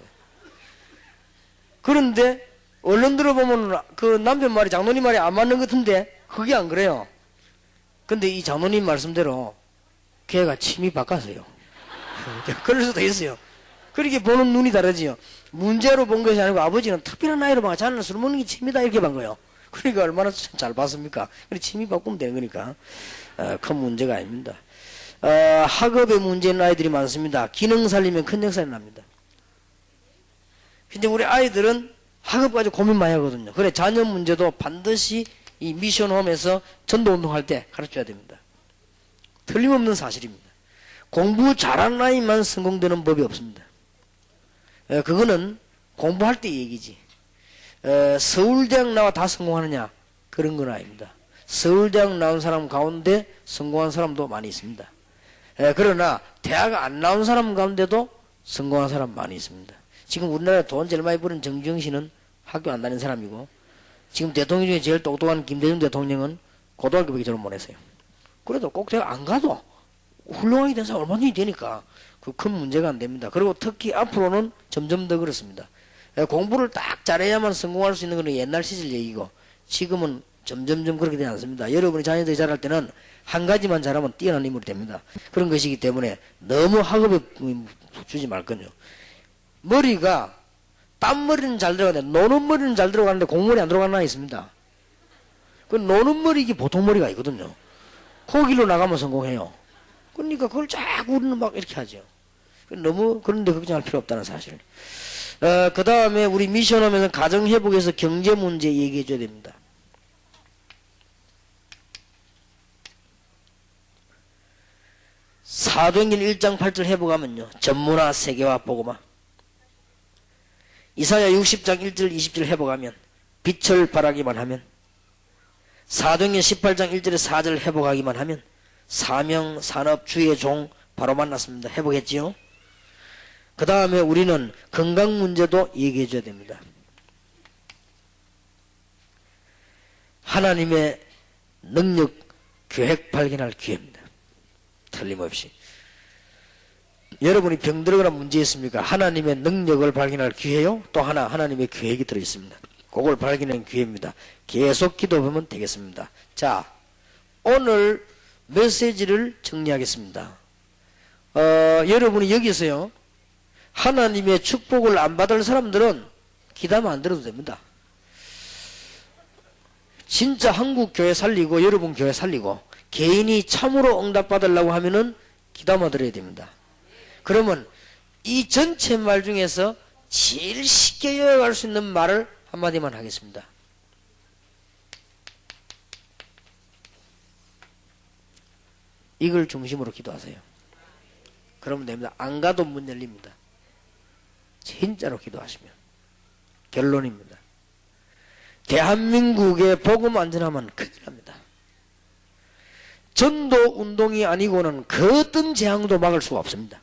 그런데 언론 들어보면 그 남편 말이 장로님 말이 안 맞는 것 같은데 그게 안 그래요. 근데 이 장로님 말씀대로 걔가 침이 바꿨어요. 그럴 수도 있어요. 그렇게 보는 눈이 다르지요. 문제로 본 것이 아니고 아버지는 특별한 아이로 봐. 자는 술 먹는 게 침이다 이렇게 본 거예요. 그러니까 얼마나 잘 봤습니까? 그래 침이 바꾸면 되는 거니까 큰 문제가 아닙니다. 학업에 문제 있는 아이들이 많습니다. 기능 살리면 큰 역사가 납니다. 근데 우리 아이들은 학업 가지고 고민 많이 하거든요. 그래 자녀 문제도 반드시 이 미션홈에서 전도운동할 때 가르쳐야 됩니다. 틀림없는 사실입니다. 공부 잘하는 아이만 성공되는 법이 없습니다. 그거는 공부할 때 얘기지. 서울대학 나와 다 성공하느냐? 그런 건 아닙니다. 서울대학 나온 사람 가운데 성공한 사람도 많이 있습니다. 그러나 대학 안 나온 사람 가운데도 성공한 사람 많이 있습니다. 지금 우리나라에 돈 제일 많이 버는 정주영 씨는 학교 안 다닌 사람이고, 지금 대통령 중에 제일 똑똑한 김대중 대통령은 고등학교밖에 졸업 못 했어요. 그래도 꼭 대학 안 가도 훌륭하게 된 사람 얼마든지 되니까 그 큰 문제가 안 됩니다. 그리고 특히 앞으로는 점점 더 그렇습니다. 공부를 딱 잘해야만 성공할 수 있는 건 옛날 시절 얘기고, 지금은 점점점 그렇게 되지 않습니다. 여러분이 자녀들이 자랄 때는 한 가지만 잘하면 뛰어난 인물이 됩니다. 그런 것이기 때문에 너무 학업에 주지 말건요. 머리가 딴 머리는 잘 들어가는데 노는 머리는 잘 들어가는데 공머리 안 들어가는 아이 있습니다. 그 노는 머리 이게 보통 머리가 있거든요. 거기로 나가면 성공해요. 그러니까 그걸 자꾸 우리는 막 이렇게 하죠. 너무 그런데 걱정할 필요 없다는 사실. 그 다음에 우리 미션 하면서 가정회복에서 경제 문제 얘기해 줘야 됩니다. 사도행전 1장 8절 회복하면요, 전문화 세계화 복음화. 이사야 60장 1절 20절 회복하면 빛을 발하기만 하면, 사도행전 18장 1절에 4절 회복하기만 하면 사명 산업 주의 종 바로 만났습니다. 회복했지요. 그 다음에 우리는 건강 문제도 얘기해 줘야 됩니다. 하나님의 능력 계획 발견할 기회입니다. 틀림없이. 여러분이 병들거나 문제 있습니까? 하나님의 능력을 발견할 기회요. 또 하나 하나님의 계획이 들어있습니다. 그걸 발견하는 기회입니다. 계속 기도하면 되겠습니다. 자, 오늘 메시지를 정리하겠습니다. 여러분이 여기서요, 하나님의 축복을 안 받을 사람들은 기도하면 안 들어도 됩니다. 진짜 한국 교회 살리고 여러분 교회 살리고 개인이 참으로 응답 받으려고 하면은 기도하면 드려야 됩니다. 그러면 이 전체 말 중에서 제일 쉽게 이어갈 수 있는 말을 한마디만 하겠습니다. 이걸 중심으로 기도하세요. 그러면 됩니다. 안 가도 문 열립니다. 진짜로 기도하시면. 결론입니다. 대한민국의 복음 안전하면 큰일 납니다. 전도 운동이 아니고는 그 어떤 재앙도 막을 수가 없습니다.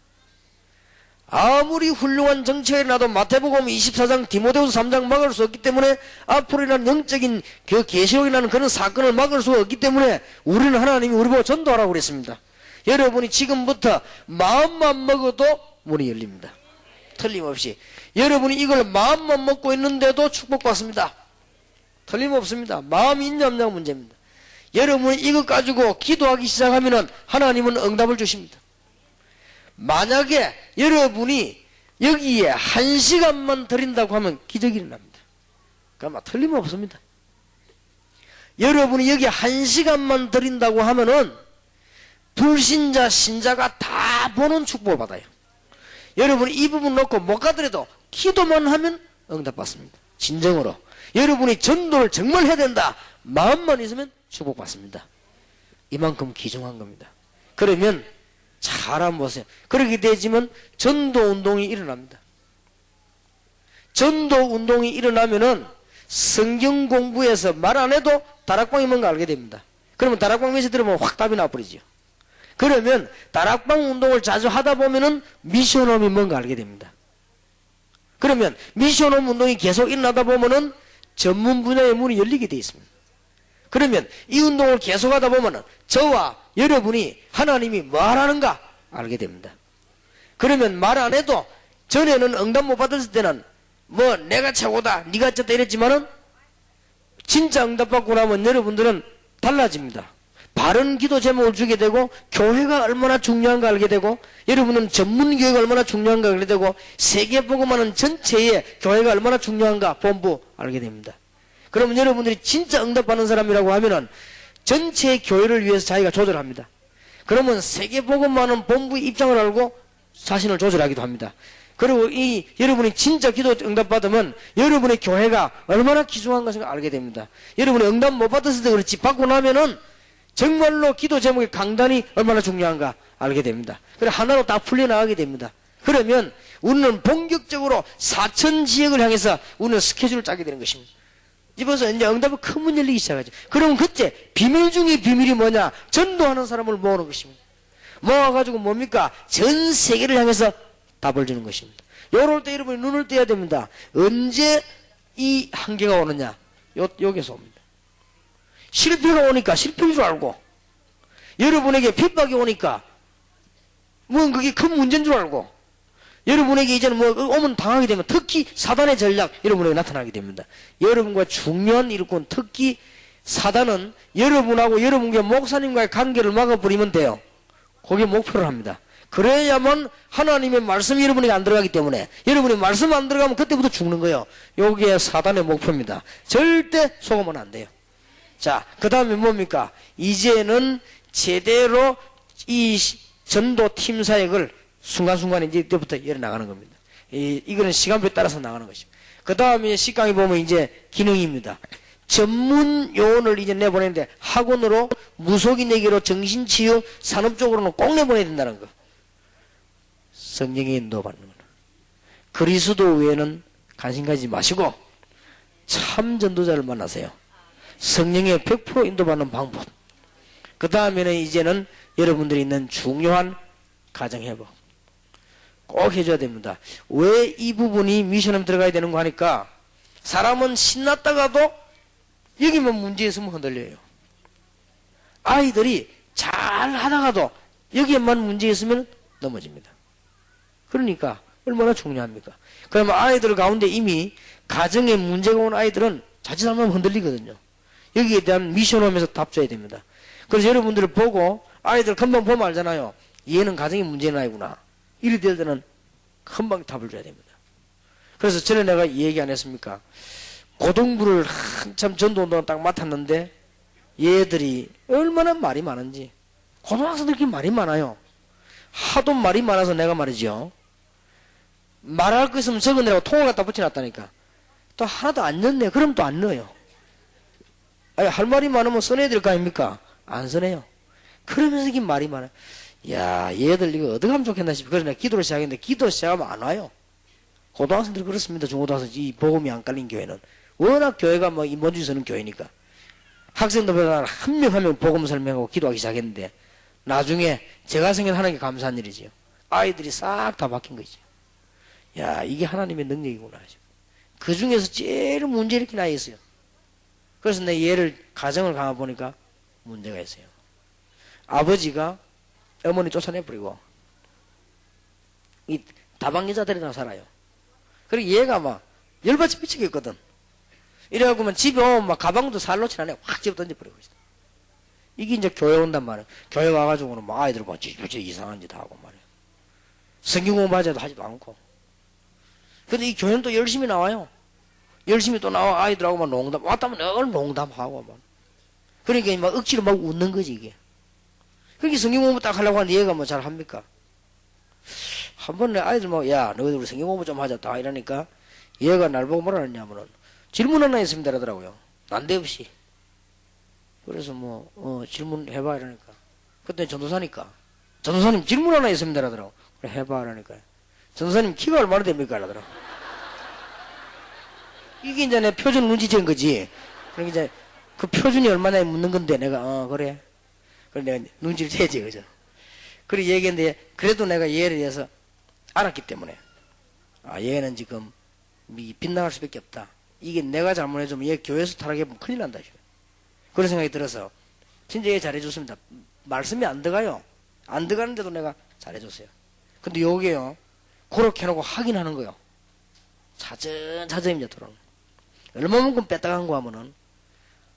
아무리 훌륭한 정책이 나도 마태복음 24장 디모데후서 3장 막을 수 없기 때문에, 앞으로 일어난 영적인 그 계시록이라는 그런 사건을 막을 수가 없기 때문에 우리는 하나님이 우리 보고 전도하라고 그랬습니다. 여러분이 지금부터 마음만 먹어도 문이 열립니다. 틀림없이. 여러분이 이걸 마음만 먹고 있는데도 축복받습니다. 틀림없습니다. 마음이 있냐 없냐가 문제입니다. 여러분이 이것 가지고 기도하기 시작하면 하나님은 응답을 주십니다. 만약에 여러분이 여기에 1시간만 드린다고 하면 기적이 일어납니다. 그러니까 틀림없습니다. 여러분이 여기 1시간만 드린다고 하면은 불신자 신자가 다 보는 축복을 받아요. 여러분이 이 부분 놓고 못 가더라도 기도만 하면 응답받습니다. 진정으로. 여러분이 전도를 정말 해야 된다, 마음만 있으면 축복받습니다. 이만큼 귀중한 겁니다. 그러면 잘 한번 보세요. 그렇게 되지만 전도운동이 일어납니다. 전도운동이 일어나면은 성경 공부에서 말 안 해도 다락방이 뭔가 알게 됩니다. 그러면 다락방 메시지 들으면 확 답이 나버리죠. 그러면 다락방 운동을 자주 하다 보면은 미션홈이 뭔가 알게 됩니다. 그러면 미션홈 운동이 계속 일어나다 보면은 전문 분야의 문이 열리게 되어 있습니다. 그러면 이 운동을 계속 하다 보면은 저와 여러분이 하나님이 뭐 하라는가 알게 됩니다. 그러면 말 안 해도, 전에는 응답 못 받았을 때는 뭐 내가 최고다, 네가 어쩌다 이랬지만은 진짜 응답 받고 나면 여러분들은 달라집니다. 바른 기도 제목을 주게 되고, 교회가 얼마나 중요한가 알게 되고, 여러분은 전문 교회가 얼마나 중요한가 알게 되고, 세계 복음하는 전체에 교회가 얼마나 중요한가 본부 알게 됩니다. 그러면 여러분들이 진짜 응답받는 사람이라고 하면은 전체 교회를 위해서 자기가 조절합니다. 그러면 세계 복음하는 본부의 입장을 알고 자신을 조절하기도 합니다. 그리고 여러분이 진짜 기도 응답 받으면 여러분의 교회가 얼마나 귀중한 것을 알게 됩니다. 여러분이 응답 못 받았을 때 그렇지, 받고 나면은 정말로 기도 제목의 강단이 얼마나 중요한가 알게 됩니다. 그래 하나로 다 풀려나가게 됩니다. 그러면 우리는 본격적으로 4천 지역을 향해서 우리는 스케줄을 짜게 되는 것입니다. 이번서 이제 응답의 큰 문 열리기 시작하죠. 그러면 그때 비밀 중에 비밀이 뭐냐? 전도하는 사람을 모으는 것입니다. 모아가지고 뭡니까? 전 세계를 향해서 답을 주는 것입니다. 요럴 때 여러분이 눈을 떼야 됩니다. 언제 이 한계가 오느냐? 여기서 옵니다. 실패가 오니까 실패인 줄 알고, 여러분에게 핍박이 오니까 뭐 그게 큰 문제인 줄 알고, 여러분에게 이제는 뭐 오면 당하게 되면 특히 사단의 전략 여러분에게 나타나게 됩니다. 여러분과 중요한 일꾼, 특히 사단은 여러분하고 여러분과 목사님과의 관계를 막아버리면 돼요. 그게 목표를 합니다. 그래야만 하나님의 말씀이 여러분에게 안 들어가기 때문에, 여러분이 말씀 안 들어가면 그때부터 죽는 거예요. 요게 사단의 목표입니다. 절대 속으면 안 돼요. 자, 그 다음에 뭡니까? 이제는 제대로 이 전도 팀 사역을 순간순간에 이제 이때부터 열어나가는 겁니다. 이거는 시간표에 따라서 나가는 것입니다. 그 다음에 10강에 보면 이제 기능입니다. 전문 요원을 이제 내보내는데, 학원으로, 무속인에게로, 정신치유, 산업 쪽으로는 꼭 내보내야 된다는 거. 성령의 인도받는 거는. 그리스도 외에는 관심 가지지 마시고, 참 전도자를 만나세요. 성령의 100% 인도받는 방법. 그 다음에는 이제는 여러분들이 있는 중요한 가정회복. 꼭 해줘야 됩니다. 왜 이 부분이 미션에 들어가야 되는 거 하니까, 사람은 신났다가도 여기만 문제 있으면 흔들려요. 아이들이 잘 하다가도 여기에만 문제 있으면 넘어집니다. 그러니까 얼마나 중요합니까? 그러면 아이들 가운데 이미 가정에 문제가 온 아이들은 자칫하면 흔들리거든요. 여기에 대한 미션 오면서 답 줘야 됩니다. 그래서 여러분들을 보고 아이들 금방 보면 알잖아요. 얘는 가정에 문제 있는 아이구나. 이리 될 때는 금방 답을 줘야 됩니다. 그래서 전에 내가 이 얘기 안 했습니까? 고등부를 한참 전도운동을 딱 맡았는데 얘들이 얼마나 말이 많은지. 고등학생들끼리 말이 많아요. 하도 말이 많아서 내가 말이죠. 말할 거 있으면 적어내라고 통을 갖다 붙여놨다니까. 또 하나도 안 넣네. 그럼 또 안 넣어요. 아니, 할 말이 많으면 써내야 될 거 아닙니까? 안 써내요. 그러면서 이게 말이 많아요. 야, 얘들 이거 어떻게 하면 좋겠나 싶어. 그래서 내가 기도를 시작했는데, 기도 시작하면 안 와요. 고등학생들 그렇습니다. 중고등학생, 이 복음이 안 깔린 교회는. 워낙 교회가 뭐 인본주의 서는 교회니까. 학생들보다 한 명 한 명 복음 설명하고 기도하기 시작했는데, 나중에 제가 생긴 하나님께 감사한 일이지요. 아이들이 싹 다 바뀐 거죠. 야, 이게 하나님의 능력이구나. 그 중에서 제일 문제 이렇게 나 있어요. 그래서 내 얘를 가정을 가보니까 문제가 있어요. 아버지가 어머니 쫓아내버리고 이 다방여자들이랑 살아요. 그리고 얘가 막 열받쳐 미치겠거든. 이래갖고만 집에 오면 막 가방도 살 놓지 않아요. 확 집어 던져버리고 있어. 이게 이제 교회 온단 말이에요. 교회 와가지고는 막 아이들 막 진짜 이상한 짓 하고 말이에요. 성경 공부하자도 하지도 않고. 근데 이 교회는 또 열심히 나와요. 열심히 또 나와 아이들하고 막 농담, 왔다면 늘 농담하고 막. 그러니까 막 억지로 막 웃는 거지 이게. 그러니까 성경 공부 딱 하려고 하는데 얘가 뭐 잘 합니까? 한 번 내 아이들 막, 야, 너희들 우리 성경 공부 좀 하자, 다 이러니까 얘가 날 보고 뭐라 하냐면은 질문 하나 있습니다 이러더라고요. 난데없이. 그래서 뭐, 질문해봐 이러니까. 그때 전도사니까. 전도사님 질문 하나 있습니다 이러더라고. 그래, 해봐 이러니까. 전도사님 키가 얼마나 됩니까 이러더라고. 이게 이제 내 표준 눈치챈 거지. 그러니까 이제 그 표준이 얼마나 묻는 건데 내가, 그래. 그래 내가 눈치를 채지, 그죠? 그래 얘기했는데, 그래도 내가 얘를 위해서 알았기 때문에, 얘는 지금 빗나갈 수밖에 없다. 이게 내가 잘못해주면 얘 교회에서 타락해보면 큰일 난다. 그런 생각이 들어서, 진짜 얘 잘해줬습니다. 말씀이 안 들어가요. 안 들어가는데도 내가 잘해줬어요. 근데 요게요, 그렇게 해놓고 확인하는 거요. 차츰차츰 이제 돌아오는 거예요. 얼마만큼 뺐다간 거 하면은,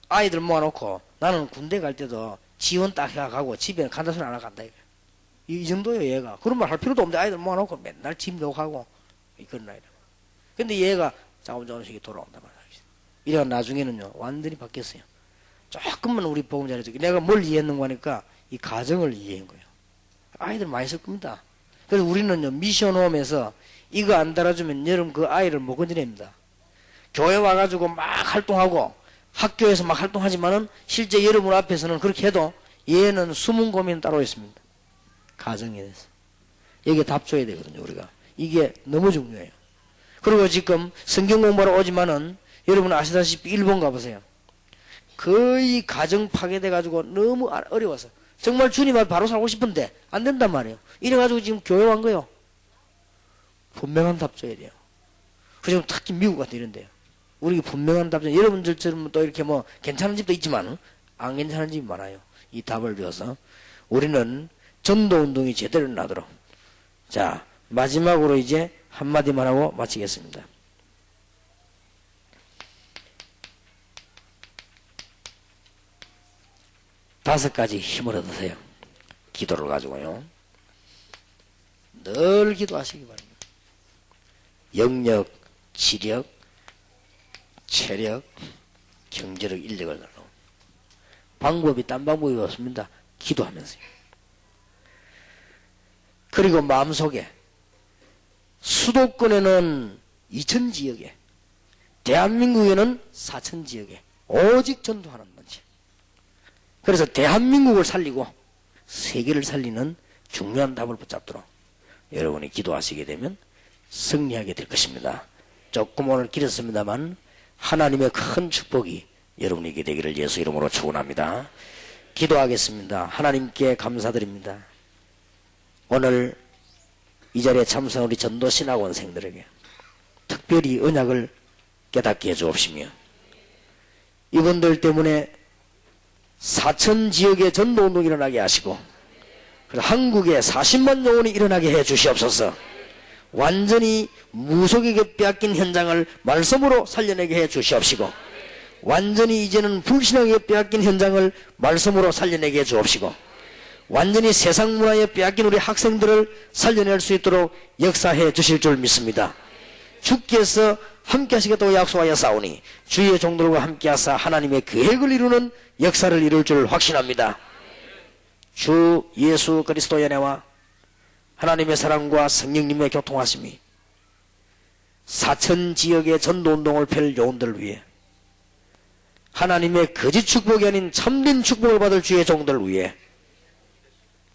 아이들 모아놓고, 나는 군대 갈 때도 지원 딱 해가고 집에는 간다 소리 안 하고 간다. 이 정도예요, 얘가. 그런 말 할 필요도 없는데 아이들 모아놓고 맨날 집 욕하고, 그런 아이들. 근데 얘가 조금씩 돌아온단 말이야. 이래가 나중에는요, 완전히 바뀌었어요. 조금만 우리 복음 잘해주기. 내가 뭘 이해했는가 하니까 이 가정을 이해한 거예요. 아이들 많이 쓸 겁니다. 그래서 우리는요, 미션 홈에서 이거 안 달아주면 여러분 그 아이를 못 건져냅니다. 교회 와가지고 막 활동하고 학교에서 막 활동하지만은 실제 여러분 앞에서는 그렇게 해도 얘는 숨은 고민 따로 있습니다. 가정에 대해서. 여기에 답 줘야 되거든요, 우리가. 이게 너무 중요해요. 그리고 지금 성경 공부하러 오지만은 여러분 아시다시피 일본 가보세요. 거의 가정 파괴돼가지고 너무 어려워서 정말 주님 앞에 바로 살고 싶은데 안 된단 말이에요. 이래가지고 지금 교회 온 거예요. 분명한 답 줘야 돼요. 그래서 특히 미국 같은 이런데요. 우리 분명한 답 줘야 여러분들처럼 또 이렇게 뭐 괜찮은 집도 있지만 안 괜찮은 집이 많아요. 이 답을 줘서 우리는 전도운동이 제대로 나도록. 자, 마지막으로 이제 한마디만 하고 마치겠습니다. 다섯 가지 힘을 얻으세요. 기도를 가지고요. 늘 기도하시기 바랍니다. 영력, 지력, 체력, 경제력, 인력을 날로. 방법이 딴 방법이 없습니다. 기도하면서요. 그리고 마음속에 수도권에는 2000지역에 대한민국에는 4000지역에 오직 전도하는 문제. 그래서 대한민국을 살리고 세계를 살리는 중요한 답을 붙잡도록 여러분이 기도하시게 되면 승리하게 될 것입니다. 조금 오늘 길었습니다만 하나님의 큰 축복이 여러분에게 되기를 예수 이름으로 축원합니다. 기도하겠습니다. 하나님께 감사드립니다. 오늘 이 자리에 참석한 우리 전도신학원생들에게 특별히 언약을 깨닫게 해주옵시며 이분들 때문에 4000지역의 전도운동이 일어나게 하시고 한국에 40만 영혼이 일어나게 해 주시옵소서. 완전히 무속에게 빼앗긴 현장을 말씀으로 살려내게 해 주시옵시고 완전히 이제는 불신앙에 빼앗긴 현장을 말씀으로 살려내게 해 주옵시고 완전히 세상 문화에 빼앗긴 우리 학생들을 살려낼 수 있도록 역사해 주실 줄 믿습니다. 주께서 함께 하시겠다고 약속하여 싸우니 주의 종들과 함께 하사 하나님의 계획을 이루는 역사를 이룰 줄 확신합니다. 주 예수 그리스도의 은혜와 하나님의 사랑과 성령님의 교통하심이 4000지역의 전도운동을 펼 영혼들을 위해 하나님의 거짓 축복이 아닌 참된 축복을 받을 주의 종들을 위해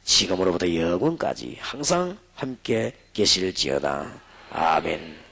지금으로부터 영원까지 항상 함께 계실지어다. 아멘.